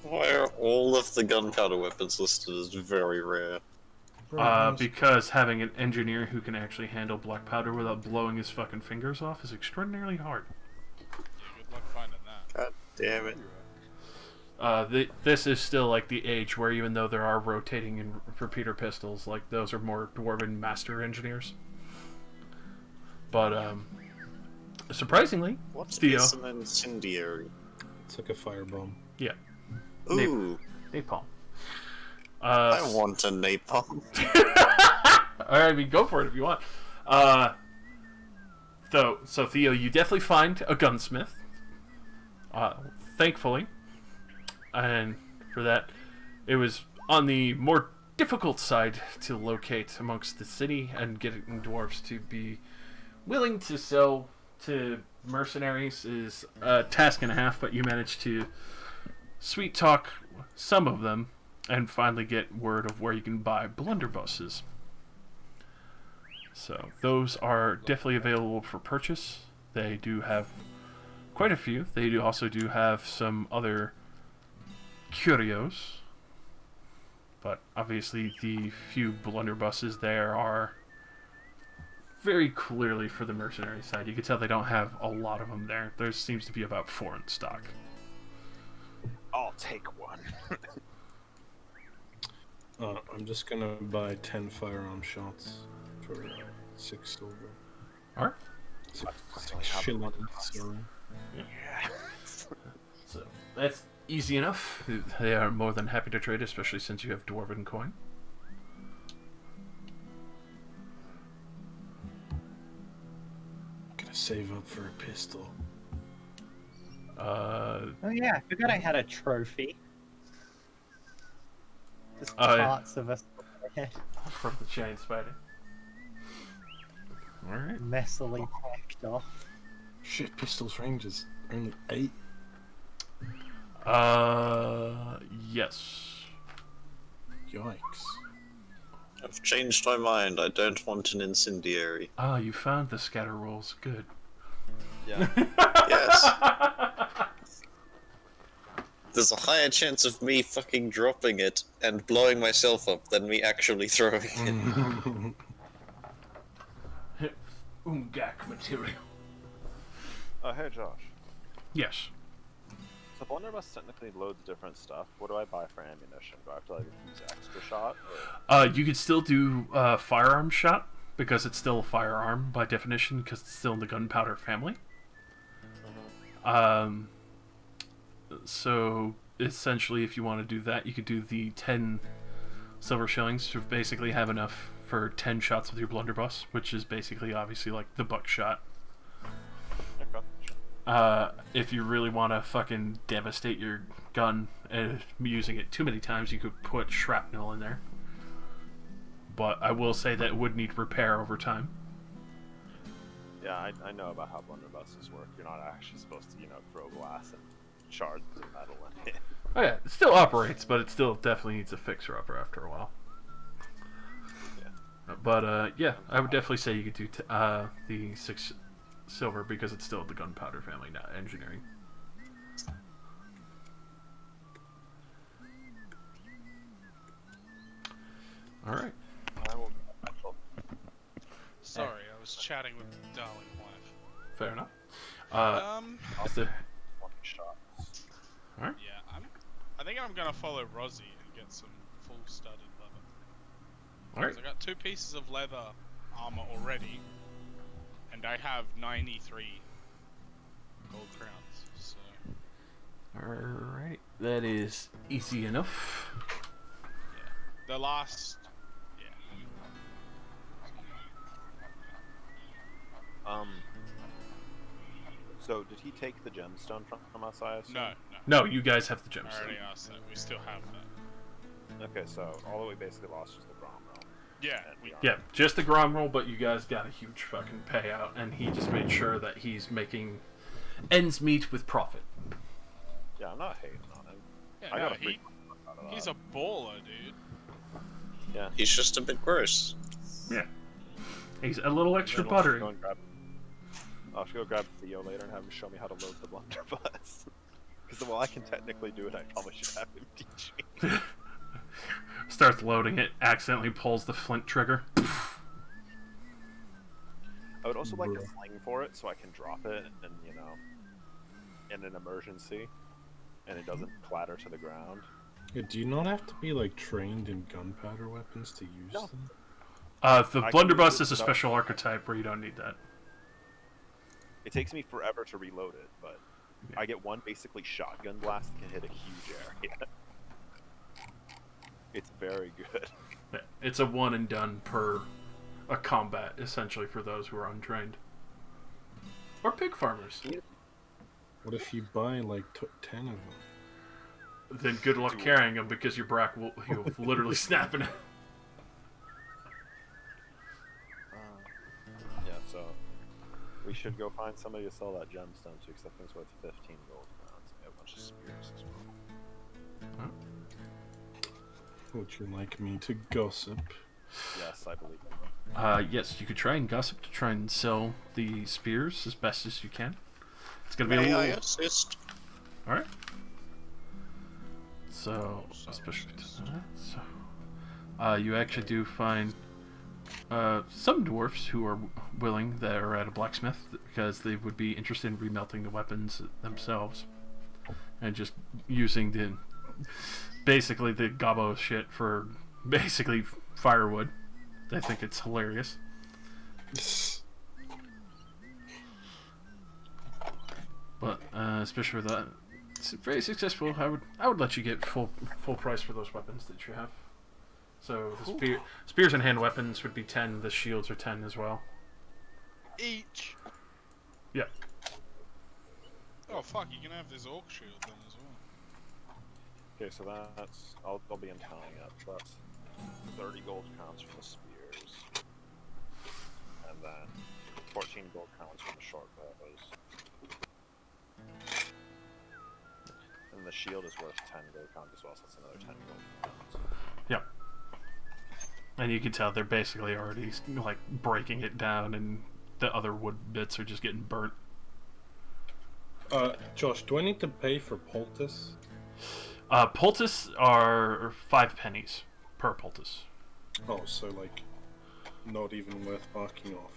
Why are all of the gunpowder weapons listed as very rare? Because having an engineer who can actually handle black powder without blowing his fucking fingers off is extraordinarily hard. Yeah, good luck finding that. God damn it. This is still like the age where even though there are rotating and repeater pistols, like those are more dwarven master engineers. But surprisingly, What's Theo. an incendiary? It's like a firebomb. Yeah, Ooh, napalm. I want a napalm. I mean, go for it if you want. So Theo, you definitely find a gunsmith. Thankfully, and for that, it was on the more difficult side to locate amongst the city and getting dwarves to be willing to sell to mercenaries is a task and a half, but you managed to sweet talk some of them and finally get word of where you can buy blunderbusses. So those are definitely available for purchase. They do have quite a few. They also do have some other curios, but obviously the few blunderbusses there are very clearly for the mercenary side. You can tell they don't have a lot of them there. There seems to be about 4 in stock. I'll take one. I'm just gonna buy 10 firearm shots for 6 silver. Alright. 6 shillings, sorry. Yeah. So that's easy enough. They are more than happy to trade, especially since you have dwarven coin. Gonna save up for a pistol. Oh yeah, I forgot I had a trophy. Just Oh, yeah. parts of us From the giant spider. Alright. messily packed off. Shit, pistols ranges only 8. Yes. Yikes. I've changed my mind. I don't want an incendiary. Ah, you found the scatter rolls. Good. Yeah. Yes. There's a higher chance of me fucking dropping it and blowing myself up than me actually throwing it. Ungak material. Hey Josh. Yes. So blunderbuss technically loads different stuff. What do I buy for ammunition? Do I have to like use extra shot? Or... You could still do firearm shot because it's still a firearm by definition because it's still in the gunpowder family. So essentially, if you want to do that, you could do the 10 silver shillings to basically have enough for 10 shots with your blunderbuss, which is basically obviously like the buckshot. Okay. If you really want to fucking devastate your gun using it too many times, you could put shrapnel in there. But I will say that it would need repair over time. Yeah, I know about how blunderbusses work. You're not actually supposed to, throw glass and shards of metal in it. Oh yeah, it still operates, but it still definitely needs a fixer-upper after a while. Yeah. But yeah, I would definitely say you could do the 6 silver because it's still the gunpowder family, not engineering. Alright. I will metal. Sorry, I was chatting with darling wife. Fair enough. Is there... 20 shots. Alright. Yeah, I think I'm gonna follow Rosie and get some full studded leather. Alright. I got 2 pieces of leather armor already, and I have 93 gold crowns. So Alright. That is easy enough. yeah, the last. So did he take the gemstone from us, I assume? No. No, you guys have the I gemstone. already asked that. We still have that. Okay, so all that we basically lost was the Grom Realm. Yeah. Yeah, just the Grom roll, but you guys got a huge fucking payout, and he just made sure that he's making ends meet with profit. Yeah, I'm not hating on him. Yeah, I no, got a free he's a baller, dude. Yeah. He's just a bit gross. Yeah. He's a little extra Then we'll have to buttery. go and grab- I'll have to go grab Theo later and have him show me how to load the blunderbuss. Because while I can technically do it, I probably should have him teach me. Starts loading it, accidentally pulls the flint trigger. I would also like a sling for it so I can drop it and, you know, in an emergency, and it doesn't clatter to the ground. Yeah, do you not have to be like trained in gunpowder weapons to use No. them? The I can blunderbuss use is a it without- special archetype where you don't need that. It takes me forever to reload it, but I get one basically shotgun blast that can hit a huge area. It's very good. Yeah, it's a one and done per a combat, essentially, for those who are untrained. Or pig farmers. What if you buy like 10 of them? Then good luck carrying them because your brack will he'll literally snap in it. Yeah, so we should go find somebody to sell that gemstone to, because that thing's worth 15 gold crowns. We have a bunch of spears as well. Would you like me to gossip? Yes, I believe it. Yes, you could try and gossip to try and sell the spears as best as you can. It's gonna be May a I little. assist? Alright. So, especially you actually do find some dwarfs who are willing that are at a blacksmith because they would be interested in remelting the weapons themselves and just using the basically the gobbo shit for basically firewood. I think it's hilarious. But especially with that, it's very successful. I would let you get full price for those weapons that you have. So the spears and hand weapons would be 10. The shields are 10 as well. Each. Yeah. Oh fuck! You can have this orc shield then as well. Okay, so that's... I'll be in counting up. So that's 30 gold crowns for the spears. And then 14 gold crowns for the short bows. And the shield is worth 10 gold crowns as well, so that's another 10 gold crowns. Yep. And you can tell they're basically already like breaking it down, and the other wood bits are just getting burnt. Josh, do I need to pay for poultice? Poultice are 5 pennies per poultice. Oh, so like, not even worth barking off.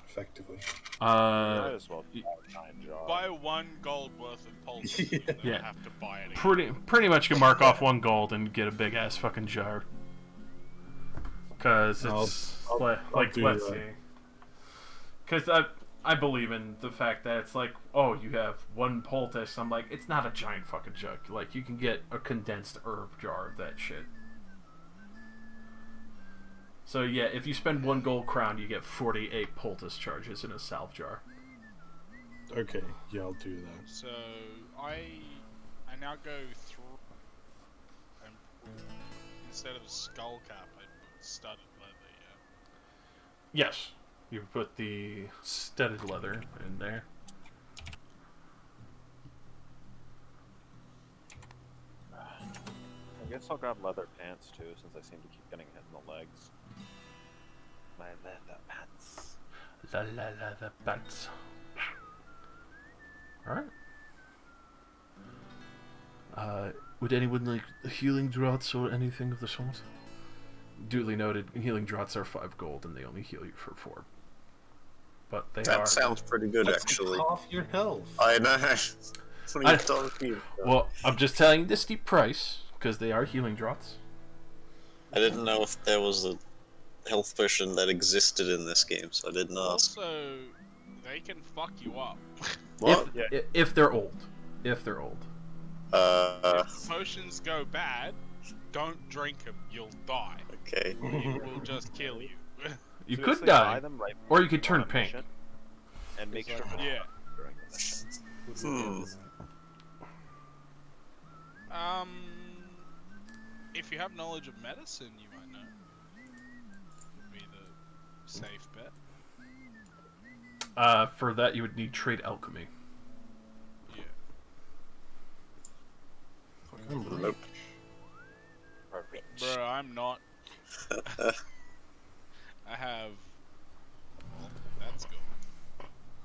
Effectively. Might as well buy 9 jars. Buy 1 gold worth of poultice. Yeah. You don't Yeah. have to buy it again. Pretty much you can mark off 1 gold and get a big ass fucking jar. Cause it's I'll like do let's that. see. Cause I believe in the fact that it's like, oh, you have 1 poultice. I'm like, it's not a giant fucking jug. Like, you can get a condensed herb jar of that shit. So yeah, if you spend 1 gold crown, you get 48 poultice charges in a salve jar. Okay, yeah, I'll do that. So I now go through and instead of a skull cap, I put studded leather. Yeah. Yes, you put the studded leather in there. I guess I'll grab leather pants too, since I seem to keep getting hit in the legs. My leather pants. Leather pants. Alright. Would anyone like healing draughts or anything of the sort? Duly noted, healing draughts are 5 gold and they only heal you for 4. But they That are... sounds pretty good, That's actually. half your health. I know. What are you talking about? Well, I'm just telling you the steep price, because they are healing draughts. I didn't know if there was a health potion that existed in this game, so I didn't ask. Also, they can fuck you up. What? If they're old. If they're old. If potions go bad, don't drink them. You'll die. Okay. It will just kill you. You So could basically buy die, them right or you before could turn on a pink. mission, and make sure. Yeah. Hmm. If you have knowledge of medicine, you might know. Would be the safe bet. For that you would need trade alchemy. Yeah. Nope. Bro, I'm not. I have. Well, that's good.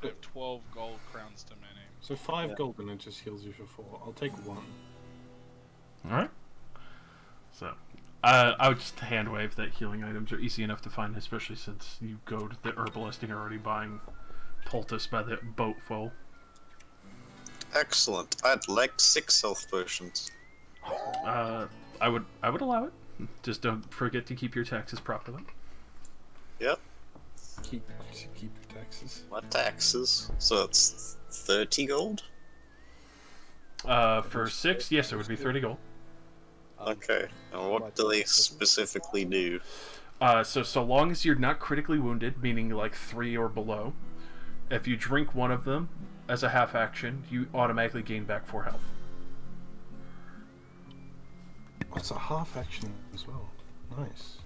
I have 12 gold crowns to my name. So 5 gold and it just heals you for 4. I'll take 1. Alright. So, I would just hand wave that healing items are easy enough to find, especially since you go to the herbalist and you're already buying poultice by the boatful. Excellent. I'd like 6 health potions. I would allow it. Just don't forget to keep your taxes properly. Yep. Keep your taxes. What taxes? So it's 30 gold? For 6, yes, it would be 30 gold. Okay. And what do they specifically do? So long as you're not critically wounded, meaning like 3 or below, if you drink one of them as a half action, you automatically gain back 4 health. What's a half action as well? Nice.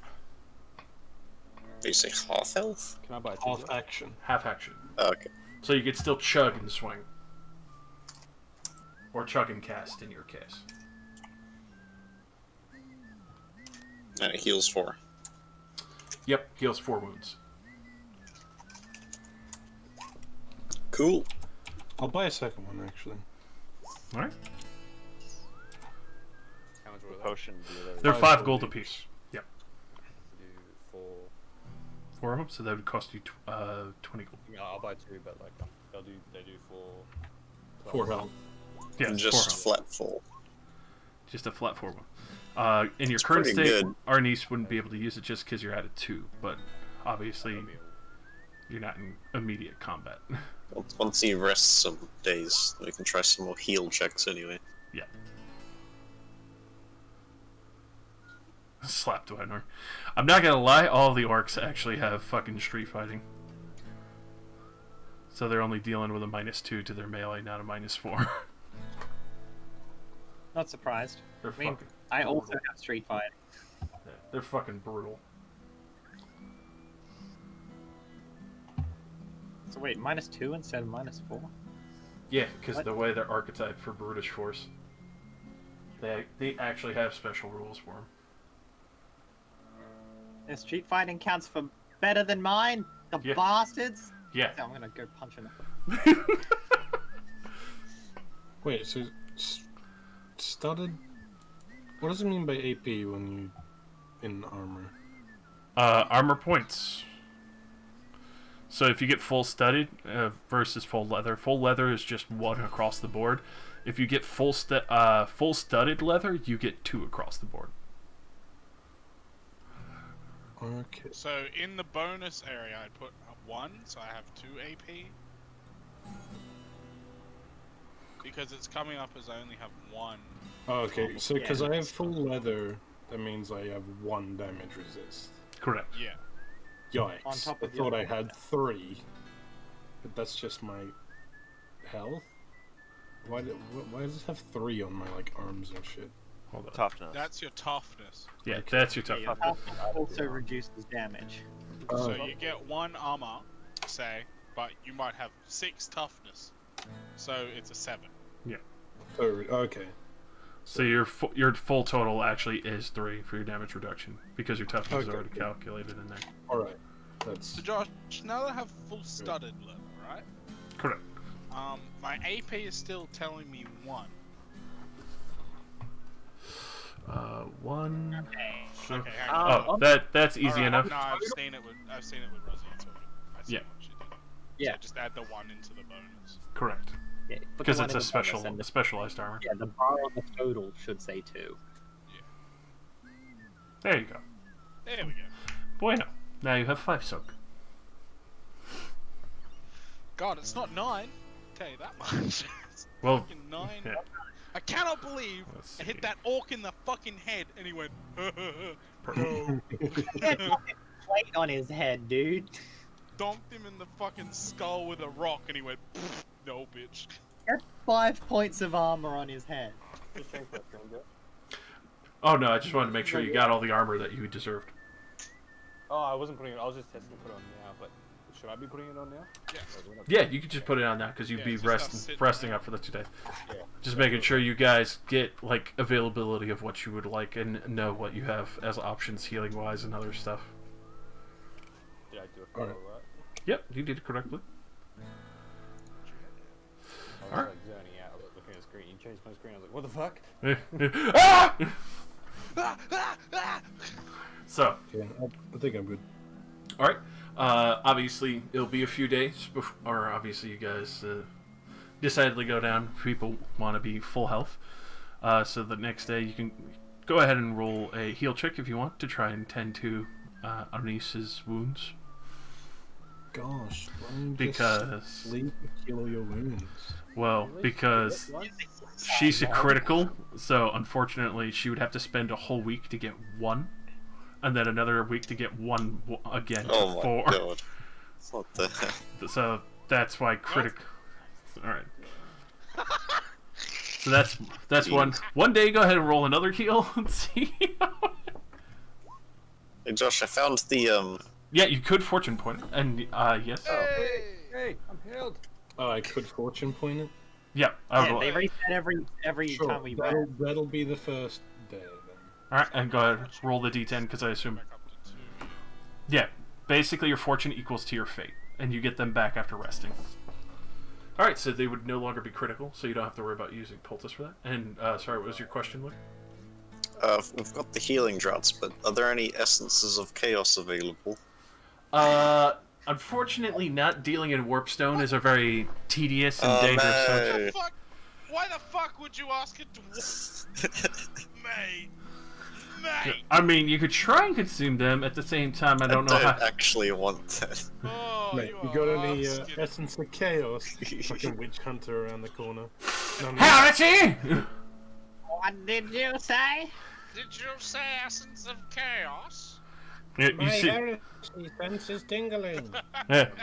Do you say half health? Can I buy a Half ticket? action. Half action. Oh, okay. So you could still chug and swing. Or chug and cast in your case. And it heals 4. Yep, heals 4 wounds. Cool. I'll buy a second one actually. Alright. How much were The they? potion. They're 5 5 gold gold each. apiece. Yep. Do 4. 4 of them, so that would cost you 20 gold. Yeah, I'll buy 2, but like they do 4. 4 health. Yeah, it's 4 Just health. flat full. Just a flat 4 one. In your It's current pretty state, good. our niece wouldn't be able to use it just because you're at a 2, but obviously you're not in immediate combat. Once he rests some days, we can try some more heal checks anyway. Yeah. Slap Dwener. I'm not gonna lie, all the orcs actually have fucking street fighting. So they're only dealing with a -2 to their melee, not a -4. Not surprised. They're I mean, fucking I also brutal. have street fighting. Yeah, they're fucking brutal. So wait, -2 instead of -4? Yeah, because What? the way they're archetyped for brutish force. They actually have special rules for them. Their street fighting counts for better than mine? The Yeah. bastards! Yeah. I'm gonna go punch him. Wait, so studded? What does it mean by AP when you in armor? Armor points. So if you get full studded versus full leather is just 1 across the board. If you get full studded leather, you get 2 across the board. Okay. So in the bonus area, I'd put 1, so I have 2 AP. Because it's coming up as I only have 1. Oh, okay, so because Yeah. I have full leather, that means I have 1 damage resist. Correct. Yeah. Yikes. On top I of your thought I full had 3. But that's just my health? Why does it have 3 on my like arms and shit? Hold on. Toughness. That's your toughness. Yeah, that's your tough. Yeah, your health also reduces damage. So you get 1 armor, say, but you might have 6 toughness. So it's a 7. Oh, okay. So your full total actually is 3 for your damage reduction because your toughness is Okay, already good. calculated in there. Alright. That's So Josh, now that I have full studded leather, right? Correct. My AP is still telling me 1. 1. Sure. Okay, hang on. Oh, that's easy Alright, enough. No, I've seen it with Rosie. It's all good. I see Yeah. what she did. Yeah. So just add the 1 into the bonus. Correct. Yeah, put the Because one it's in a the bonus and the- specialized armor. Yeah, the bar on the total should say 2. There you go. There we go. Bueno. Now you have 5 soak. God, it's not 9. Tell you that much. It's Well, fucking 9. yeah. I cannot believe Let's I hit see. that orc in the fucking head and he went, no. He had a fucking plate on his head, dude. Donked him in the fucking skull with a rock and he went, no, bitch. He had 5 points of armor on his head. Just change my screen, Joe. Oh no, I just wanted to make sure you got all the armor that you deserved. Oh, I wasn't putting it. I was just testing to put it on now, but should I be putting it on now? Yes. Yeah, you could just put it on that because you'd Yeah, be just us sitting resting there. up for the 2 days. Yeah. Just making sure you guys get like availability of what you would like and know what you have as options healing wise and other stuff. Did I do it Alright. right? Yep, you did it correctly. I was Alright. like zoning out. I was looking at the screen. You changed my screen. I was like, what the fuck? Ah! Ah, ah, ah! So, Yeah, I think I'm good. all right. Obviously, it'll be a few days before. Obviously, you guys decidedly go down. People want to be full health. So the next day, you can go ahead and roll a heal check if you want to try and tend to Arnice's wounds. Gosh, why don't you Because- just sleep and heal your wounds? Well, because she's a critical, so unfortunately, she would have to spend a whole week to get 1, and then another week to get 1 again. Oh my 4. god. What the hell? So that's why critical. All right. So that's one. One day, go ahead and roll another heal and see. Hey Josh, I found the Yeah, you could fortune point it, and yes. Hey, I'm healed. Oh, I could fortune point it? Yeah. I Yeah, will. they reset every Sure, time we that'll, rest. that'll be the first day then. All right, and go ahead roll the d10 because I assume. Back up to 2. Yeah, basically your fortune equals to your fate, and you get them back after resting. All right, so they would no longer be critical, so you don't have to worry about using poultice for that. And sorry, what was your question, Luke? we've got the healing draughts, but are there any essences of chaos available? Unfortunately, not dealing in warpstone is a very tedious and Oh, dangerous. no. subject. What the fuck? Why the fuck would you ask a dwarf? Mate. Mate. I mean, you could try and consume them. At the same time, I don't know how. actually want that. Oh, Mate, you you are got any asking. essence of chaos? Fucking witch hunter around the corner. No, no. Heresy! What did you say? Did you say essence of chaos? You see, heresy sense is tingling.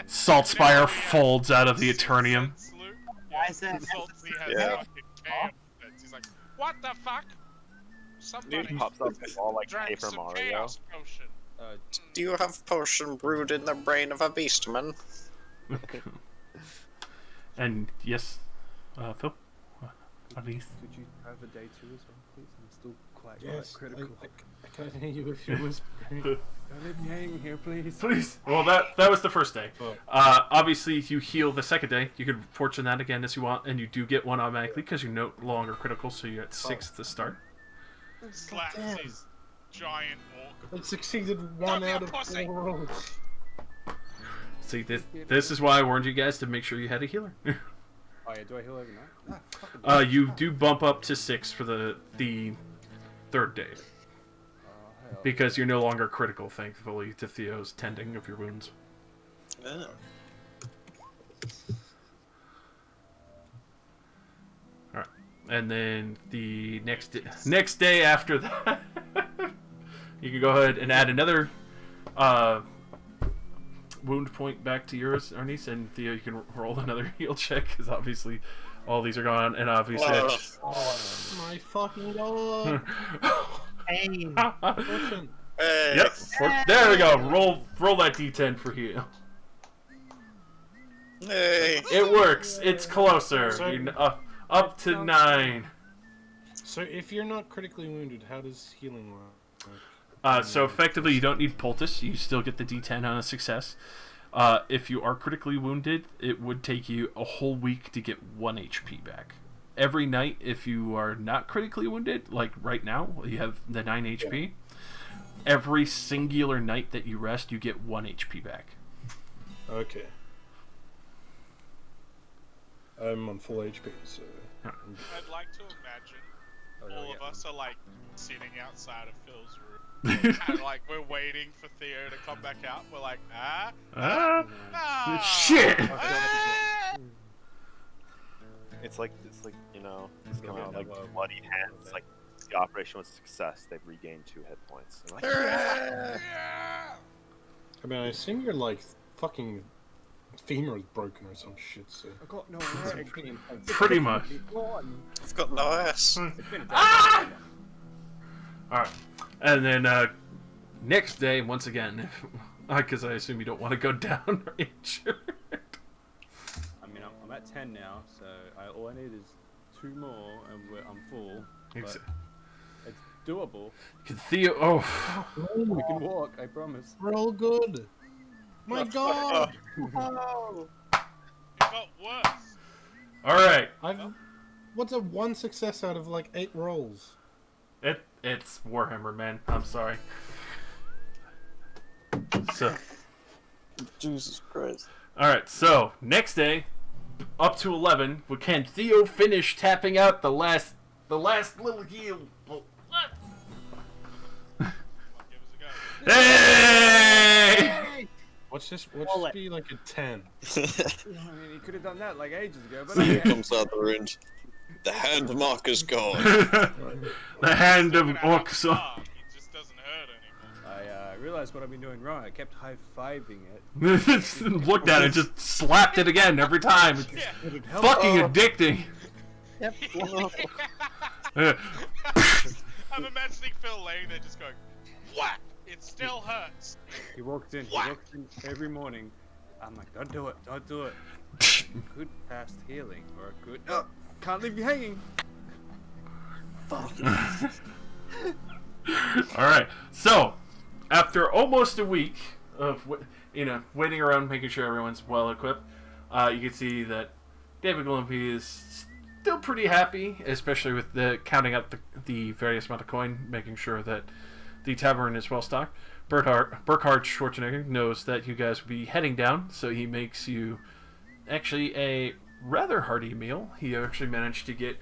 Saltspire folds out of the Eternium. Sense, Luke? Why is that Salty has Yeah. fucking chaos sense. He's like, what the fuck? Somebody Dude pops up all like drank Paper some Mario. chaos potion. Do you have potion brewed in the brain of a beastman? And yes, Phil? At least. Could you have a day 2 as well, please? I'm still quite Yes, critical. I can't hear you if you're whispering. Don't let me hang here, please. Please. Well, that was the first day. Oh. Obviously, if you heal the second day, you can fortune that again as you want, and you do get 1 automatically because you're no longer critical, so you're at 6 to start. Slaps damn. his giant orc. I've succeeded Don't 1 be a out of pussy. 4 rolls. See, this is why I warned you guys to make sure you had a healer. Oh yeah, do I heal overnight? Ah, fucking You do bump up to 6 for the 3rd day. hell. Because you're no longer critical, thankfully, to Theo's tending of your wounds. Yeah. Alright. And then the next day after that, you can go ahead and add another wound point back to yours, Arnice, and Theo, you can roll another heal check, because obviously all these are gone, and obviously... My fucking god! Pain. Fortune. Hey. Yep. There we go. Roll that d10 for heal. Hey. It works. It's closer. So- You're up to 9. So if you're not critically wounded, how does healing work? So effectively, you don't need poultice. You still get the d10 on a success. If you are critically wounded, it would take you a whole week to get 1 HP back. Every night, if you are not critically wounded, like right now, you have the 9 HP. Every singular night that you rest, you get 1 HP back. Okay. I'm on full HP, so... I'd like to imagine all of us are like sitting outside of Phil's room, and like we're waiting for Theo to come back out. We're like, Shit! It's like you know, it's coming out like bloody hands. Like the operation was a success. They've regained 2 hit points. Like, I mean, I assume you're like fucking femur is broken or some shit. So. I got no Pretty much. I've got no ass. Alright. And then, next day, once again, because I assume you don't want to go down or injured. I mean, I'm at 10 now, so all I need is 2 more, and I'm full. But it's doable. Theo, oh. We can walk, I promise. We're all good. My God! It got worse. Alright. What's a 1 success out of like 8 rolls? It's Warhammer, man. I'm sorry. So. Jesus Christ. Alright, so, next day, up to 11, can Theo finish tapping out the last little heal? Hey! What's this be like a 10? I mean, he could have done that like ages ago, but He comes out the ruined. The hand mark is gone. The hand of Orkson. It just doesn't hurt anymore. I realized what I've been doing wrong. I kept high-fiving it. Looked at it, just slapped it again every time. It's fucking addicting. Yep. I'm imagining Phil laying there just going, whack! It still hurts. He walked in every morning. I'm like, don't do it. Good fast healing, or a good... Oh, can't leave you hanging. Alright, so, after almost a week of waiting around, making sure everyone's well equipped, you can see that David Gillespie is still pretty happy, especially with the counting out the various amount of coin, making sure that the tavern is well stocked. Burkhard Schwarzenegger knows that you guys will be heading down, so he makes you actually a rather hearty meal. He actually managed to get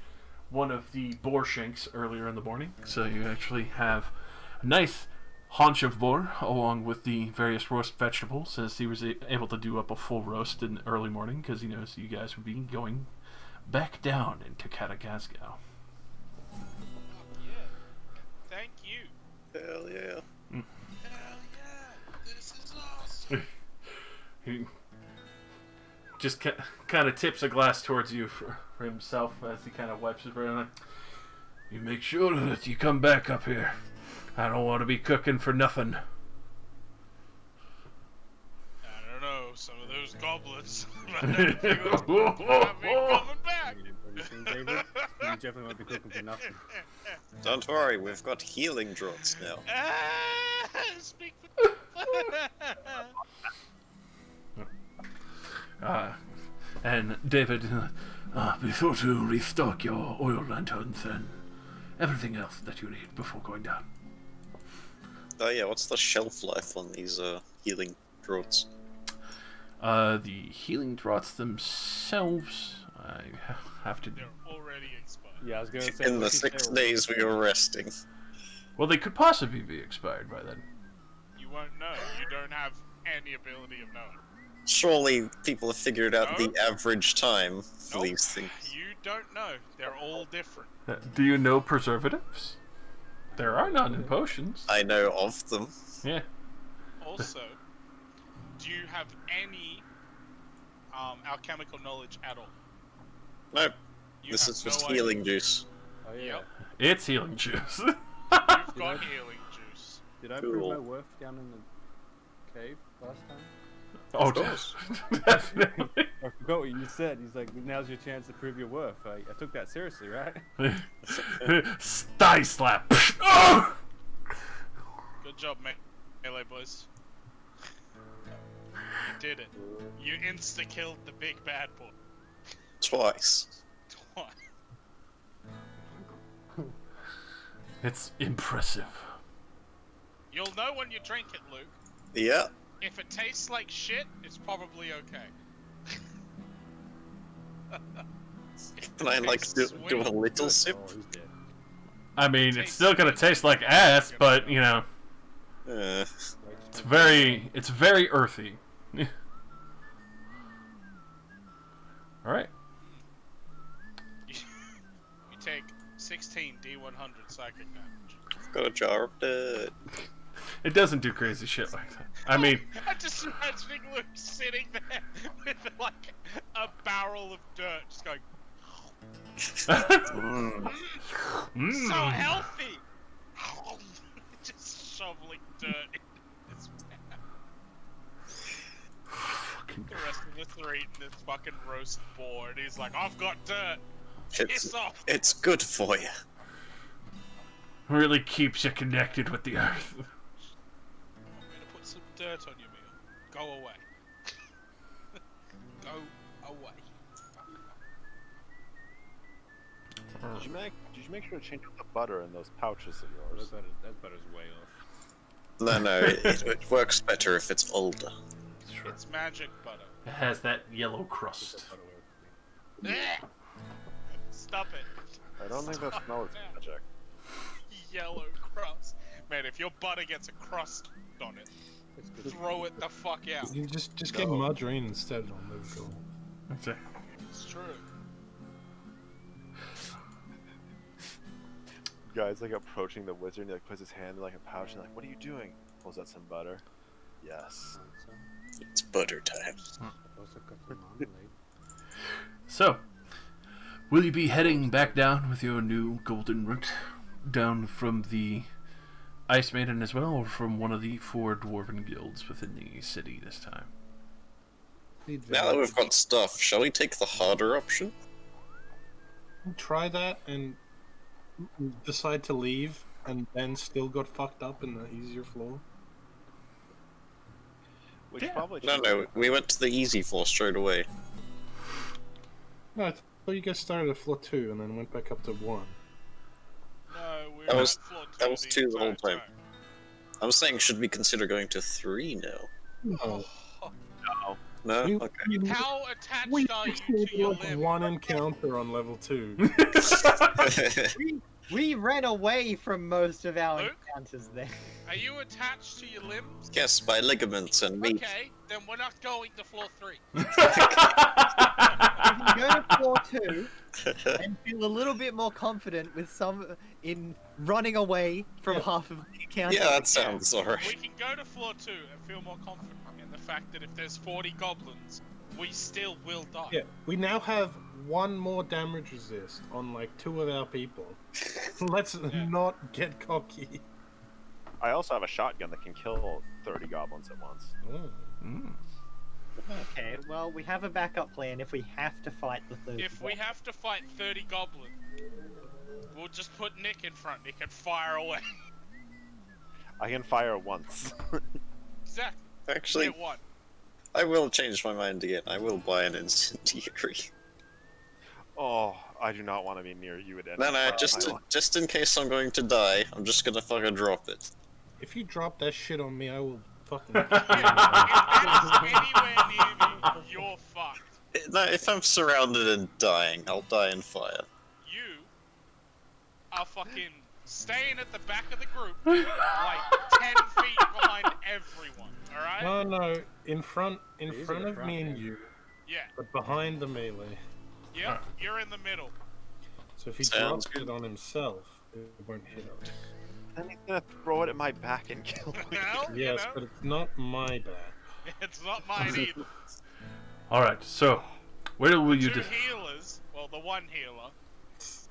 one of the boar shanks earlier in the morning, so you actually have a nice haunch of boar along with the various roast vegetables, as he was able to do up a full roast in the early morning because he knows you guys would be going back down into Karak Azgal. Yeah. Thank you. Hell yeah. Hell yeah. This is awesome. He just kind of tips a glass towards you for himself as he kind of wipes his brow. Like, you make sure that you come back up here. I don't want to be cooking for nothing. I don't know, some of those goblets. Coming back. David, you definitely won't be cooking for nothing. Don't worry, we've got healing draughts now. Speak for... And David, be sure to restock your oil lanterns and everything else that you need before going down. Oh yeah, what's the shelf life on these healing draughts? The healing draughts themselves, I have to... They're already expired. Yeah, I was going to say... In the 6 days we were resting. Well, they could possibly be expired by then. You won't know. You don't have any ability of knowing. Surely people have figured out No. the average time for Nope. these things. You don't know. They're all different. Do you know preservatives? There are none in potions. I know of them. Yeah. Also, do you have any alchemical knowledge at all? Nope. You This have is just no healing idea. juice. Oh yeah. Yep. It's healing juice. You've got healing juice. Did I Cool. prove my worth down in the cave last time? Oh, Of course. definitely. I forgot what you said. He's like, now's your chance to prove your worth. I took that seriously, right? Thigh slap. Oh! Good job, melee boys. You did it. You insta-killed the big bad boy. Twice. Twice. It's impressive. You'll know when you drink it, Luke. Yeah. If it tastes like shit, it's probably okay. Can I like do a little sip? Oh, he's dead. I mean, it's still gonna taste like ass, but you know, it's very earthy. All right. You take 16 D100 psychic damage. I've got a jar of dirt. It doesn't do crazy shit like that. I mean, I'm just imagining Luke sitting there with like a barrel of dirt, just going. So healthy. Just shoveling dirt in his mouth. The rest of us are eating this fucking roast boar, and he's like, "I've got dirt. Piss off." It's good for you. really keeps you connected with the earth. I'm gonna put some dirt on your meal. Go away. Go away. Did you make sure to change out the butter in those pouches of yours? That butter's way off. No, it works better if it's older. It's magic butter. It has that yellow crust. Stop it. I don't think that smells magic. Yellow crust. Man, if your butter gets a crust on it, throw it the fuck out. You just get margarine instead on the go. Okay. It's true. Guy's like approaching the wizard and he like puts his hand in like a pouch and like, what are you doing? Pulls out some butter. Yes. It's butter time. So, will you be heading back down with your new golden route? Down from the Ice Maiden as well, or from one of the 4 dwarven guilds within the city this time? Now that we've got stuff, shall we take the harder option? Try that and decide to leave and then still got fucked up in the easier floor. Which probably No, we went to the easy floor straight away. No, I thought you guys started at floor 2 and then went back up to 1. No, we That were was- at floor 2 that was 2 the whole entire time. I was saying, should we consider going to 3 now? No. No? We- Okay. we- How attached we are you had to your like limb? one encounter on level 2. We ran away from most of our Luke? encounters there. Are you attached to your limbs? Yes, by ligaments and meat. Okay, then we're not going to floor 3. We can go to floor 2 and feel a little bit more confident with in running away from half of the encounter. Yeah, that sounds We alright. can go to floor 2 and feel more confident in the fact that if there's 40 goblins, we still will die. Yeah, we now have 1 more damage resist on like 2 of our people. Let's not get cocky. I also have a shotgun that can kill 30 goblins at once. Okay, well, we have a backup plan if we have to fight the third. If we have to fight 30 goblins, we'll just put Nick in front. Nick can fire away. I can fire once. Exactly. Actually, Get one. I will change my mind again. I will buy an incendiary. Oh, I do not want to be near you at any No, time. just in case I'm going to die, I'm just gonna fucking drop it. If you drop that shit on me, I will fucking. If that's anywhere near me, you're fucked. No, if I'm surrounded and dying, I'll die in fire. You are fucking staying at the back of the group, like 10 feet behind everyone. All right? No, in front He's in of the front, me and yeah. you, Yeah. but behind the melee. Yep. You're in the middle. So if he Sounds drops it on himself, it won't hit us. Then he's gonna throw it at my back and kill me. Well, Yes, you know, but it's not my bad. it's not mine either. Alright, so, where will you... 2 healers, well, the 1 healer,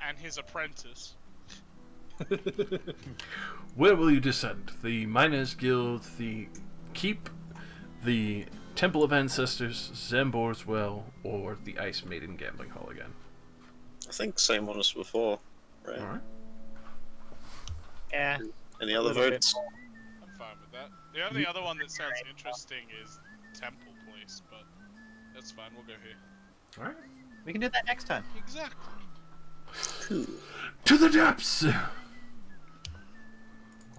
and his apprentice. Where will you descend? The Miners Guild, the Keep, the Temple of Ancestors, Zambor's Well, or the Ice Maiden Gambling Hall again? I think same one as before, right? Alright. Yeah. Any other little bit votes? I'm fine with that. The only other one that sounds interesting is Temple Place, but that's fine, we'll go here. Alright. We can do that next time. Exactly. To the depths!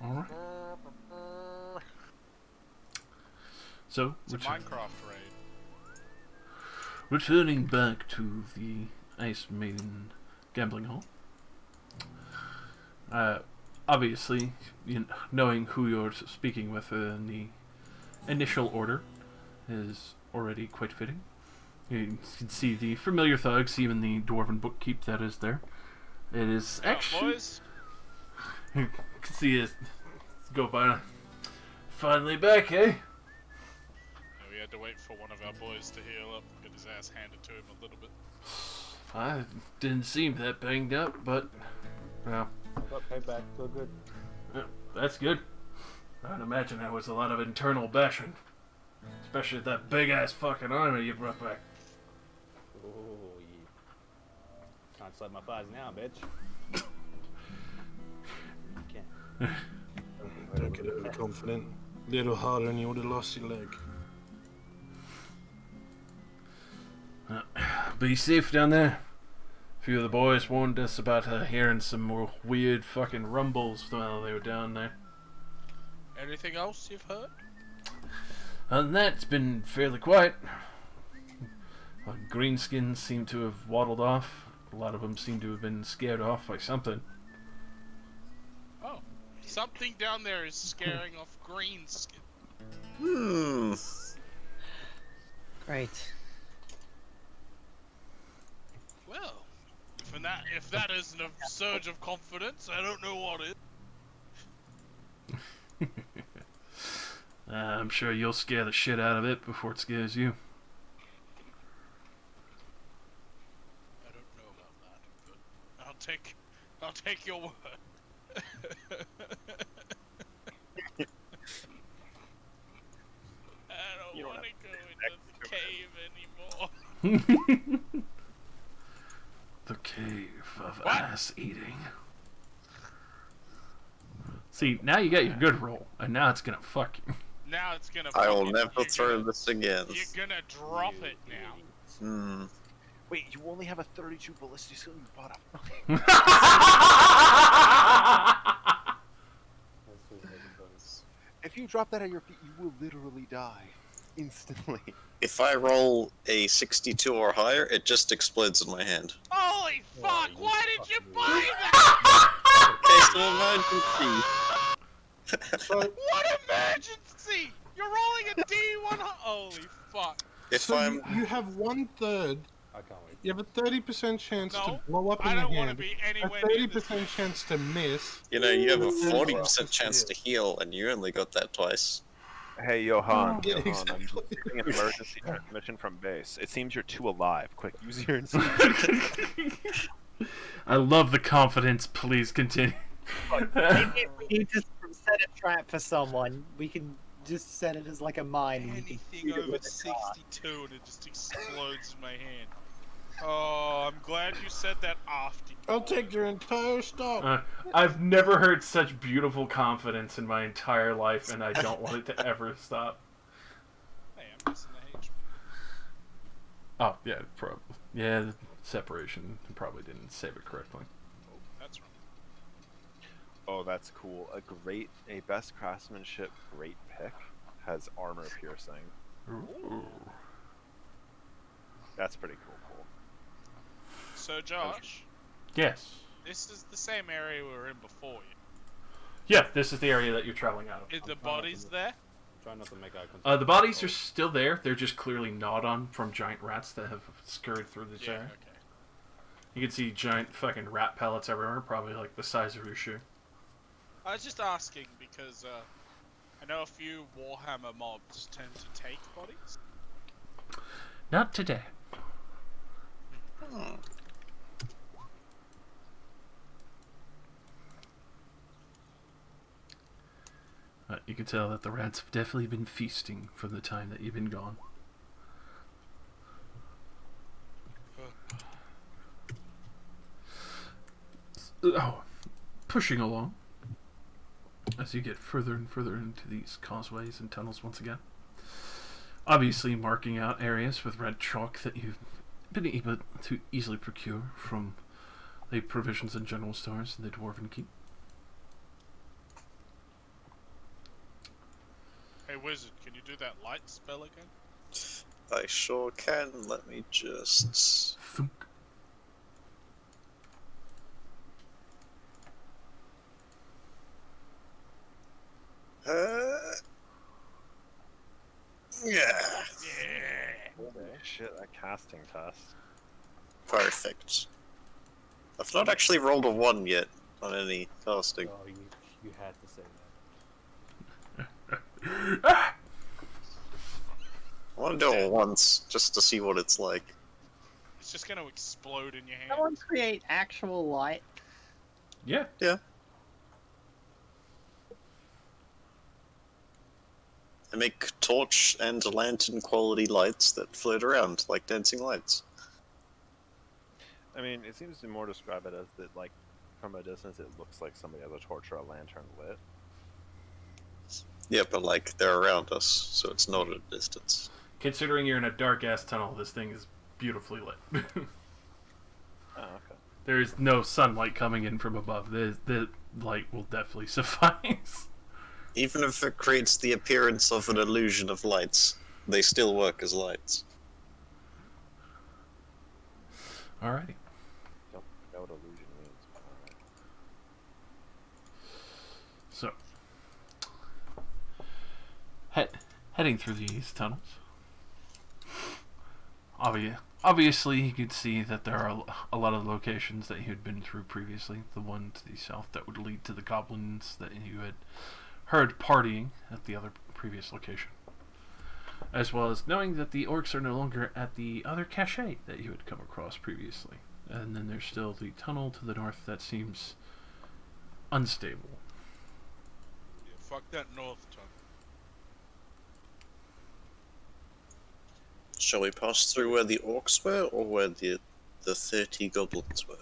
Alright. So, It's a Minecraft raid. returning back to the Ice Maiden Gambling Hall. Obviously, knowing who you're speaking with in the initial order is already quite fitting. You can see the familiar thugs, even the dwarven bookkeep that is there. It is actually... boys. You can see it go by. Finally back, eh? Yeah, we had to wait for one of our boys to heal up and get his ass handed to him a little bit. I didn't seem that banged up, but... well... I got payback, so good. That's good. I'd imagine that was a lot of internal bashing. Especially that big-ass fucking army you brought back. Oh, yeah. Can't slap my thighs now, bitch. Can't. Don't get overconfident. Little harder and you would have lost your leg. Be safe down there. A few of the boys warned us about hearing some more weird fucking rumbles while they were down there. Anything else you've heard? Other than that, it's been fairly quiet. Greenskins seem to have waddled off. A lot of them seem to have been scared off by something. Oh, something down there is scaring off Greenskin. Great. Well, if that isn't a surge of confidence, I don't know what is. I'm sure you'll scare the shit out of it before it scares you. I don't know about that, but I'll take your word. I don't want to go into the cave anymore. The cave of ass eating. See, now you got your good roll, and now it's gonna fuck you. Now it's gonna. I will never throw this again. You're gonna drop it now. Wait, you only have a 32 ballistic skill. You bought a. If you drop that at your feet, you will literally die instantly. If I roll a 62 or higher, it just explodes in my hand. Holy fuck! Why did you buy that? Case of emergency. What emergency? You're rolling a D100. Holy fuck! If So I'm, you have 1/3. I can't wait. You have a 30% chance No, to blow up in I the don't want to hand. be A anywhere near this. 30% chance to miss. you know, you have a Ooh. 40% chance to heal, and you only got that twice. Hey, Johan, Yeah, I'm exactly. just getting an emergency transmission from base. It seems you're too alive. Quick, use your instinct. I love the confidence. Please continue. If we need to set a trap for someone, we can just set it as like a mine. And we can Anything shoot it over with a car. 62 and it just explodes in my hand. Oh, I'm glad you said that after. I'll take your entire stock. I've never heard such beautiful confidence in my entire life, and I don't want it to ever stop. Hey, I'm missing the HP. Oh, yeah, probably. Yeah, the separation probably didn't save it correctly. Oh, that's wrong. Oh, that's cool. A best craftsmanship great pick has armor piercing. Ooh. That's pretty cool. So, Josh, Yes. this is the same area we were in before. Yeah, this is the area that you're traveling out of. Is the bodies there? Try not to make eye contact. The bodies are still there. They're just clearly gnawed on from giant rats that have scurried through this Yeah, area. okay. You can see giant fucking rat pellets everywhere, probably like the size of your shoe. I was just asking because I know a few Warhammer mobs tend to take bodies. Not today. You can tell that the rats have definitely been feasting from the time that you've been gone. Oh, pushing along as you get further and further into these causeways and tunnels once again. Obviously marking out areas with red chalk that you've been able to easily procure from the provisions and general stores in the Dwarven Keep. Hey, wizard, can you do that light spell again? I sure can. Let me just. Thunk. Yeah. Holy shit, a casting test. Perfect. I've not actually rolled a 1 yet on any casting. Oh, you had to say that. I want to do it once, just to see what it's like. It's just gonna explode in your hand. Someone create actual light. Yeah. Yeah. I make torch and lantern quality lights that float around like dancing lights. I mean, it seems to more describe it as that, like, from a distance, it looks like somebody has a torch or a lantern lit. Yeah, but like they're around us, so it's not at a distance. Considering you're in a dark ass tunnel, this thing is beautifully lit. Oh, okay. There is no sunlight coming in from above. The light will definitely suffice. Even if it creates the appearance of an illusion of lights, they still work as lights. Alrighty. Don't know what illusion means. But So, heading through these tunnels. Obviously, you could see that there are a lot of locations that you had been through previously. The one to the south that would lead to the goblins that you had heard partying at the other previous location. As well as knowing that the orcs are no longer at the other cache that you had come across previously. And then there's still the tunnel to the north that seems unstable. Yeah, fuck that north tunnel. Shall we pass through where the orcs were, or where the 30 goblins were?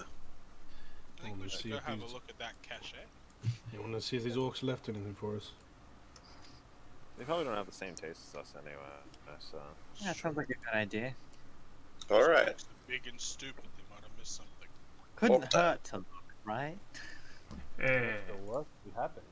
I think Oh, we let's should see go if have a these- look at that cache. You want to see if these orcs left anything for us? they probably don't have the same taste as us anyway, so... Yeah, sounds like a good idea. Alright. Orcs are big and stupid, they might have missed something. Couldn't What? hurt to look, right? Eh. The worst could happen.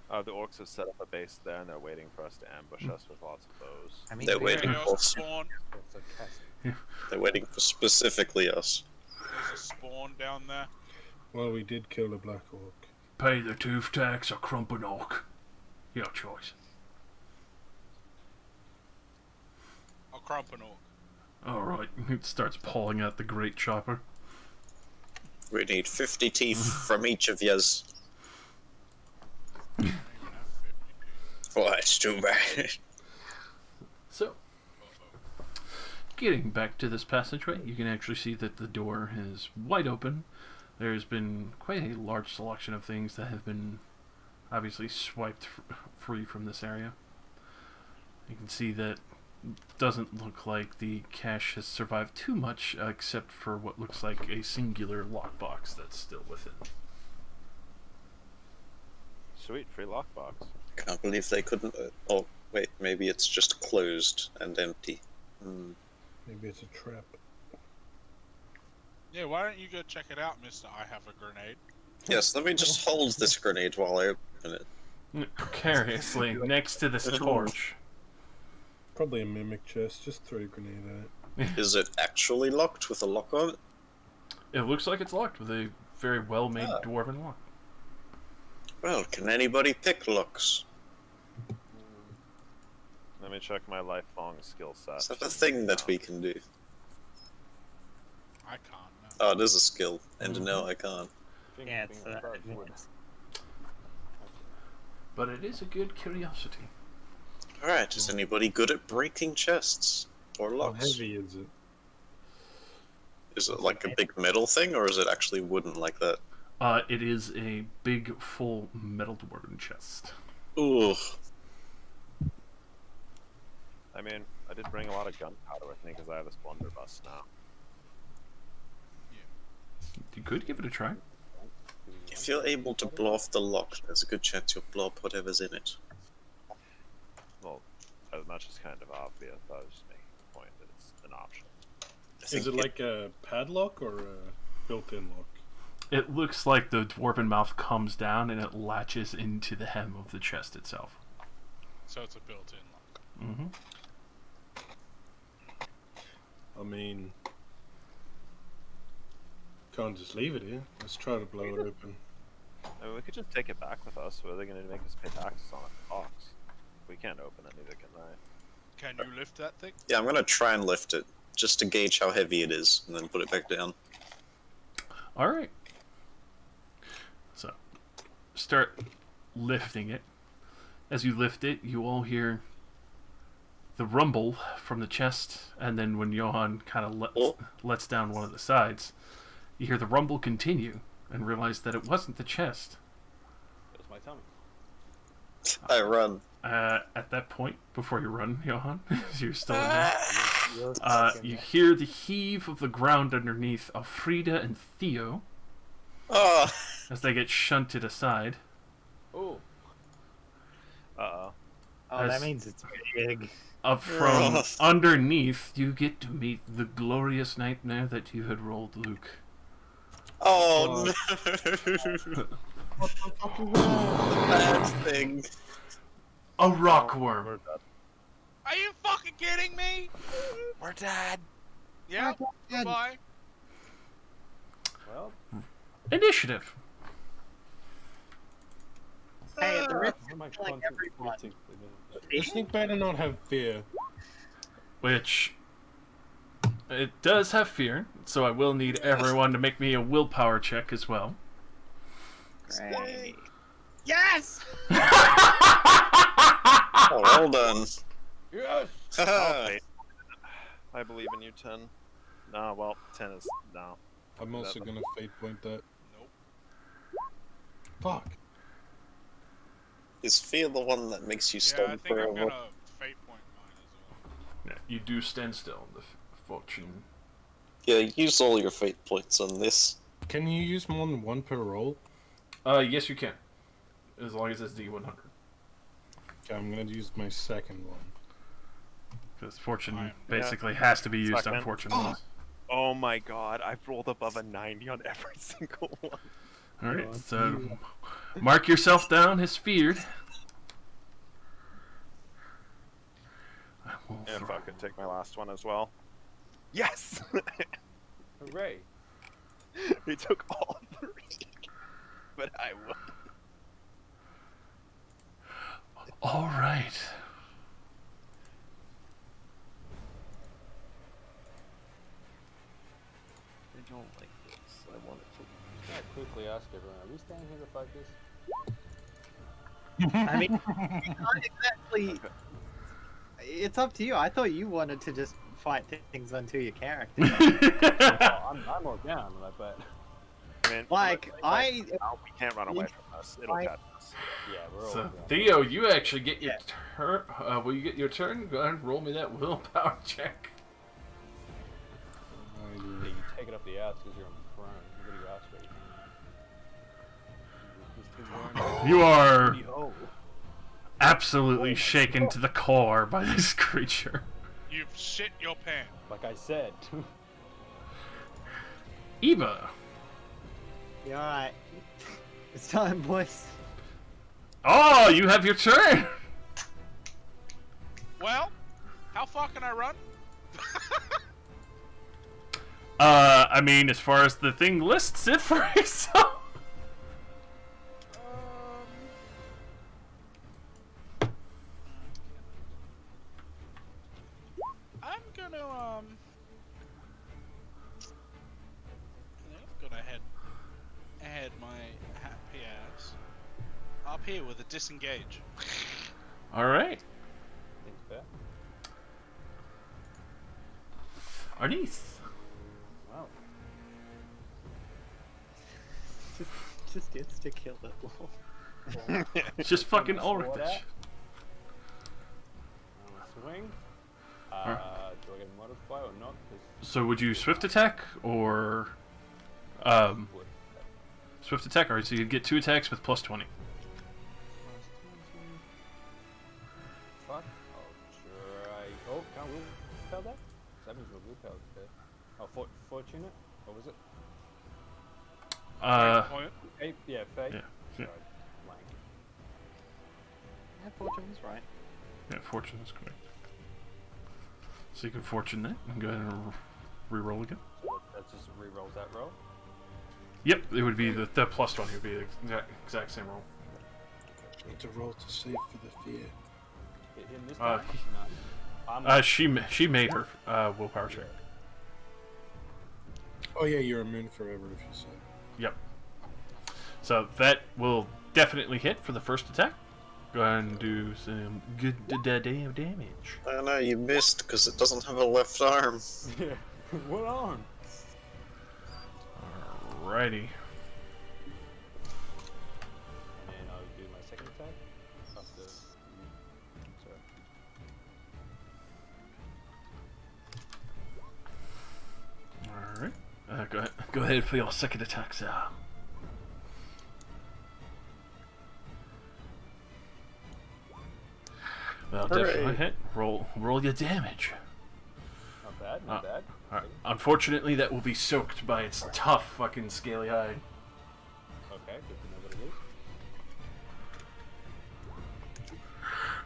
the orcs have set up a base there, and they're waiting for us to ambush us with lots of bows. I mean, They're we waiting are- for There's a spawn. That's sarcastic. They're waiting for specifically us. There's a spawn down there. Well, we did kill the black orc. Pay the tooth tax or crump an orc. Your choice. I'll crump an orc. Alright, it starts pulling out the great chopper. We need 50 teeth from each of yous. I don't even have 50 teeth. Oh, that's too bad. So, getting back to this passageway, you can actually see that the door is wide open. There's been quite a large selection of things that have been obviously swiped free from this area. You can see that it doesn't look like the cache has survived too much, except for what looks like a singular lockbox that's still within. Sweet, free lockbox. Can't believe they couldn't. Oh, wait, maybe it's just closed and empty. Hmm. Maybe it's a trap. Yeah, why don't you go check it out, Mister? I have a grenade. Yes, let me just hold this grenade while I open it. Precariously, next to this torch. Probably a mimic chest. Just throw a grenade at it. Is it actually locked with a lock on it? It looks like it's locked with a very well-made dwarven lock. Well, can anybody pick locks? Let me check my lifelong skill set. Is that a thing that we can do? I can't. No. Oh, it is a skill, and no, I can't. Yeah, it's advanced. But it is a good curiosity. Alright, is anybody good at breaking chests? Or How locks? heavy is it? Is it like a big metal thing, or is it actually wooden like that? It is a big, full metal dwarven chest. Ooh. I mean, I did bring a lot of gunpowder with me because I have a blunderbuss now. You could give it a try. If you're able to blow off the lock, there's a good chance you'll blow up whatever's in it. Well, as much as kind of obvious, I was just making the point that it's an option. Is it like a padlock or a built-in lock? It looks like the dwarven mouth comes down and it latches into the hem of the chest itself. So it's a built-in lock. Mm-hmm. I mean, can't just leave it here. Let's try to blow it open. I mean, we could just take it back with us. What are they going to make us pay taxes on a box? We can't open it, neither can they. Can you lift that thing? Yeah, I'm gonna try and lift it, just to gauge how heavy it is, and then put it back down. Alright. So, start lifting it. As you lift it, you all hear the rumble from the chest, and then when Johan kind of lets down one of the sides, you hear the rumble continue, and realize that it wasn't the chest. It was my tummy. I run. At that point, before you run, Johan, you're still in there. You hear the heave of the ground underneath Alfreda and Theo Oh. as they get shunted aside. Oh. Uh-oh. Oh, that means it's big. Up from underneath, you get to meet the glorious nightmare that you had rolled, Luke. Oh no! What the fuck is that? The bad thing. A rockworm. We're dead. Are you fucking kidding me? We're dead. Yeah. dead. Bye. Well, Initiative. Hey, at the risk how am I of killing everyone. This thing better not have fear. Which it does have fear, so I will need everyone to make me a willpower check as well. Great. Yes! Oh, well done. yes! I believe in you, 10. No, well, 10 is... no. I'm also gonna fate point that. Nope. Fuck. Is fear the one that makes you Yeah, stop I think I'm forever? gonna fate point mine as well. Yeah, you do stand still, the fortune. Yeah, use all your fate points on this. Can you use more than one per roll? Yes, you can. As long as it's D100. Okay, I'm gonna use my second one. Because fortune Alright, basically has to be used Second. on fortune rolls. Oh my god, I've rolled above a 90 on every single one. Alright, so mark yourself down as feared. I will And if throw- I could take my last one as well. Yes! Hooray! He took all 3. But I will. Alright. I don't like this. I want it to. Can I quickly ask everyone, are we staying here to fight this? I mean, not exactly. It's up to you. I thought you wanted to just fight things until your character. Well, I'm all down, but I mean, Like, we can't run away from this. It'll catch us. yeah, we're all So, down. Theo, you actually get your turn. Will you get your turn? Go ahead and roll me that willpower check. Yeah, you take it up the ass because you're on the throne. You got your ass ready. You are Oh. absolutely shaken to the core by this creature. You've shit your pants. Like I said. Eva. You alright? It's time, boys. Oh, you have your turn. Well, how far can I run? I mean, as far as the thing lists it for yourself. I'm gonna head my happy ass up here with a disengage. All right. Seems fair. Arnis. Wow. Just gets to kill it. lol. Just fucking Sword Ulrich. out. Swing. Do I get a modify or not? 'Cause So would you swift attack or would. swift attack? Alright, so you'd get 2 attacks with plus 20. Fuck. I'll try. Oh, can't willpower that? That means my willpower's there. Oh, fortunate? What was it? Point. Fate? Yeah, fate. Yeah. Sorry, blank. Yeah, Fortune was right. Yeah, fortune is correct. So you can fortune that and go ahead and re-roll again. So that just re-rolls that roll. Yep, it would be the +1. It would be the exact same roll. Need to roll to save for the fear. In this time? No. She made her willpower check. Oh yeah, you're immune forever if you say. Yep. So that will definitely hit for the first attack. Go ahead and do some good damage. I know you missed because it doesn't have a left arm. Yeah. What arm? Alrighty. And I'll do my second attack. After. Sorry. Alright. Go ahead for your second attack, sir. Well, definitely hit. Roll your damage. Not bad, not bad. Alright. Unfortunately, that will be soaked by its tough fucking scaly hide. Okay, good to know what it is.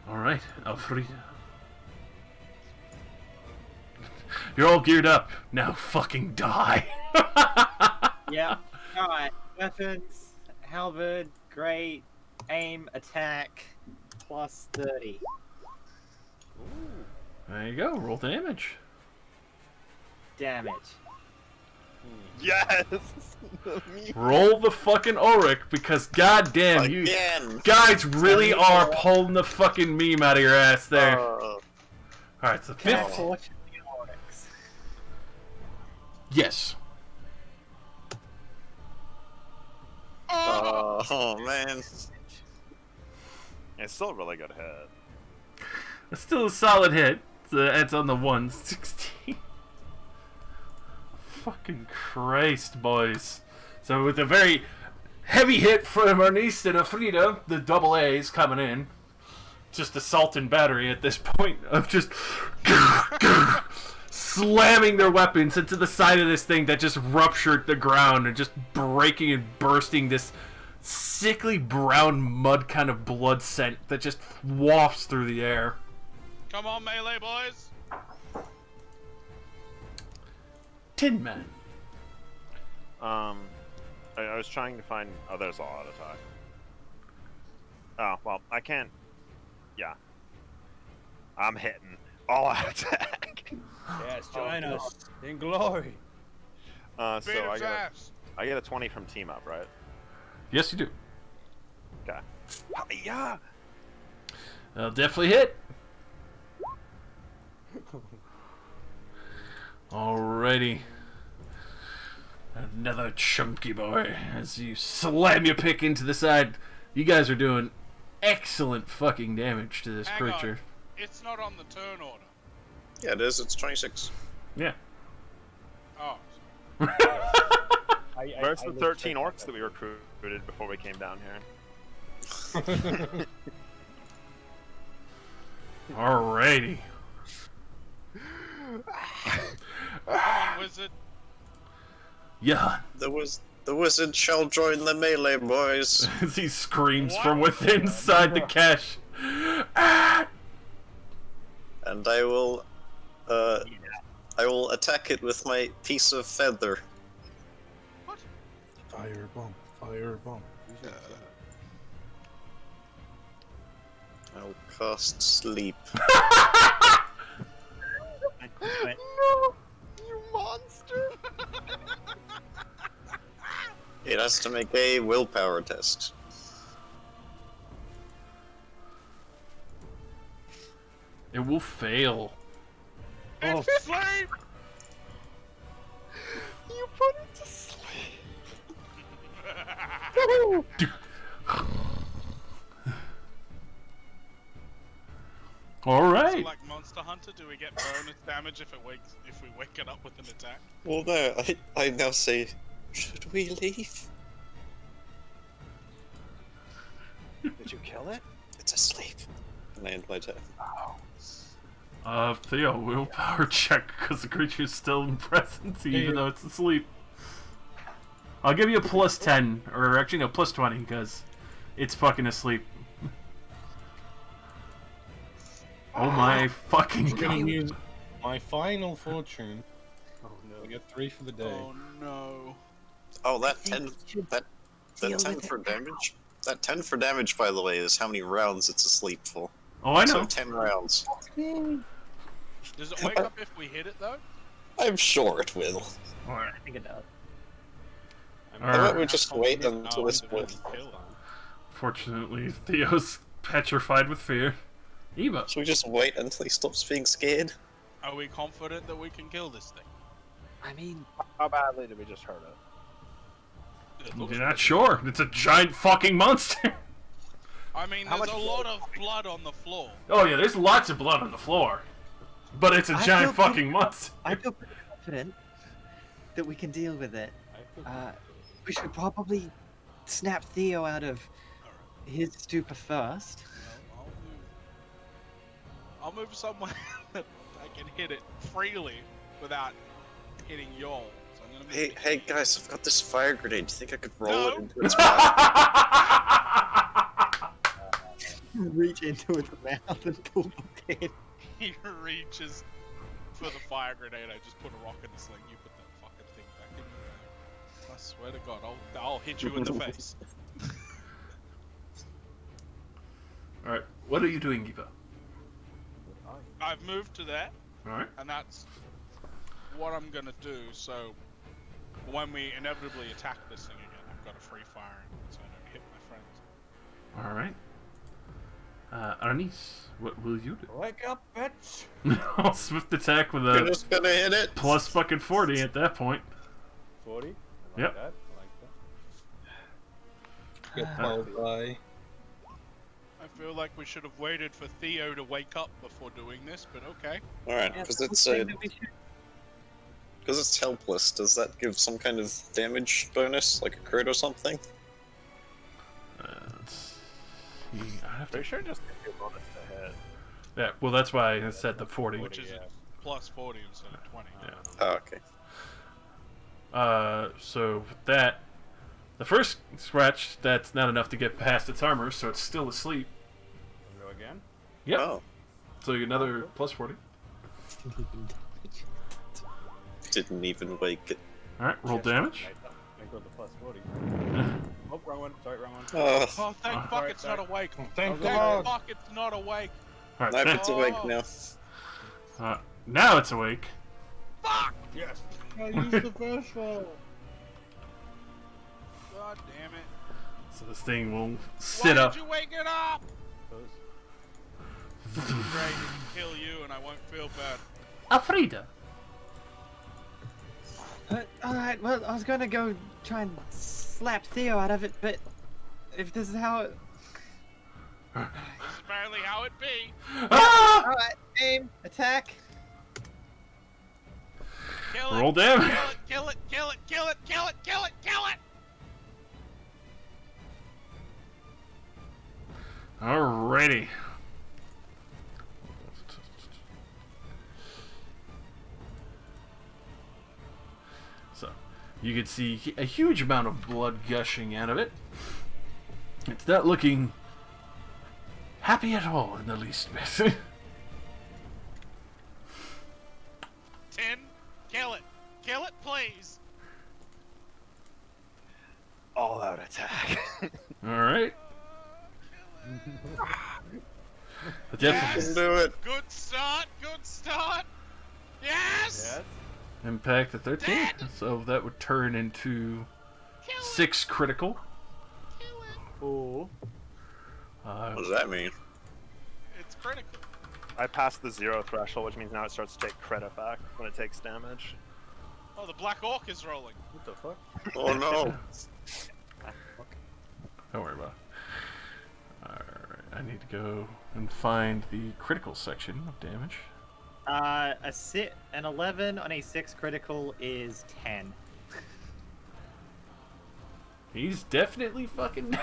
Alright, Alfreda. You're all geared up. Now fucking die. Yeah. Alright. Weapons, halberd, great, aim, attack, +30. There you go. Roll damage. Damage. Yes! Roll the fucking Auric because goddamn you guys really are pulling the fucking meme out of your ass there. Alright, so 15. Yes. Oh man. It's still a really good hit. It's still a solid hit. It's on the 116. Fucking Christ, boys. So with a very heavy hit from Ernest and Alfreda, the double A's coming in. Just assault and battery at this point of just slamming their weapons into the side of this thing that just ruptured the ground and just breaking and bursting this sickly brown mud kind of blood scent that just wafts through the air. Come on, melee boys! Tin Man. I was trying to find. Oh, there's a lot of attack. Oh well, I can't. Yeah. I'm hitting all out attack. Yes, join us in glory. So I get a 20 from team up, right? Yes, you do. Okay. Yeah. That'll definitely hit. Alrighty. Another chunky boy as you slam your pick into the side. You guys are doing excellent fucking damage to this creature. It's not on the turn order. Yeah, it is. It's 26. Yeah. Oh. Where's the 13 orcs that we recruited before we came down here? Alrighty. Come on, wizard. Yeah. The wizard shall join the melee boys. As he screams from within inside the cache. And I will attack it with my piece of feather. What? Firebomb. Firebomb. I'll cast sleep. No, you monster! It has to make a willpower test. It will fail. It's sleep! You put it to sleep. Alright. So like Monster Hunter, do we get bonus damage if we wake it up with an attack? Well, no, I now say, should we leave? Did you kill it? It's asleep. And I end my turn. Theo, willpower check because the creature's still in presence even though it's asleep. I'll give you a +10, or actually no, +20 because it's fucking asleep. Oh my fucking I'm gonna god. use my final fortune. Oh no. I get 3 for the day. Oh no. Oh, that 10 that 10 for damage. That 10 for damage, by the way, is how many rounds it's asleep for. Oh, I know. So 10 rounds. Does it wake up if we hit it though? I'm sure it will. I think it does. How about we just wait until this point? Fortunately, Theo's petrified with fear. Eva. Should we just wait until he stops being scared? Are we confident that we can kill this thing? I mean, How badly did we just hurt it? You're not sure. It's a giant fucking monster. I mean, How there's a much lot of blood on the floor. Oh yeah, there's lots of blood on the floor. But it's a I giant feel fucking monster. I feel pretty confident that we can deal with it. We should probably snap Theo out of his stupor first. I'll move somewhere that I can hit it freely without hitting y'all. So I'm gonna move Hey guys, I've got this fire grenade. Do you think I could roll No. it into its mouth? Reach into its mouth and pull the pin. He reaches for the fire grenade. I just put a rock in the sling. You put that fucking thing back in your mouth. I swear to God, I'll hit you in the face. Alright, what are you doing, Eva? I've moved to there, Alright. and that's what I'm gonna do. So when we inevitably attack this thing again, I've got a free fire, so I don't hit my friends. Alright. Arnis, what will you do? Wake up, bitch! I'll swift attack with You're a just gonna hit it? plus fucking 40 at that point. 40? I like Yep. that. Get followed by. I feel like we should have waited for Theo to wake up before doing this, but okay. Alright, because it's helpless. Does that give some kind of damage bonus, like a crit or something? Let's see. I have to... Pretty sure just give you a bonus to hit. Yeah, well that's why I said the 40. Which is plus 40 instead of 20. Yeah. Oh, okay. So with that, the first scratch, that's not enough to get past its armor, so it's still asleep. Go again? Yep. Oh. So you get another plus 40. Didn't even wake it. Alright, roll damage. I got the plus 40. Oh, wrong one. Sorry, wrong one. Oh, Oh, thank fuck it's not awake. Thank Thank God. fuck it's not awake. Alright, now then- it's awake now. now it's awake. Fuck! Yes! I used the first one. God damn it. So this thing will sit Why up. did you wake it up? Great, it can kill you and I won't feel bad. Alfreda. Alright, well, I was gonna go try and slap Theo out of it, but if this is how it... This is apparently how it be. Ah! Alright, aim, attack. Kill it. Roll damage. Kill it, kill it, kill it, kill it, kill it, kill it! Alrighty. So, you can see a huge amount of blood gushing out of it. It's not looking happy at all in the least bit. 10, kill it. Kill it, please. All out attack. Alright. Definitely. Can do it. Good start, good start. Yes! Yes? Impact at 13. Dead! So that would turn into Kill it, 6 critical. kill it. Oh. What does that mean? It's critical. I passed the 0 threshold, which means now it starts to take crit effect when it takes damage. Oh, the black orc is rolling. What the fuck? Oh no. Don't worry about it. Alright, I need to go and find the critical section of damage. An 11 on a 6 critical is 10. He's definitely fucking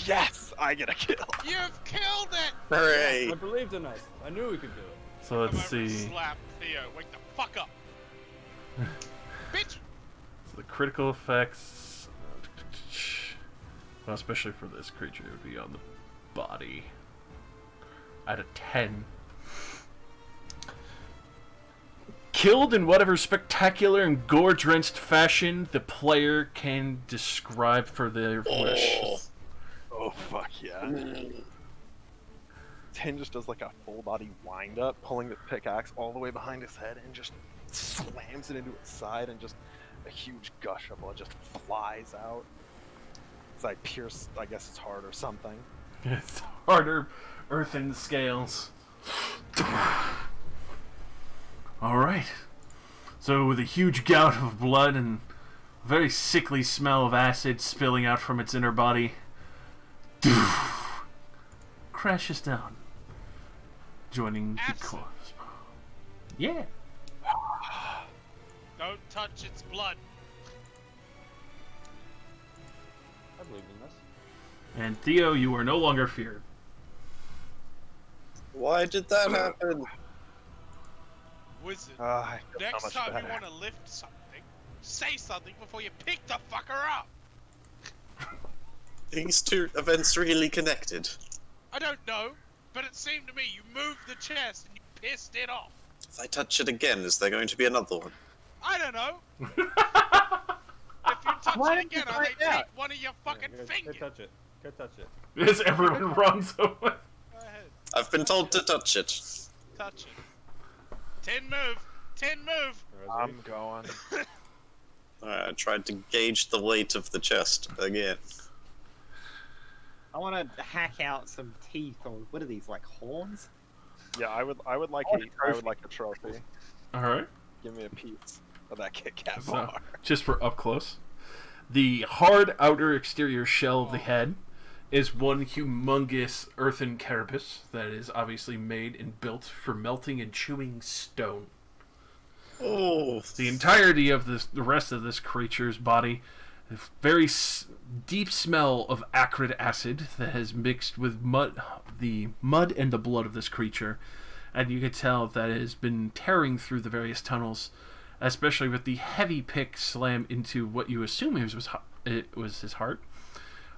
Yes! I get a kill! You've killed it! Hooray! I believed in us. I knew we could do it. So let's I'm over to see. slap Theo. Wake the fuck up. Bitch! So the critical effects, well, especially for this creature, it would be on the body. At a 10. killed in whatever spectacular and gore-drenched fashion the player can describe for their wish. Oh, fuck yeah. Tin just does like a full body wind up, pulling the pickaxe all the way behind his head and just slams it into its side, and just a huge gush of blood just flies out. It's like pierce, I guess it's hard or something. It's harder earthen scales. Alright. So with a huge gout of blood and a very sickly smell of acid spilling out from its inner body, crashes down, joining the corpse. Yeah. Don't touch its blood. I believe in this. And Theo, you are no longer feared. Why did that happen? Wizard, I feel so next much time better. you want to lift something, say something before you pick the fucker up. These two events really connected. I don't know, but it seemed to me you moved the chest and you pissed it off. If I touch it again, is there going to be another one? I don't know. If you touch Why it didn't you again, I find may out? take one of your fucking Go fingers. touch it. Go touch it. Is everyone wrong so much? Go ahead, I've been told to touch it. touch it. 10 move. 10 move. I'm going. Alright, I tried to gauge the weight of the chest again. I want to hack out some teeth, or what are these, like horns? Yeah, I would like a trophy. Alright. Give me a piece of that Kit Kat So, bar. just for up close. The hard outer exterior shell of the head is one humongous earthen carapace that is obviously made and built for melting and chewing stone. Oh, The entirety of the rest of this creature's body, a very deep smell of acrid acid that has mixed with the mud and the blood of this creature, and you can tell that it has been tearing through the various tunnels, especially with the heavy pick slam into what you assume it was his heart,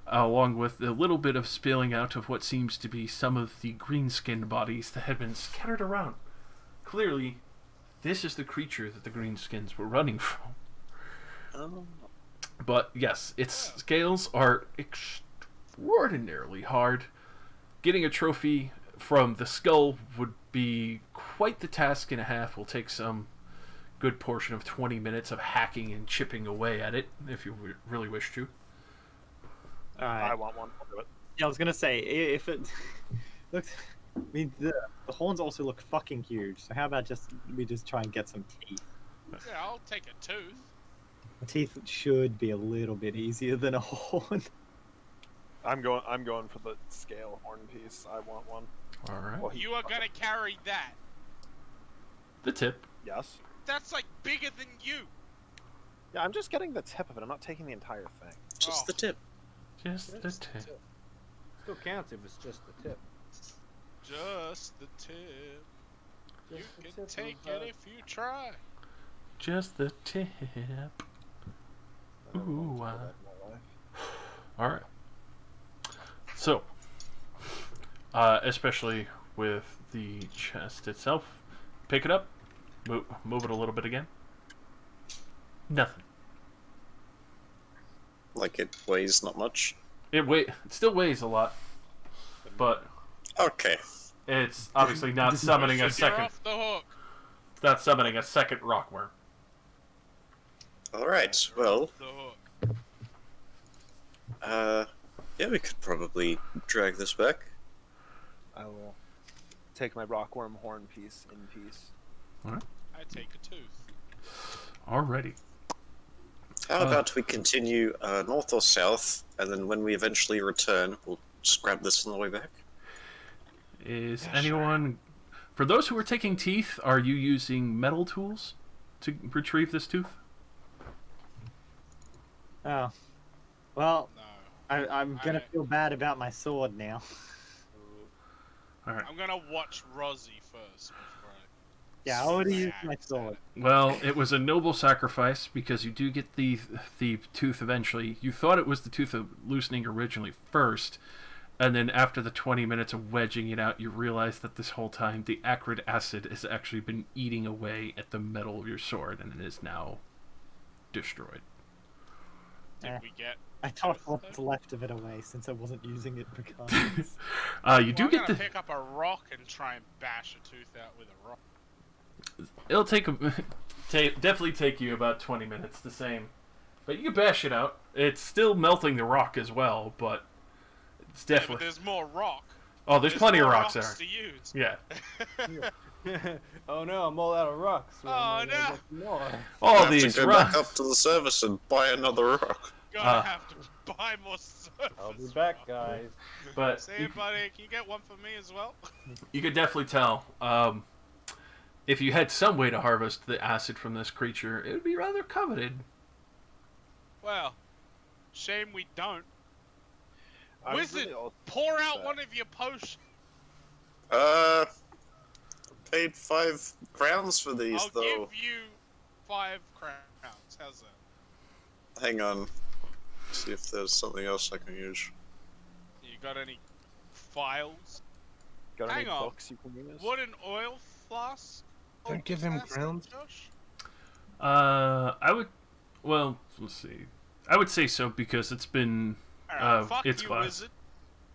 along with a little bit of spilling out of what seems to be some of the green-skinned bodies that had been scattered around. Clearly, this is the creature that the greenskins were running from. But yes, its scales are extraordinarily hard. Getting a trophy from the skull would be quite the task and a half. Will take some good portion of 20 minutes of hacking and chipping away at it, if you really wish to. I want one. I'll do it. Yeah, I was gonna say, if it looks, I mean, the horns also look fucking huge. So how about we just try and get some teeth? Yeah, I'll take a tooth. The teeth should be a little bit easier than a horn. I'm going for the scale horn piece. I want one. All right. Well, You are gonna carry that. The tip. Yes. That's like bigger than you. Yeah, I'm just getting the tip of it. I'm not taking the entire thing. just Oh. the tip. Just the tip. Still counts if it's just the tip. Just the tip. Just You the can tip take of, it if you try. Just the tip. I never wanted to Ooh, do that in my life. Alright. So, especially with the chest itself, pick it up, move it a little bit again. Nothing. Like it weighs not much. It still weighs a lot, but Okay. it's obviously not summoning a You're second. off the hook. It's not summoning a second rockworm. Alright, well, Off the hook. yeah, we could probably drag this back. I will take my rockworm horn piece in peace. I take a tooth. Alrighty. How about we continue north or south, and then when we eventually return, we'll just grab this on the way back? Is Yeah, anyone... For those who are taking teeth, are you using metal tools to retrieve this tooth? Oh, well, No. I'm gonna I- feel bad about my sword now. Alright. I'm gonna watch Rozzy first before I. Yeah, I already used smack my at sword. it. Well, it was a noble sacrifice because you do get the tooth eventually. You thought it was the tooth of loosening originally first, And then after the 20 minutes of wedging it out, you realize that this whole time the acrid acid has actually been eating away at the metal of your sword, and it is now destroyed. Did we get? I tossed what's left of it away since I wasn't using it regardless. You do I'm get gonna the. pick up a rock and try and bash a tooth out with a rock. It'll take definitely take you about 20 minutes, the same. But you can bash it out. It's still melting the rock as well, but it's Yeah, definitely. but there's more rock. Oh, there's plenty of more rocks there. to use. Yeah. Oh no, I'm all out of rocks. Where am I Oh, gonna no. get more? All I have these to go back rocks. up to the service and buy another rock. Gonna have to buy more surface. I'll be back, rock. guys. But See you, buddy. Can you get one for me as well? you could definitely tell. If you had some way to harvest the acid from this creature, it would be rather coveted. Well, shame we don't. I'm Wizard, really all pour out set. one of your potions. Paid 5 crowns for these, I'll though. give you 5 crowns. How's that? Hang on. See if there's something else I can use. You got any files? Got Hang any on. books you can use? Would an oil flask? Don't give him acid, crowns. Josh? I would. Well, let's see. I would say so because it's been. Alright, fuck its you, class. wizard.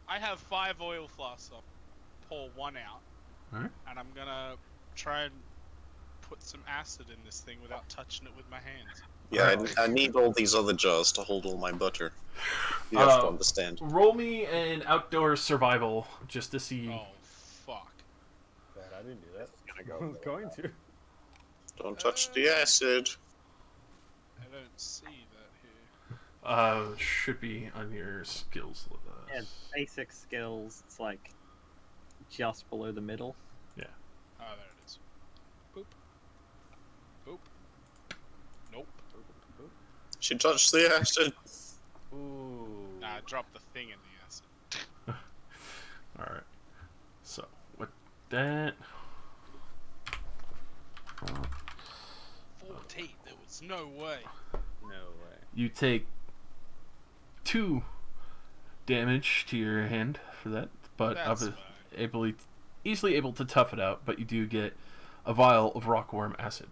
I have 5 oil flasks. I'll pour one out. Alright. And I'm gonna try and put some acid in this thing without touching it with my hands. Yeah, I need all these other jars to hold all my butter. You have to understand. Roll me an outdoor survival just to see. Oh, fuck. Bad, I didn't do that. Gonna I go was for going to. Don't touch the acid. I don't see that here. Should be on your skills list. Yeah, basic skills. It's like just below the middle. Oh, there it is. Boop. Boop. Nope. She touched the acid. Ooh. Nah, drop the thing in the acid. Alright. So, with that. 14. There was no way. No way. You take 2 damage to your hand for that, but That's easily able to tough it out. But you do get a vial of rockworm acid.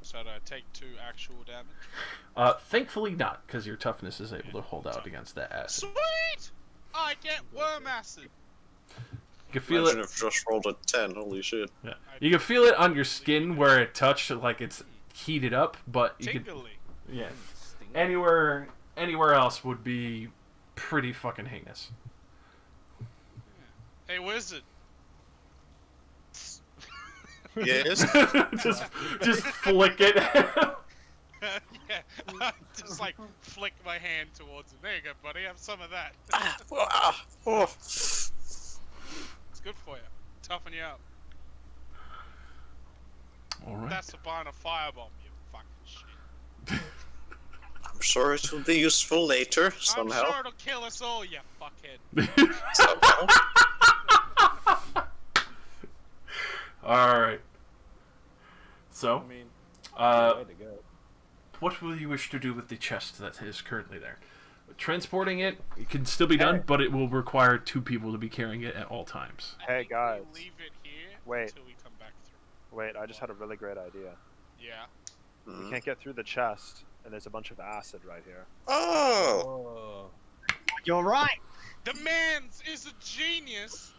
So do I take 2 actual damage? Thankfully not, because your toughness is able to hold out against that acid. Sweet! I get worm acid. You can feel Imagine it. if Josh rolled a 10. Holy shit. Yeah. You can feel it on your skin where it touched, like it's heated up. But you can, Tingly. yeah. Anywhere else would be pretty fucking heinous. Hey, wizard. Yes? just flick it. Yeah, just like flick my hand towards it. There you go, buddy. Have some of that. Oh. It's good for you. Toughen you up. All right. That's a buying a firebomb, you fucking shit. I'm sure it will be useful later, somehow. I'm sure it'll kill us all, you fuckhead. Somehow. All right. So, I mean, way to go. what will you wish to do with the chest that is currently there? Transporting it can still be done, but it will require 2 people to be carrying it at all times. I Hey, think guys. we leave it here Wait. until we come back through. Wait, I just had a really great idea. Yeah. Hmm. We can't get through the chest, and there's a bunch of acid right here. Oh! Oh. You're right. The man's is a genius.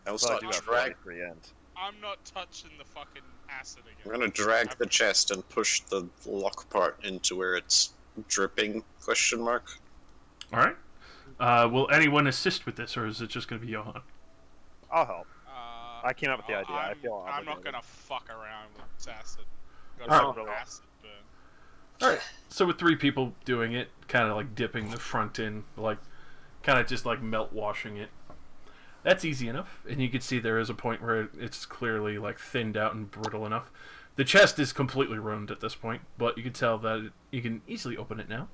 I was Well, I like, do have drag. 43 int. I'm not touching the fucking acid again. I'm gonna drag the chest and push the lock part into where it's dripping, question mark. All right. Will anyone assist with this, or is it just going to be Johan? I'll help. I came up with the idea. I feel I'm not obligated. gonna fuck around with this acid. Got Alright. some acid burn. All right. So with 3 people doing it, kind of like dipping the front in, like kind of just like melt washing it. That's easy enough, and you can see there is a point where it's clearly like thinned out and brittle enough. The chest is completely ruined at this point, but you can tell that you can easily open it now.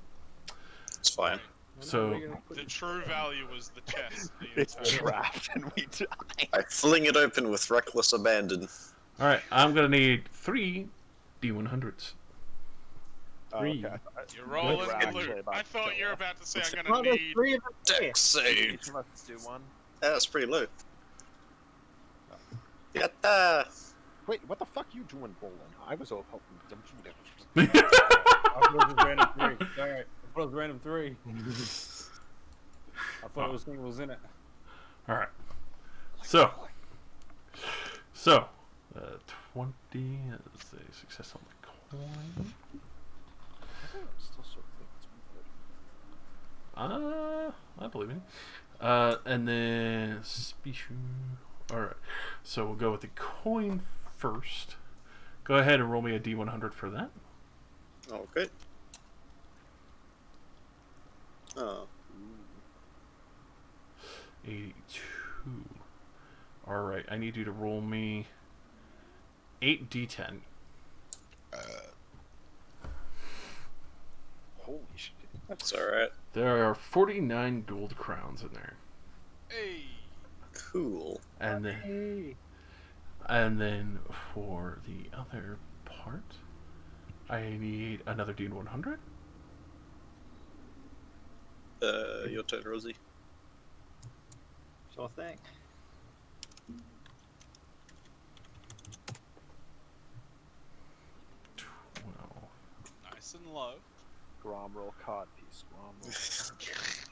It's fine. So The true value was the chest. The It's entire- trapped, and we die. I fling it open with reckless abandon. all right, I'm gonna need 3 D100s. Three. Okay. You're rolling We're in actually loot. about I to thought kill you were us. about to say I'm Well, gonna there's need. 3 of them Dex here. save. Each of us do one. Yeah, that's pretty low. Yatta! Wait, what the fuck you doing, bowling? I was all helping. I thought it was random 3. Alright. I thought it was random 3. I thought it was thing was in it. All right. So, 20. Let's say success on the coin. I'm still sort of thinking it's good. I believe in. And then species. All right. So we'll go with the coin first. Go ahead and roll me a D100 for that. Okay. Oh. 82. All right. I need you to roll me 8 D10. Holy shit. That's alright. There are 49 gold crowns in there. Hey. Cool. And then for the other part, I need another D100. Your turn, Rosie. Sure thing. Nice and low. Grom roll cod piece. Grom roll cod piece.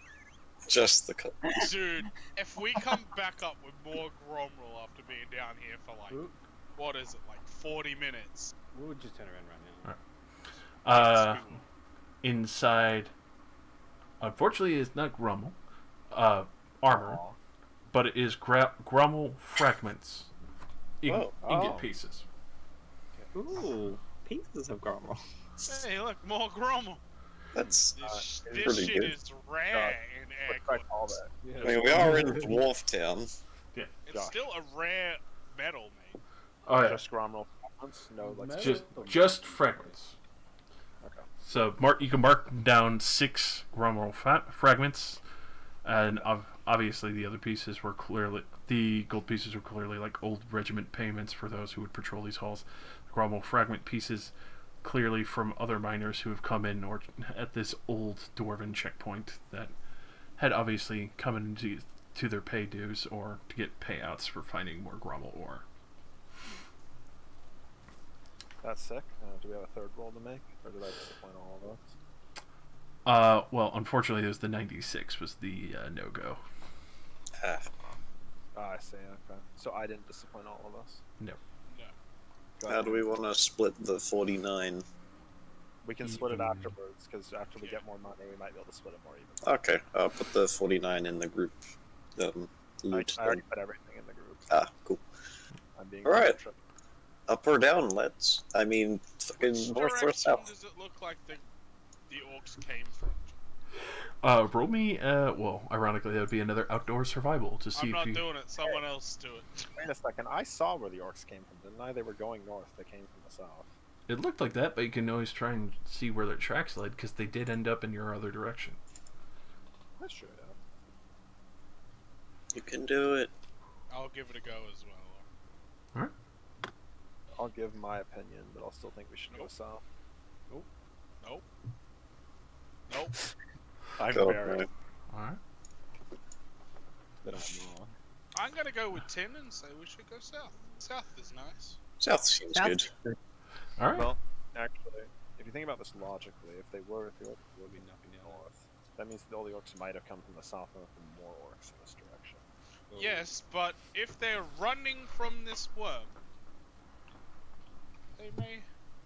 Just the cut. Dude, if we come back up with more Gromrel after being down here for like, what is it, like 40 minutes? We'll just turn around right now. Inside, unfortunately, it's not Grummel, armor, but it is Grummel fragments, ingot pieces. Ooh, pieces of Gromrel. Hey, look, more Gromrel. That's This pretty shit good. is rare in air all quotes. that. I mean, we are in Dwarf Town. Yeah. It's still a rare metal, mate. Oh yeah, Just Grom roll fragments? No, like just fragments. Okay. So you can mark down 6 Grummel fragments, and obviously the other pieces were the gold pieces were clearly like old regiment payments for those who would patrol these halls. The Grummel fragment pieces clearly from other miners who have come in or at this old dwarven checkpoint that had obviously come into their pay dues or to get payouts for finding more Grummel ore. That's sick. Do we have a third roll to make, or did I disappoint all of us? Well, unfortunately, it was the 96 was the no-go. Ah. I see. Okay. So I didn't disappoint all of us. No. How do we want to split the 49? We can split it afterwards, because after we get more money, we might be able to split it more even. Okay, I'll put the 49 in the group. Loot I already put everything in the group. Ah, cool. I'm being Alright. Up or down, let's. I mean, fucking Which north or direction south. does it look like the orcs came from? Roll me, well, ironically, that would be another outdoor survival to see I'm if not you... doing it. Someone else do it. Wait a second. I saw where the orcs came from, didn't I? They were going north. They came from the south. It looked like that, but you can always try and see where their tracks led, because they did end up in your other direction. That's true, yeah. You can do it. I'll give it a go as well. Alright. I'll give my opinion, but I'll still think we should go south. Nope. Nope. I'm Go, very right. Alright. that I'm wrong. I'm gonna go with 10 and say we should go south. South is nice. South seems good. Alright. Well, actually, if you think about this logically, if the orcs would be nothing north, that means that all the orcs might have come from the south and from more orcs in this direction. Yes, but if they're running from this worm, they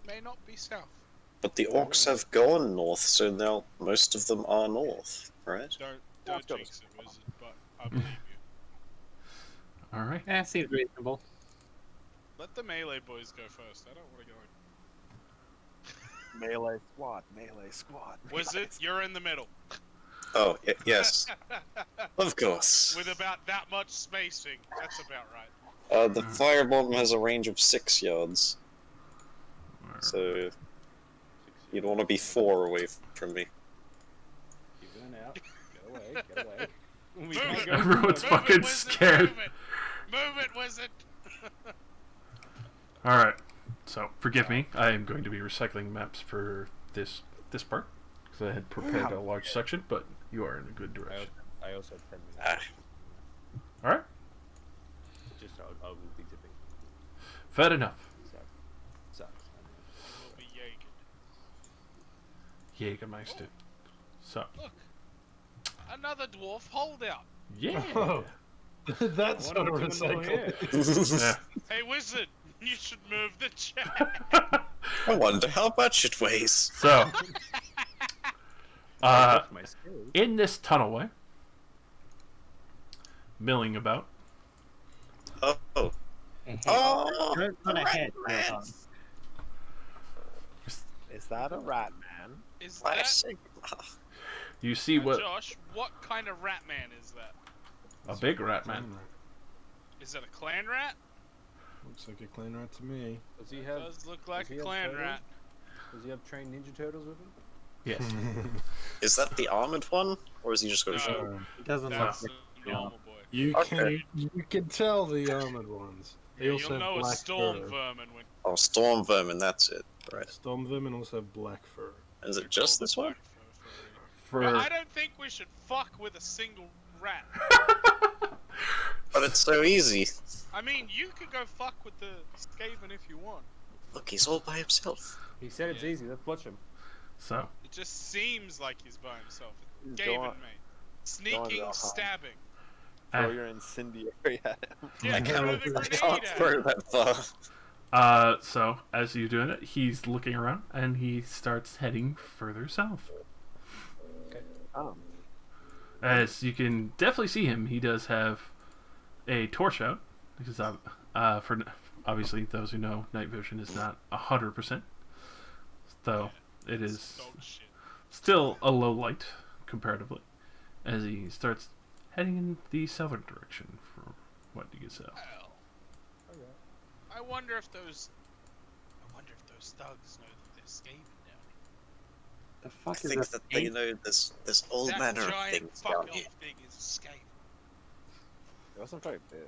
may not be south. But the orcs have gone north, so now most of them are north, right? Don't jinx it, wizard, but I believe you. Alright. Yeah, seems reasonable. Let the melee boys go first. I don't want to go in. Melee squad, melee squad. Wizard, you're in the middle. Oh, yes. Of course. With about that much spacing, that's about right. The firebomb has a range of 6 yards. So you'd want to be 4 away from me. Keep going out. Get away, get away. Move it! Everyone's Move fucking it, wizard, scared. Move it, wizard! Alright. So, forgive me. I am going to be recycling maps for this this part because I had prepared a large section, but you are in a good direction. I also have 10 minutes. All right. Just I will be dipping. Fair enough. Sucks. Will be Jaeger. Jägermeister. So. Look, another dwarf holdout. Yeah. Oh, that's sort of recycled. Yeah. Hey, wizard, you should move the chair. I wonder how much it weighs. So. My skills. In this tunnelway, milling about. Oh. Oh. Oh. Don't run ahead. Rat. Is that a rat man? Is Why that You see what Josh? What kind of rat man is that? a big rat man. Is it a clan rat? Looks like a clan rat to me. Does he It have? does look like he a have clan turtles? rat. Does he have trained ninja turtles with him? Yes. Is that the armored one, or is he just got a No. shield? It doesn't look That's like a normal boy. You Okay. can tell the armored ones. They Yeah, also you'll have know a black storm fur. vermin when. Oh, storm vermin. That's it. Right. Storm vermin also have black fur. Is it just this one? For Well, I don't think we should fuck with a single rat. But it's so easy. I mean, you could go fuck with the Skaven if you want. Look, he's all by himself. He said it's easy. Let's watch him. so It just seems like he's by himself. Go Skaven, on. mate. Sneaking, Rohan. stabbing. Throw your incendiary at him. Yeah, I throw can't, the I grenade can't at throw him. that far. so as you're doing it, he's looking around and he starts heading further south. As you can definitely see him, he does have a torch out because for obviously those who know, night vision is not 100%, though it is Dog shit. still a low light comparatively. As he starts heading in the southern direction for what you can tell. Well, I wonder if those thugs know that they're Skaven down the I fuck is think a that they know there's all here. That manner of giant things fuck down off here. thing is a Skaven. It wasn't very big.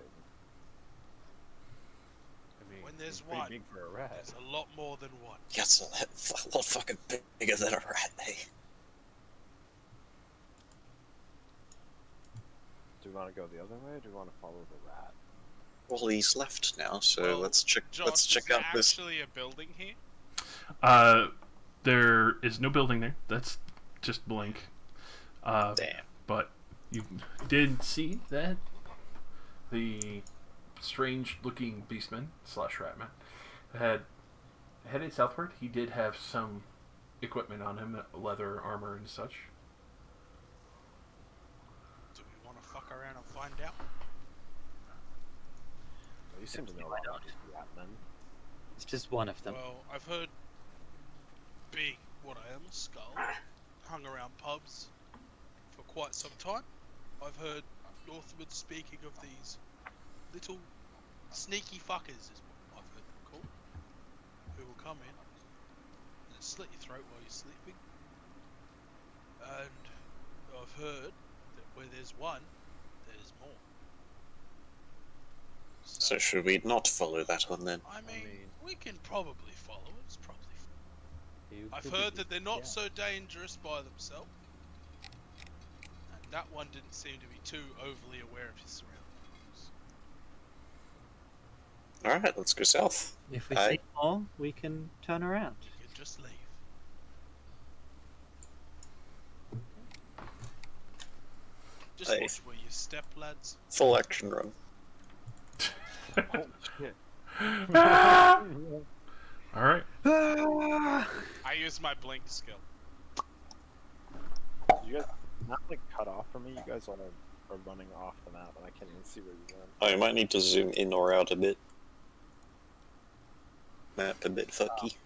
I mean, When there's it's pretty one, big for a rat. There's a lot more than one. Yeah, it's a lot fucking bigger than a rat, eh? Do we want to go the other way, or do we want to follow the rat? Well, he's left now, so Well, let's check. Josh, let's check is there out this. actually a building here? There is no building there. That's just blank. Damn. But you did see that the strange-looking beastman / ratman had headed southward. He did have some equipment on him, leather, armor, and such. Do we want to fuck around and find out? Well, you seem to know Why about not? these rat men. It's just one of them. Well, I've heard being what I am, a skull, hung around pubs for quite some time. I've heard Northwood speaking of these little sneaky fuckers, is what I've heard them called, who will come in and slit your throat while you're sleeping. And I've heard that where there's one, there's more. So should we not follow that one then? I mean, mean- we can probably follow it. It's probably You I've could heard be- that they're not yeah. so dangerous by themselves. And that one didn't seem to be too overly aware of his surroundings. Alright, let's go south. If we Aye. see more, we can turn around. You can just leave. Just Hey. watch where you step, lads. Full action run. Oh shit! All right. I use my blink skill. You guys not like cut off from me. You guys all are running off the map, and I can't even see where you went. Oh, you might need to zoom in or out a bit. Map a bit fucky.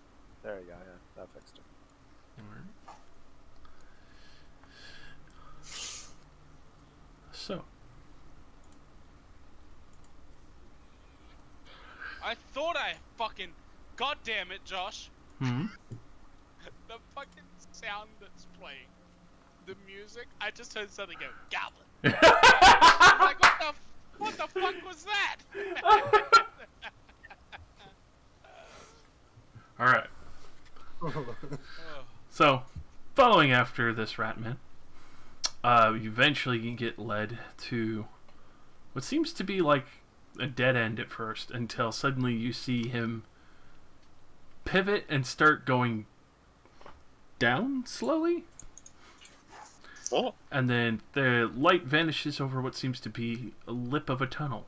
There you go. Yeah, that fixed it. So, I thought I fucking. God damn it, Josh. hmm The fucking sound that's playing. The music. I just heard something go, Goblin. I'm like, what the fuck was that? all right. Oh, So, following after this Ratman, you eventually get led to what seems to be like a dead end at first, until suddenly you see him pivot and start going down slowly. Oh. And then the light vanishes over what seems to be a lip of a tunnel.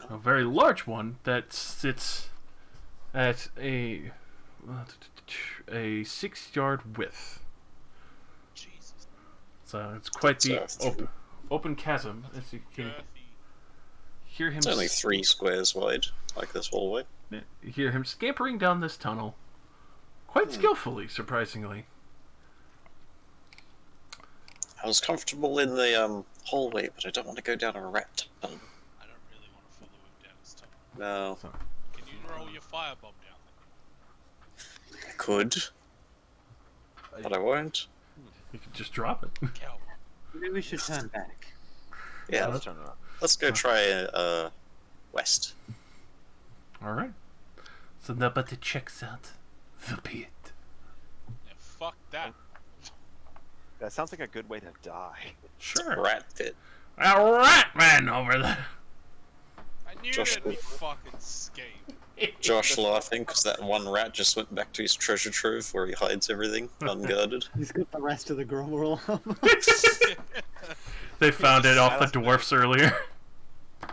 A very large one that sits at a 6-yard width. Jesus. So it's quite the open chasm, as you can hear him. It's only 3 squares wide, like this hallway. You hear him scampering down this tunnel, quite skillfully, surprisingly. I was comfortable in the hallway, but I don't want to go down a rat tunnel. I don't really want to follow him down this tunnel. No. Can you roll your firebomb down there? I could. But I won't. You could just drop it. Cow. Maybe we should turn back. Yeah, Let's turn around. let's go try west. Alright. So nobody checks out the pit. Yeah, fuck that. That sounds like a good way to die. Sure. Rat pit. A rat man over there. I knew Josh- there'd be fucking escape. Josh laughing because that one rat just went back to his treasure trove where he hides everything unguarded. He's got the rest of the Gromwell. They found it off the dwarfs earlier. I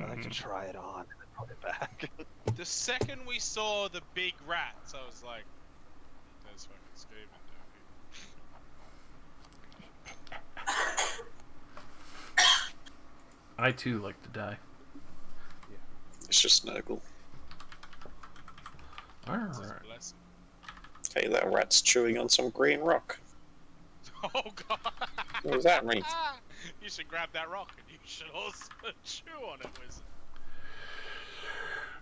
like to try it on and then put it back. The second we saw the big rats, I was like, there's fucking escaping down here. I too like to die. It's just Nurgle. Alright. Bless him. Hey, that rat's chewing on some green rock. Oh god! What does that mean? You should grab that rock and you should also chew on it, wizard.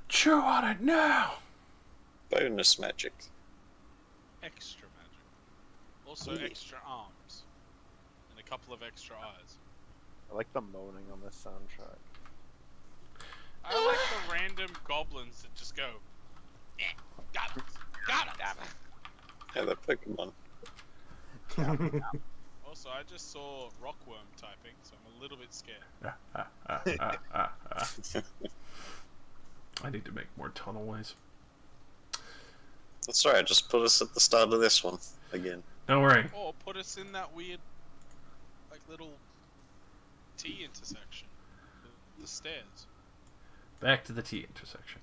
Chew on it now! Bonus magic. Extra magic. Also extra arms. And a couple of extra eyes. I like the moaning on this soundtrack. I like the random goblins that just go, eh, got it, got it. Yeah, they're Pokemon. Also, I just saw rockworm typing, so I'm a little bit scared. I need to make more tunnel ways. That's right, just put us at the start of this one again. Don't worry. Or put us in that weird, like, little T intersection. The stairs. Back to the T intersection.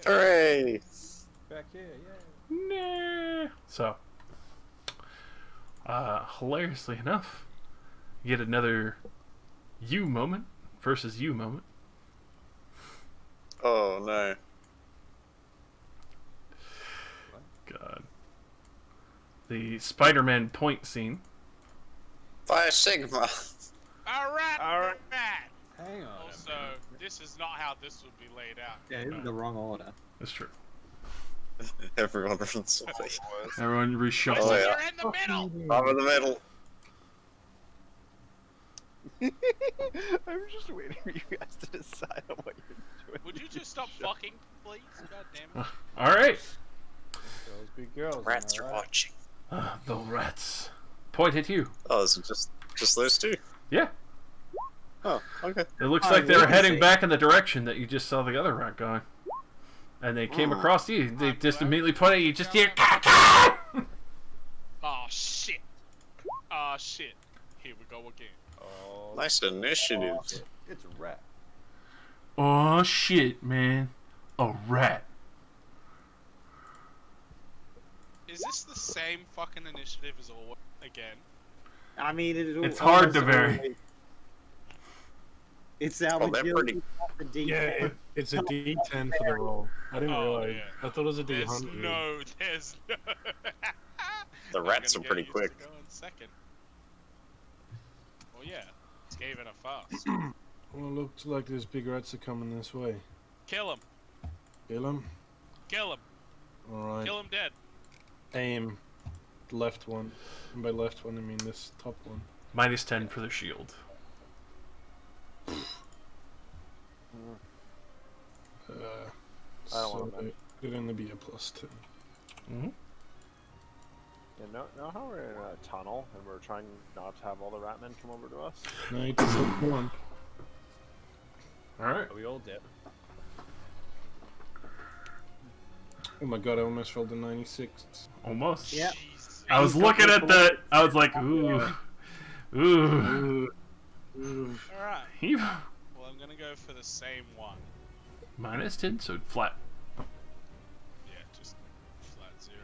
Hooray! Back here, yeah. Nah. So, hilariously enough, you get another you moment versus you moment. Oh no. God. The Spider-Man point scene. Fire Sigma! Alright, Alright. Matt! Hang on. Also, this is not how this would be laid out. Yeah, in the wrong order. That's true. Everyone runs away. Everyone reshuffle. Oh, yeah. You're in the middle! I'm in the middle. I'm just waiting for you guys to decide on what you're doing. Would you just stop fucking, please? God damn it. Alright. Girls be girls. Rats am I are right? watching. The rats. Point at you. Oh, is it just those two? Yeah. Oh, okay. It looks Oh, like they were really? heading back in the direction that you just saw the other rat going. And they came across you. They just immediately point at you. Just hear. Oh shit. Oh shit. Here we go again. Oh, Nice initiative. it's a rat. Oh shit, man. A rat. Is this the same fucking initiative as always? Again? I mean, It's hard to vary. It's our Oh, they're agility, not the D10. Yeah, it's a D10 for the roll. I didn't Oh, realize. yeah. I thought it was a There's D100. there's no. The rats are I'm gonna pretty get quick. used to going second. Well, yeah. It's gave it a fast. Well, it looks like there's big rats are coming this way. Kill him. Kill them? Kill him. Alright. Kill him dead. Aim. Left one. And by left one, I mean this top one. Minus 10 for the shield. I don't want so that. it'd only be a plus 10. Mm-hmm. Yeah, know how we're in a tunnel and we're trying not to have all the ratmen come over to us? No, you just have one. Alright. Are we all dead? Oh my god, I almost rolled a 96. Almost. Yep. Jeez. I was looking at that. I was like, ooh. Ooh. Alright. He- Well, I'm gonna go for the same one. Minus 10, so flat. Yeah, just flat 0.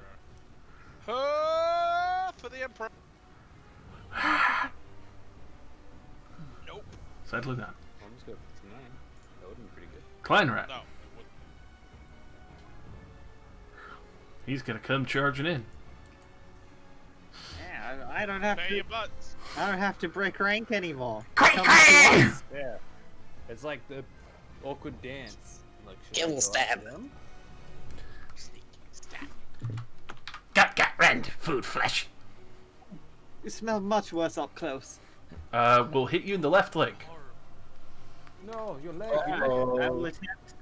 Oh, for the Emperor. Nope. Sadly not. I'm just going for 9. That would be pretty good. Kleinrat. No, it wouldn't. He's gonna come charging in. Yeah, I don't have Pay to. your butts. I don't have to break rank anymore. Yeah. It's like the awkward dance. Like, should I Kill go stab. after them? Sneaky stab. Got rend. Food flesh. You smell much worse up close. We'll hit you in the left leg. No, your leg. I will attempt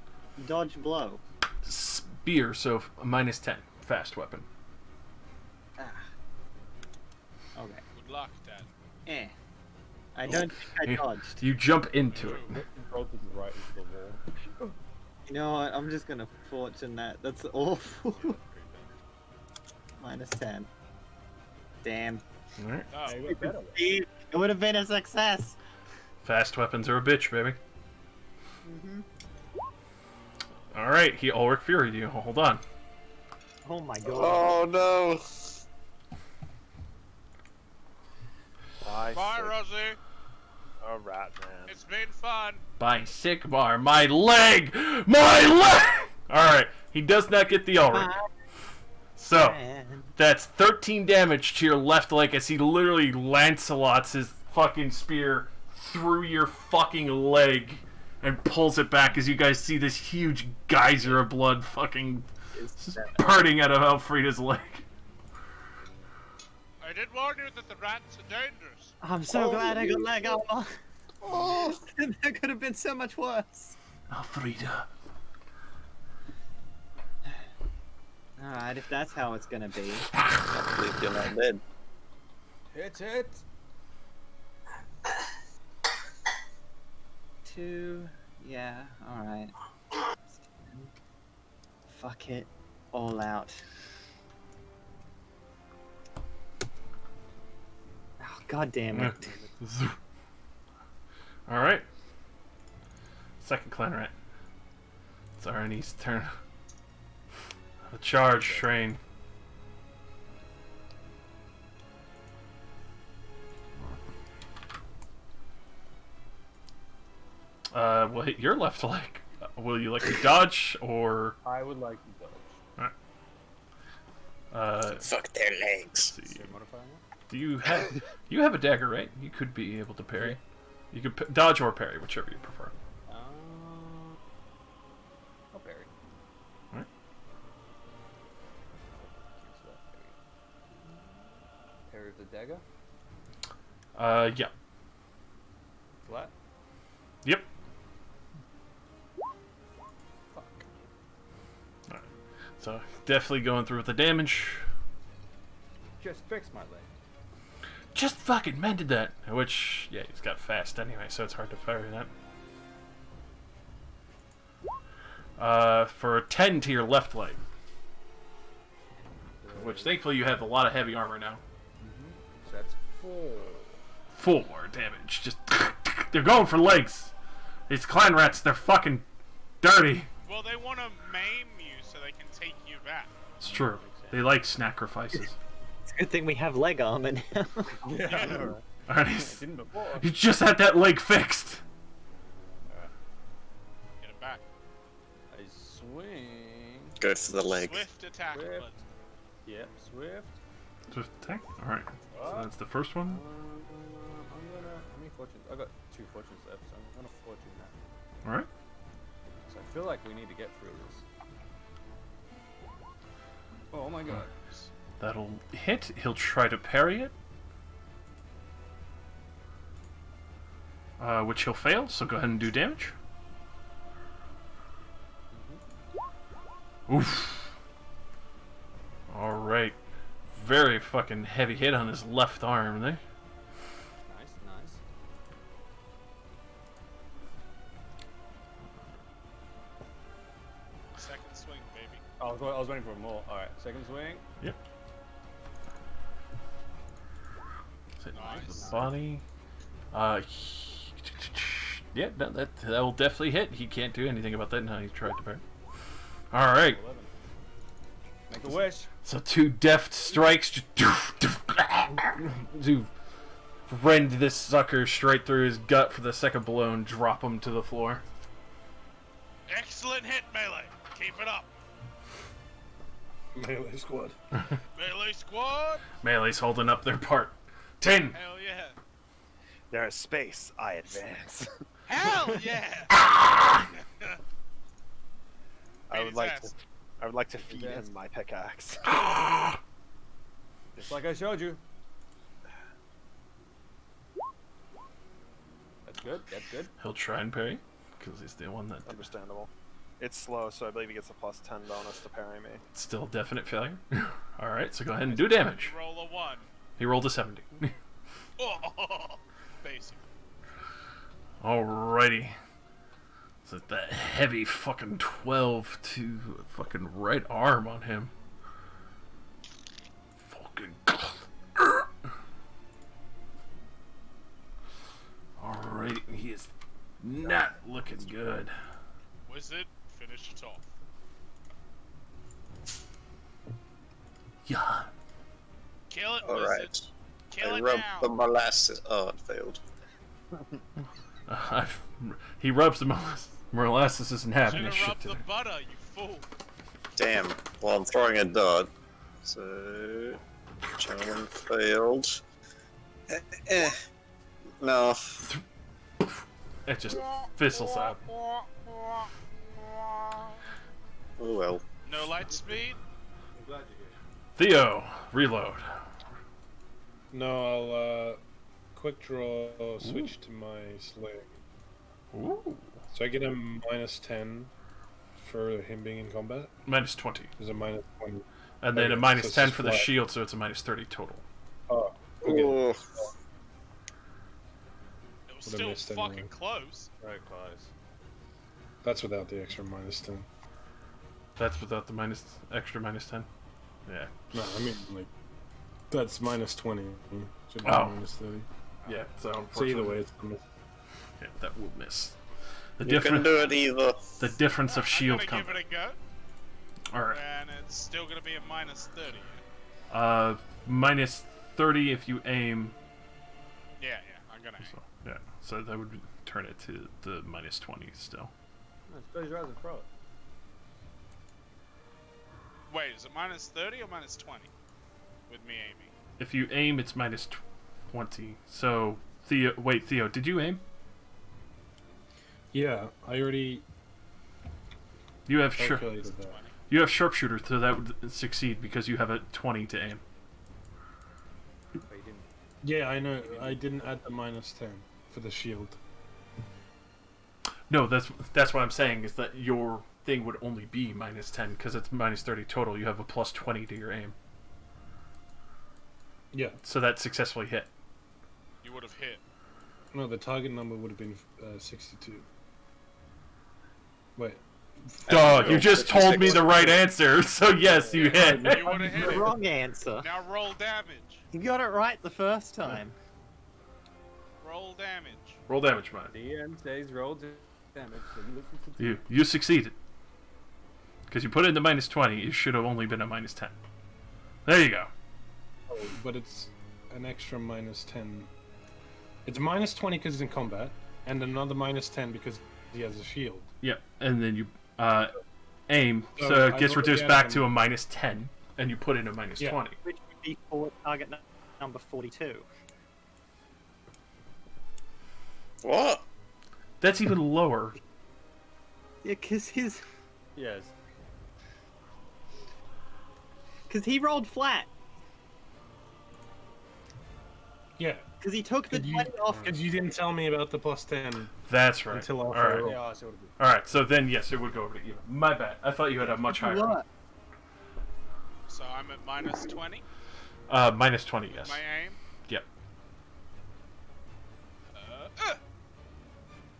dodge blow. Spear, so minus 10. Fast weapon. Ah. Okay. Good luck, Dad. Eh. I don't think I dodged. You jump into it. Rolled this right into the wall. You know what? I'm just gonna fortune that. That's awful. Minus 10. Damn. Alright. Oh, Hey, we got better. It would have been a success. Fast weapons are a bitch, baby. Mm-hmm. Alright, he Ulrich Furied you. Hold on. Oh my god. Oh no! Bye, bye, Rosie. a rat man. It's been fun. By Sigmar, my leg! My leg! Alright, he does not get the Ulrich. So, Man. that's 13 damage to your left leg as he literally Lancelots his fucking spear through your fucking leg and pulls it back as you guys see this huge geyser of blood fucking spurting out of Elfrida's leg. I did warn you that the rats are dangerous. I'm so glad I got leg armor. Oh, that could have been so much worse. Elfrida. Alright, if that's how it's gonna be. I believe you're not dead. Hit it. 2. Yeah, alright. Fuck it. All out. Oh, god damn it. Alright. Second clan rat. It's Arnie's turn. The charge train. We'll hit your left leg. Will you like to dodge or? I would like to dodge. Fuck their legs. Let's see. Should I modify that? Do you have a dagger, right? You could be able to parry. You could dodge or parry, whichever you prefer. I'll parry. Alright. Cancel that parry. Parry with the dagger. Yeah. Flat. Yep. Fuck. Alright. So definitely going through with the damage. Just fix my leg. Just fucking mended that. Which, yeah, he's got fast anyway, so it's hard to parry that. For a 10 to your left leg. Which thankfully you have a lot of heavy armor now. So that's 4. 4 damage. Just they're going for legs. These clan rats, they're fucking dirty. Well, they want to maim you so they can take you back. It's true. They like sacrifices. It's a good thing we have leg armor now. Yeah. Alright, Didn't before. you just had that leg fixed. Get him back. I swing. Go for the leg. Swift attack, Swift. bud. Yep, swift. Swift attack? Alright. So that's the first one. I'm gonna. How many fortunes? I got 2 fortunes left, so I'm gonna fortune that. Alright. So I feel like we need to get through this. Oh my god. That'll hit. He'll try to parry it. Which he'll fail, so go ahead and do damage. Oof. Alright. very fucking heavy hit on his left arm there. Nice, nice. Second swing, baby. I was waiting for more. Alright, second swing. Yep. Nice. The body. Yeah, no, that will definitely hit. He can't do anything about that. No, he tried to parry. All right. 11. Make a wish. So 2 deft strikes just to rend this sucker straight through his gut for the second blow and drop him to the floor. Excellent hit, Melee. Keep it up. Melee squad. Melee squad. Melee's holding up their part. 10. Hell yeah. There is space. I advance. Hell yeah. I Beat would his like ass. to. I would like to feed ass. him my pickaxe. Just like I showed you. That's good. That's good. He'll try and parry because he's the one that Understandable. It's slow, so I believe he gets a +10 bonus to parry me. still definite failure. All right, so go ahead and do damage. You roll a 1. He rolled a 70. Oh, basic. Alrighty. So that heavy fucking 12 to fucking right arm on him. Fucking. Alright, he is not looking good. Wizard, finish it off. Yeah. Kill it, All Wizard. right. Kill I it rubbed now. the molasses. Oh, it failed. He rubs the molasses isn't having Should've this shit rubbed the today. butter, you fool. Damn. Well, I'm throwing a dart. So, gentleman failed. No. It just fizzles out. Oh well. No light speed? I'm glad you're here. Theo, reload. No, I'll quick draw, switch to my sling. Ooh. So I get a -10 for him being in combat. -20. There's a -20. And then a Okay, minus so it's 10 just for the flat. shield, so it's a -30 total. Oh, okay. Oh, It was Would've still missed fucking anyway. close. Very close. That's without the extra -10. That's without the extra -10. Yeah. No, I mean, like, that's -20. Should be Oh. -30. Yeah, so So either unfortunately, way, it's a miss. yeah, that will miss. The you can difference, do it either. the difference of shield I'm gonna combat. give it a go, All right. and it's still gonna be a -30. -30 if you aim. Yeah, I'm gonna aim. So, yeah, so that would turn it to the -20 still. No, just close your eyes and throw it. Wait, is it -30 or -20? With me aiming. If you aim, it's -20. So Theo, did you aim? Yeah, I already You have calculated that. you have sharpshooter, so that would succeed because you have a 20 to aim. But you didn't. Yeah, I know. I didn't add the -10 for the shield. No, that's what I'm saying is that your thing would only be -10 because it's -30 total. You have a +20 to your aim, Yeah. so that successfully hit. You would have hit. No, the target number would have been 62. Wait. Duh, you just told me the right answer, so yes, you hit. You would have hit The it. wrong answer. Now roll damage. You got it right the first time. Roll damage. Roll damage, man. DM says roll damage, so you listen to You succeeded. Because you put in the -20, it should have only been a -10. There you go. Oh, but it's an extra -10. It's -20 because he's in combat, and another -10 because he has a shield. Yep, and then you aim, So so it I've gets already reduced added back them. to a -10, and you put in a -20. Which would be for target number 42. What? That's even lower. Yeah, because Yes. he rolled flat. Yeah. Because he took the Could you- 20 off. Because you didn't tell me about the +10 That's right. until All after I right. rolled. Yeah, I see what it is. All right. So then, yes, it would go over to you. My bad. I thought you had a much higher. What? So I'm at -20. Minus 20, yes. My aim? Yep.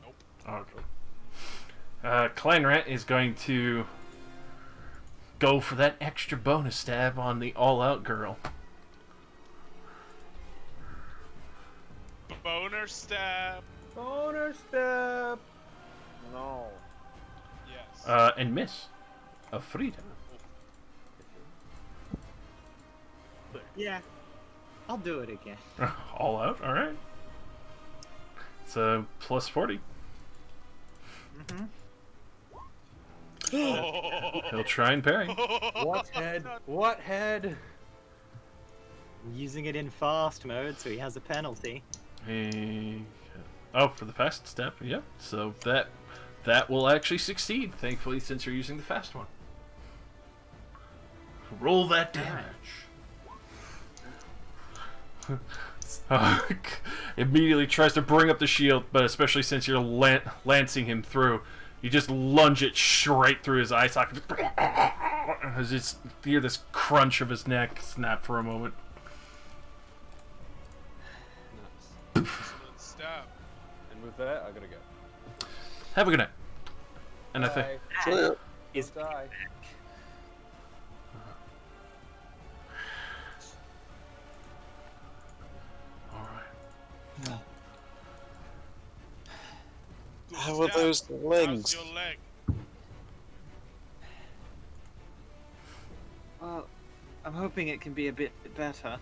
Nope. Okay. Clan Rat is going to go for that extra bonus stab on the all-out girl. Boner stab. Boner step. No. Yes. And miss. Of freedom. Yeah, I'll do it again. All out, alright. It's a plus 40. Mm-hmm. He'll try and parry. What head? What head? I'm using it in fast mode, so he has a penalty. Oh, for the fast step, yep. So that will actually succeed, thankfully, since you're using the fast one. Roll that damage. Immediately tries to bring up the shield, but especially since you're lancing him through, you just lunge it straight through his eye socket. As you hear this crunch of his neck snap for a moment. Nice. Stab. And with that, I gotta go. Have a good night. And I think. Bye. Is Die. Alright. How are those legs? How's your leg? Well, I'm hoping it can be a bit better.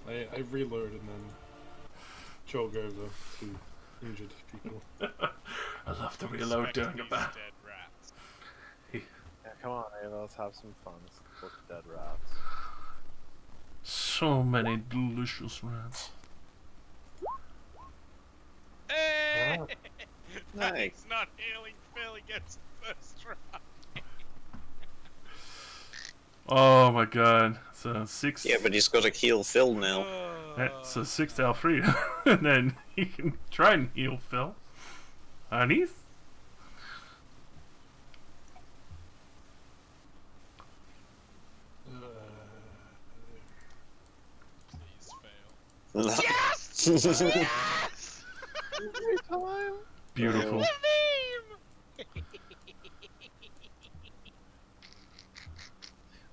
I reload and then jog over to injured people. I love to reload during a These battle. dead rats. Yeah, come on, Ava, let's have some fun. Let's look at dead rats. So many delicious rats. Hey! Nice. He's not healing Phil, he gets first try. Oh my god. So 6. Yeah, but he's got to heal Phil now. So 6 to Alfredo. And then he can try and heal Phil. Anise? Please fail. Yes! Yes! Every time! Beautiful.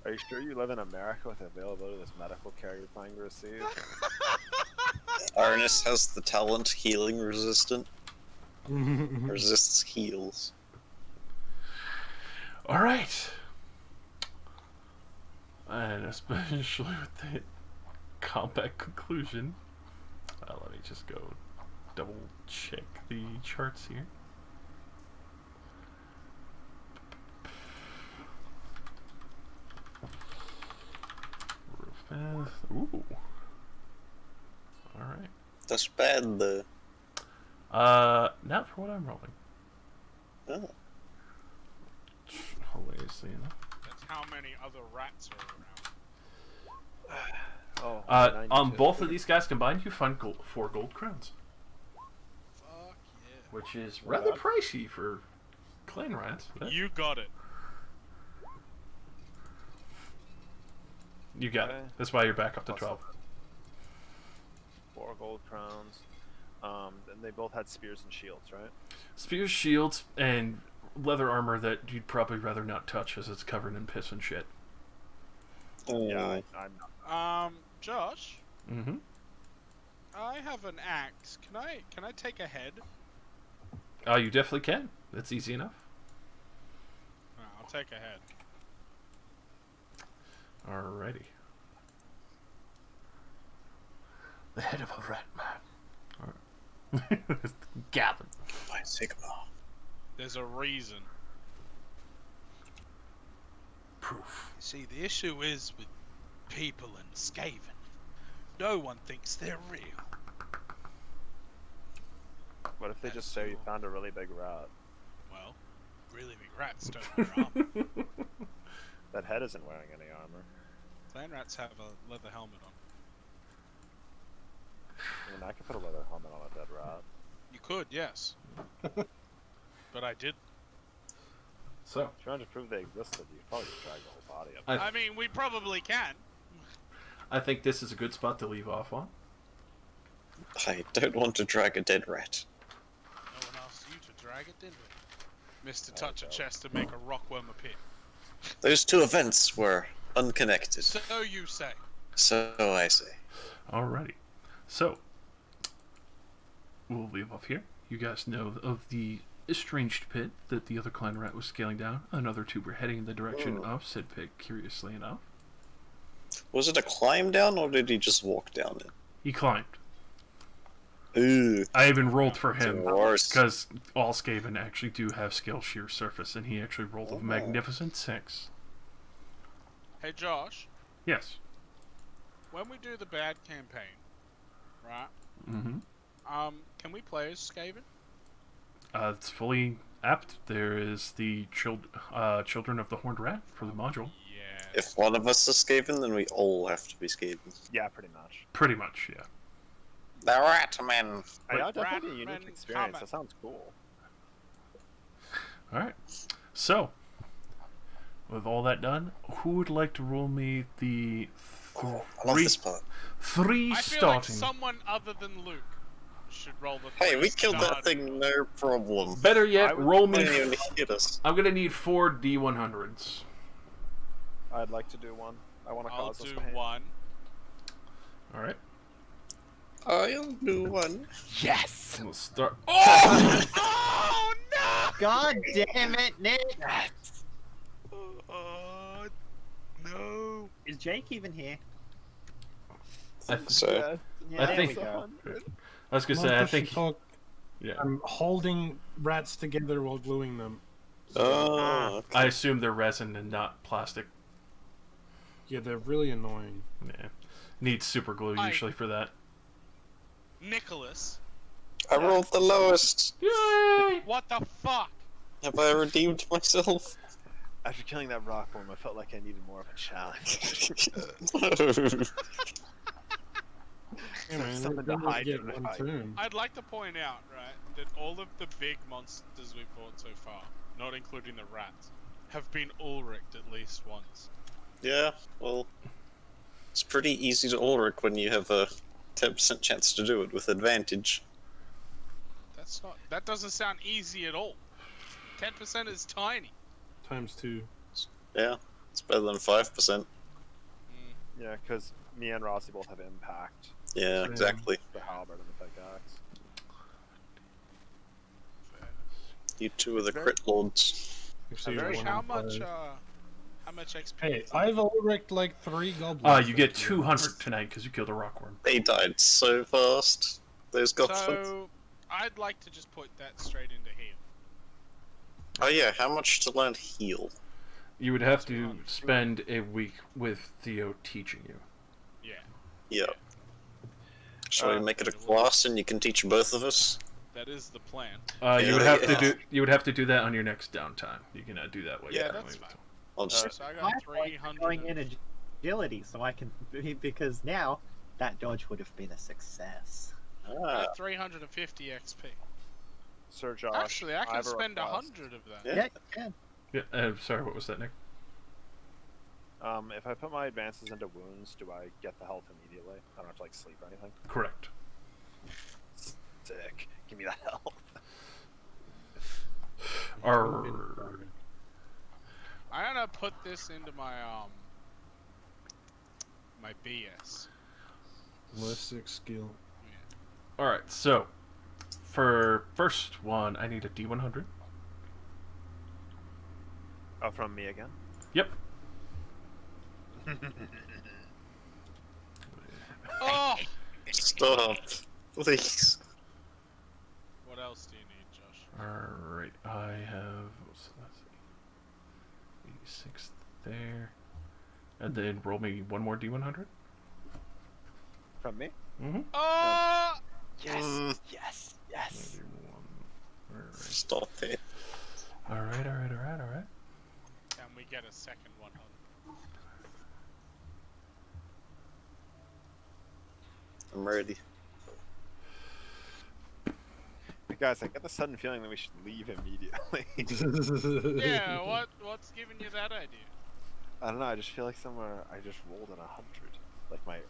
Are you sure you live in America with the availability of this medical care you're planning to receive? Arnis has the talent healing resistant. Resists heals. Alright. And especially with the combat conclusion. Let me just go double check the charts here. Ooh. Alright. That's bad though. Not for what I'm rolling. Oh. Hilariously enough. That's how many other rats are around. Oh, On both of these guys combined, you find 4 gold crowns. Fuck yeah. Which is rather pricey for clan rats. You got it. You got it. That's why you're back up to 12. 4 gold crowns. And they both had spears and shields, right? Spears, shields, and leather armor that you'd probably rather not touch as it's covered in piss and shit. Yeah, I'm not. Josh? Mm-hmm. I have an axe. Can I take a head? You definitely can. That's easy enough. I'll take a head. Alrighty. The head of a rat man. Alright. Gavin. By Sigma. There's a reason. Proof. See, the issue is with people in Skaven. No one thinks they're real. What if they just say you found a really big rat? Well, really big rats don't wear armor. That head isn't wearing any armor. Clan rats have a leather helmet on. I mean, I could put a leather helmet on a dead rat. You could, yes. But I did. So, Trying to prove they existed, you probably just drag the whole body up. I mean, we probably can. I think this is a good spot to leave off on. I don't want to drag a dead rat. No one asked you to drag it, did we? Mr. Touch a chest and make a rockworm appear. Those two events were unconnected. So you say. So I say. Alrighty. So, we'll leave off here. You guys know of the estranged pit that the other clan rat was scaling down. Another two were heading in the direction of said pit, curiously enough. Was it a climb down, or did he just walk down it? He climbed. Ooh. I even rolled for him, Worse. because all Skaven actually do have scale sheer surface, and he actually rolled a magnificent 6. Hey, Josh. Yes. When we do the bad campaign, right? Mm-hmm. Can we play as Skaven? It's fully apt. There is the Children of the Horned Rat for the module. Yeah. If one of us is Skaven, then we all have to be Skaven. Yeah, pretty much. Pretty much, yeah. The Ratmen. Yeah, definitely a Ratman unique experience. comment. That sounds cool. Alright. So, with all that done, who would like to roll me the I love this part. three I feel starting? like someone other than Luke should roll the. Hey, three we killed that starting. thing, no problem. Better yet, roll me. Didn't even hit us. I'm gonna need 4 D100s. I'd like to do one. I want to I'll cause us do pain. one. Alright. I'll do one. Yes! We'll start. Oh no! God damn it, Nick! No. Is Jake even here? So, Yeah, I there think. we go. I was gonna say, I think. Yeah. I'm holding rats together while gluing them. oh, I assume they're resin and not plastic. Yeah, they're really annoying. Yeah. Need super glue usually for that. Nicholas. I rolled the lowest. Yay! What the fuck? Have I redeemed myself? After killing that rockworm, I felt like I needed more of a challenge. Yeah, man, Something they to hide get from the one fight. turn. I'd like to point out, right, that all of the big monsters we've fought so far, not including the rats, have been Ulrich'd at least once. Yeah, well, it's pretty easy to Ulrich when you have a 10% chance to do it with advantage. That's not. That doesn't sound easy at all. 10% is tiny. Times 2. Yeah, it's better than 5%. Yeah, because me and Rossi both have impact. Yeah, exactly. The halberd and the pickaxe. You two are the crit lords. Actually, Very- one How on much? five. How much XP? Hey, is it? I've Ulrich'd like 3 goblins. You get 200 tonight because you killed a rockworm. They died so fast. Those goblins. So, I'd like to just put that straight into heal. Oh yeah, how much to learn heal? You would have to spend a week with Theo teaching you. Yeah, Yeah. Shall we make it a class and you can teach both of us? that is the plan. You would have to do. You would have to do that on your next downtime. You cannot do that while Yeah, you're that's doing fine. I'll just. So I My got point is 300. going in agility, so I can because now that dodge would have been a success. I Ah, got 350 XP. Sir Josh, Actually, I can have a spend request. 100 of that. Yeah. Yeah, you can. Yeah. Sorry, what was that, Nick? If I put my advances into wounds, do I get the health immediately? I don't have to like sleep or anything. Correct. Sick. Give me that health. I'm gonna put this into my my BS. Ballistic skill. All right. So, for first one, I need a D100. Oh, from me again? Yep. Oh! stop, please. What else do you need, Josh? All right. I have. Let's see. 86 there, and then roll me one more D100. From me? Mm-hmm. Oh! Yes! Mm. Yes! Yes! Stop it. All right. Can we get a second one on? I'm ready. Pick Guys, I get the sudden feeling that we should leave immediately. Yeah, what's giving you that idea? I don't know, I just feel like somewhere I just rolled at 100. Like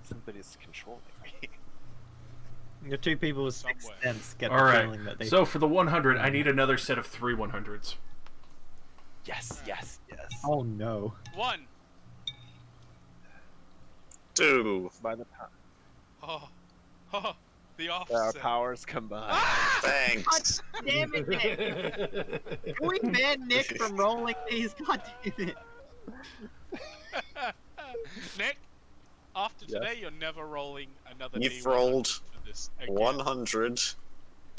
somebody's controlling me. The two people with sixth Somewhere. sense get All the right. feeling that they. So for the 100, I need another set of 3 100s. Yes, yes, yes. Oh no. 1. 2. By the power. Oh, the Our offset. powers combined. Ah! Thanks. Damn it, Nick! Can we ban Nick from rolling these? God damn it! Nick, after Yes? today, you're never rolling another You've D100 rolled for this again. 100,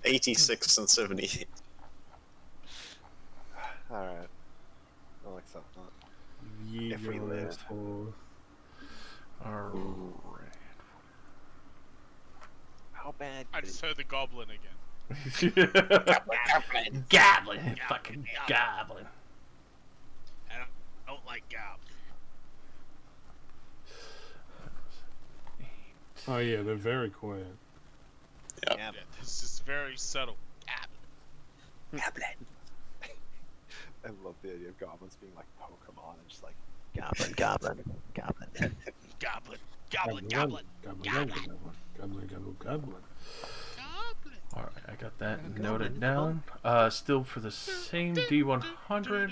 86, and 78. Alright. I'll accept that. If we live. Alright. How bad I could just heard the goblin again. Goblin! Fucking goblin. And I don't like goblins. Oh yeah, they're very quiet. Yep. Yeah, this is very subtle. Goblin. I love the idea of goblins being like Pokemon and just like Goblin, goblin, goblin. Goblin, goblin, goblin, Goblin, goblin, goblin, goblin. Alright, I got that noted down. Still for the same D100,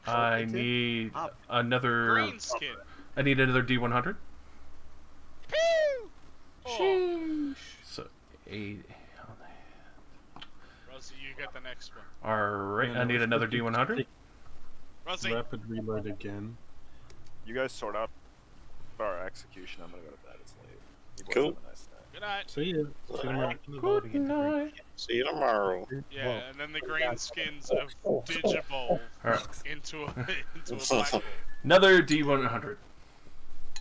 I need another. Green skin. I need another D100. Pew! Oh, So 8. Rosie, you get the next one. Alright, I need another D100. Rosie, Rapid reload again. you guys sort out our execution. I'm gonna go to bed. It's late. You boys Cool. have a nice night. good night. See ya. See you tomorrow. Good night. See you tomorrow. Yeah, and then the green skins of Digivolve Alright, into a black hole. another D100.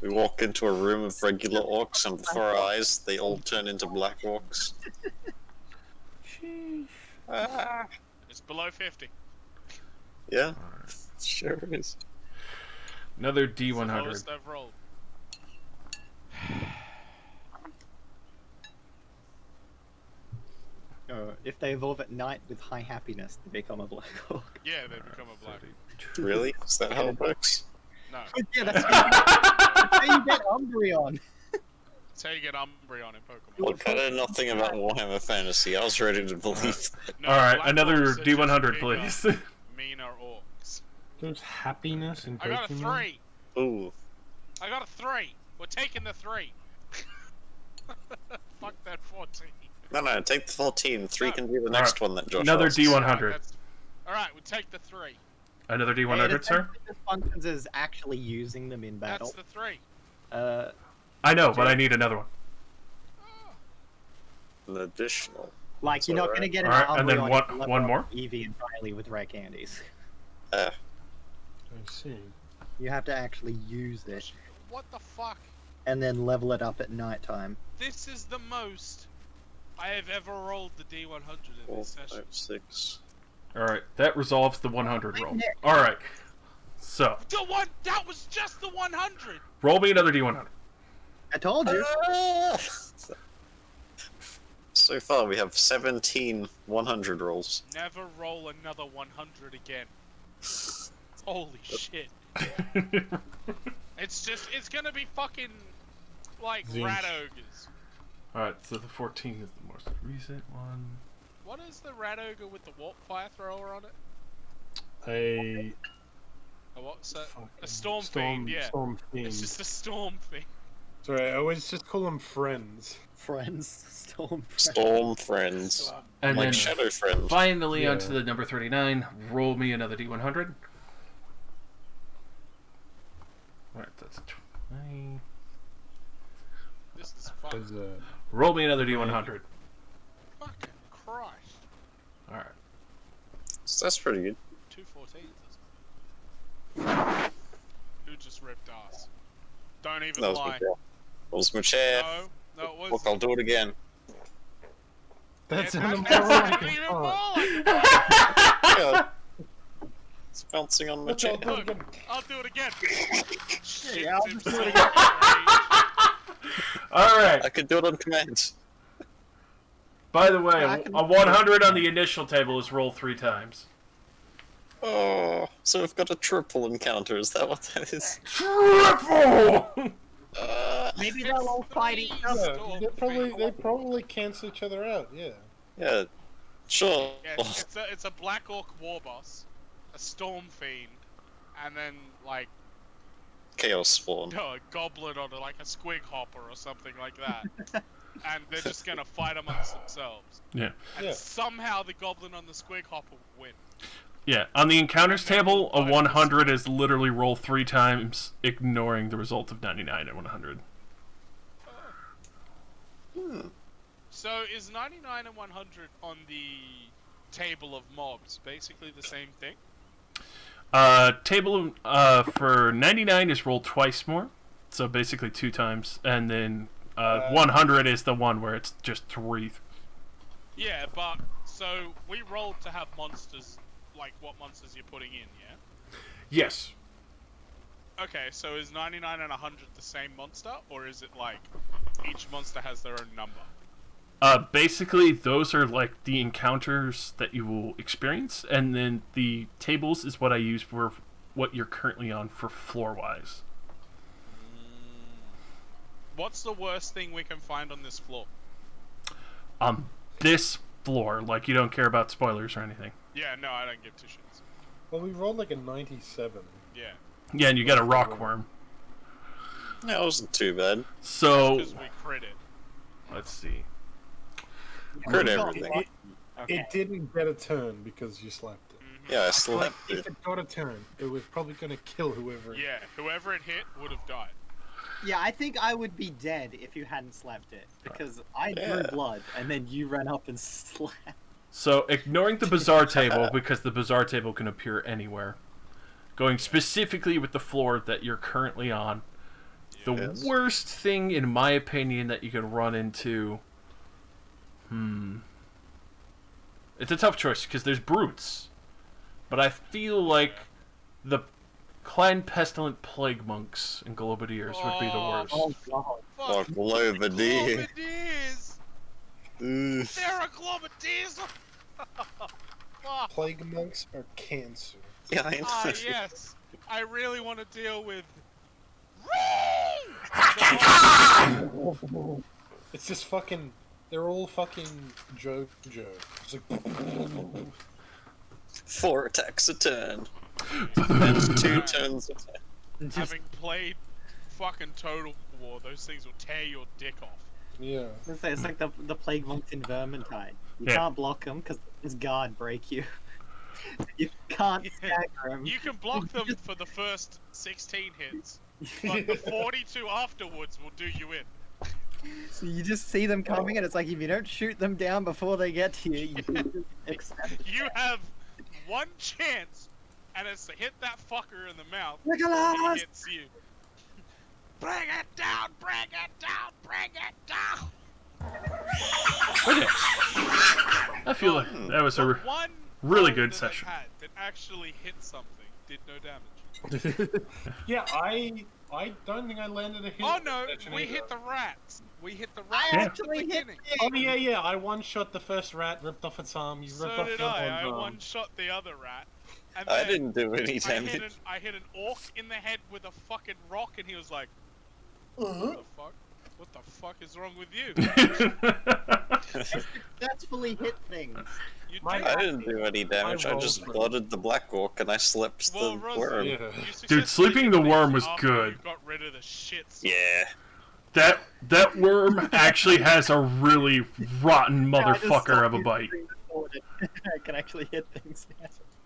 We walk into a room of regular orcs, and before our eyes, they all turn into black orcs. Ah. It's below 50. Yeah, sure is. Another It's the D100. lowest I've rolled. If they evolve at night with high happiness, they become a black orc. Yeah, they become a black. Really? Is that how it works? No, Yeah, that's how you get Umbreon. that's how you get Umbreon in Pokemon. Look, I know nothing about Warhammer Fantasy. I was ready to believe that. No, Alright, black another orcs are just D100, bigger, please. Meaner orcs. There's happiness in I got a Pokemon. 3. Ooh. I got a 3. We're taking the 3. Fuck that 14. No, take the 14. 3 can be the next one that Josh Another asks. D100. Alright, we'll take the 3. Another D100, sir? This functions as actually using them in battle. That's the 3. I know, but I need another one. An additional. Like, you're not going to get an Alright, and then Umbreon one- if you level one up more? Eevee entirely with rare candies. I see. You have to actually use it, What the fuck? and then level it up at nighttime. This is the most I have ever rolled the D100 in 4, this session. 5, 6. Alright, that resolves the 100 roll. Alright, so, The one that was just the 100. roll me another D100. I told you. So far, we have 17 100 rolls. Never roll another 100 again. Holy shit. It's gonna be fucking like Zinch. rat ogres. Alright, so the 14 is the most recent one. What is the rat ogre with the warp fire thrower on it? A What's that? fucking A storm fiend, yeah. Storm fiend. It's just a storm fiend. Sorry, I always just call them friends. Friends. Storm friends. Storm friends. And Like then Shadow Friend. finally Yeah. onto the number 39, roll me another D100. Alright, that's 20. This is fun. There's a Roll me another D100. Fucking Christ. Alright. So that's pretty good. 214s. Who just ripped ass? Don't even That was my lie. chair. That was my chair. No, it was. Look, I'll do it again. that's Yeah, an that's umbrella. even more like Yeah. It's bouncing on my chair. Look, I'll do it again. Shit, I'll Tim's just do it so again. Alright. I could do it on command. By the way, Yeah, a 100 on the initial table is roll 3 times. Oh, so we've got a triple encounter. Is that what that is? Triple! Maybe they'll all fight each other. Yeah, they probably cancel each other out. Yeah. Yeah, sure. Yeah, it's a Black Orc war boss, a Storm Fiend, and then like Chaos Spawn. a Goblin or like a Squig Hopper or something like that. And they're just gonna fight amongst themselves. Yeah. And somehow the Goblin on the Squig Hopper will win. Yeah, on the encounters table, a 100 is literally roll 3 times, ignoring the result of 99 and 100. So is 99 and 100 on the table of mobs basically the same thing? Table for 99 is rolled twice more, so basically 2 times, and then 100 is the one where it's just 3. Yeah, but so we rolled to have monsters, like what monsters you're putting in, yeah? Yes. Okay, so is 99 and 100 the same monster, or is it like each monster has their own number? Basically, those are like the encounters that you will experience, and then the tables is what I use for what you're currently on for floor-wise. What's the worst thing we can find on this floor? On this floor, like you don't care about spoilers or anything. Yeah, no, I don't give 2 shits. Well, we rolled like a 97. Yeah. Yeah, and you got a rock worm. That wasn't too bad. So, Because we critted. let's see. Crit everything. It didn't get a turn because you slapped it. Yeah, I slapped If it. it got a turn, it was probably going to kill whoever. Yeah, whoever it hit would have died. Yeah, I think I would be dead if you hadn't slapped it, because I drew blood, and then you ran up and slapped. So, ignoring the bazaar table, because the bazaar table can appear anywhere. Going specifically with the floor that you're currently on. The worst thing, in my opinion, that you can run into... It's a tough choice, because there's brutes. But I feel like the Clan Pestilent Plague Monks and Globadiers would be the worst. Oh god. Fuck Globadier. Globadiers! They're a Globadiers! Fuck. Plague monks are cancer. Yeah, I know. Ah, yes. I really want to deal with... It's just fucking... They're all fucking JoJo. It's like... 4 attacks a turn. And 2 turns a turn. Having played fucking Total War, those things will tear your dick off. Yeah. It's like the Plague Monks in Vermintide. You Yeah. can't block them because his guard break you. You can't stagger them. You can block them for the first 16 hits, but the 42 afterwards will do you in. So you just see them coming, and it's like if you don't shoot them down before they get to you, you accept it. You have one chance, and it's to hit that fucker in the mouth. Nicholas! And he hits you. Bring it down! Bring it down! Bring it down! Okay. I feel like that was a One really roll good that session. I've had that actually hit something did no damage. Yeah, I don't think I landed a hit. Oh no, session we either. hit the rats. We hit the I rats at the actually hit beginning. Oh yeah, I one-shot the first rat, ripped off its arm, you ripped So off did the other I. I one's arm. one-shot the other rat. And I then didn't do any damage. I hit an orc in the head with a fucking rock, and he was like, "What the fuck? What the fuck is wrong with you?" Successfully hit things. You My- did. I didn't do any damage. I rolled just for- blooded the Black Orc and I slipped Well, the Ross, worm. Yeah. you Dude, successfully sleeping hit the things worm was after good. You got rid of the shits. Yeah. That worm actually has a really rotten I just motherfucker saw of a you bite. bring the sword in. I can actually hit things.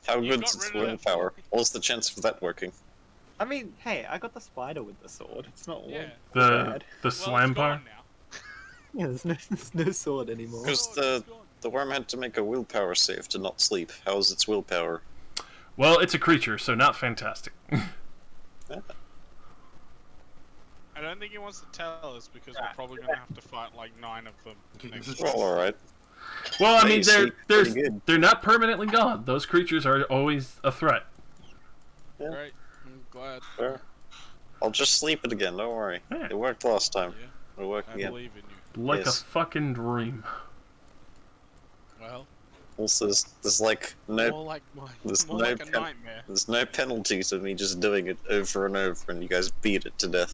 How You good's got its rid of that willpower? fucking- What's the chance of that working? I mean, hey, I got the spider with the sword. It's not Yeah. one. The Bad. the Well, slam it's bar. gone now. Yeah, there's no sword anymore. Because the worm had to make a willpower save to not sleep. How's its willpower? Well, it's a creature, so not fantastic. I don't think he wants to tell us because we're probably gonna have to fight like 9 of them next Well, alright. Well, I They mean, sleep pretty good. they're not permanently gone. Those creatures are always a threat. Yeah. Great. I'm glad. Fair. I'll just sleep it again, don't worry. Yeah. It worked last time. Yeah. It'll work I again. believe in you. Like Yes. a fucking dream. Also, there's like no, More like mine. there's More no like a nightmare. there's no penalty to me just doing it over and over, and you guys beat it to death.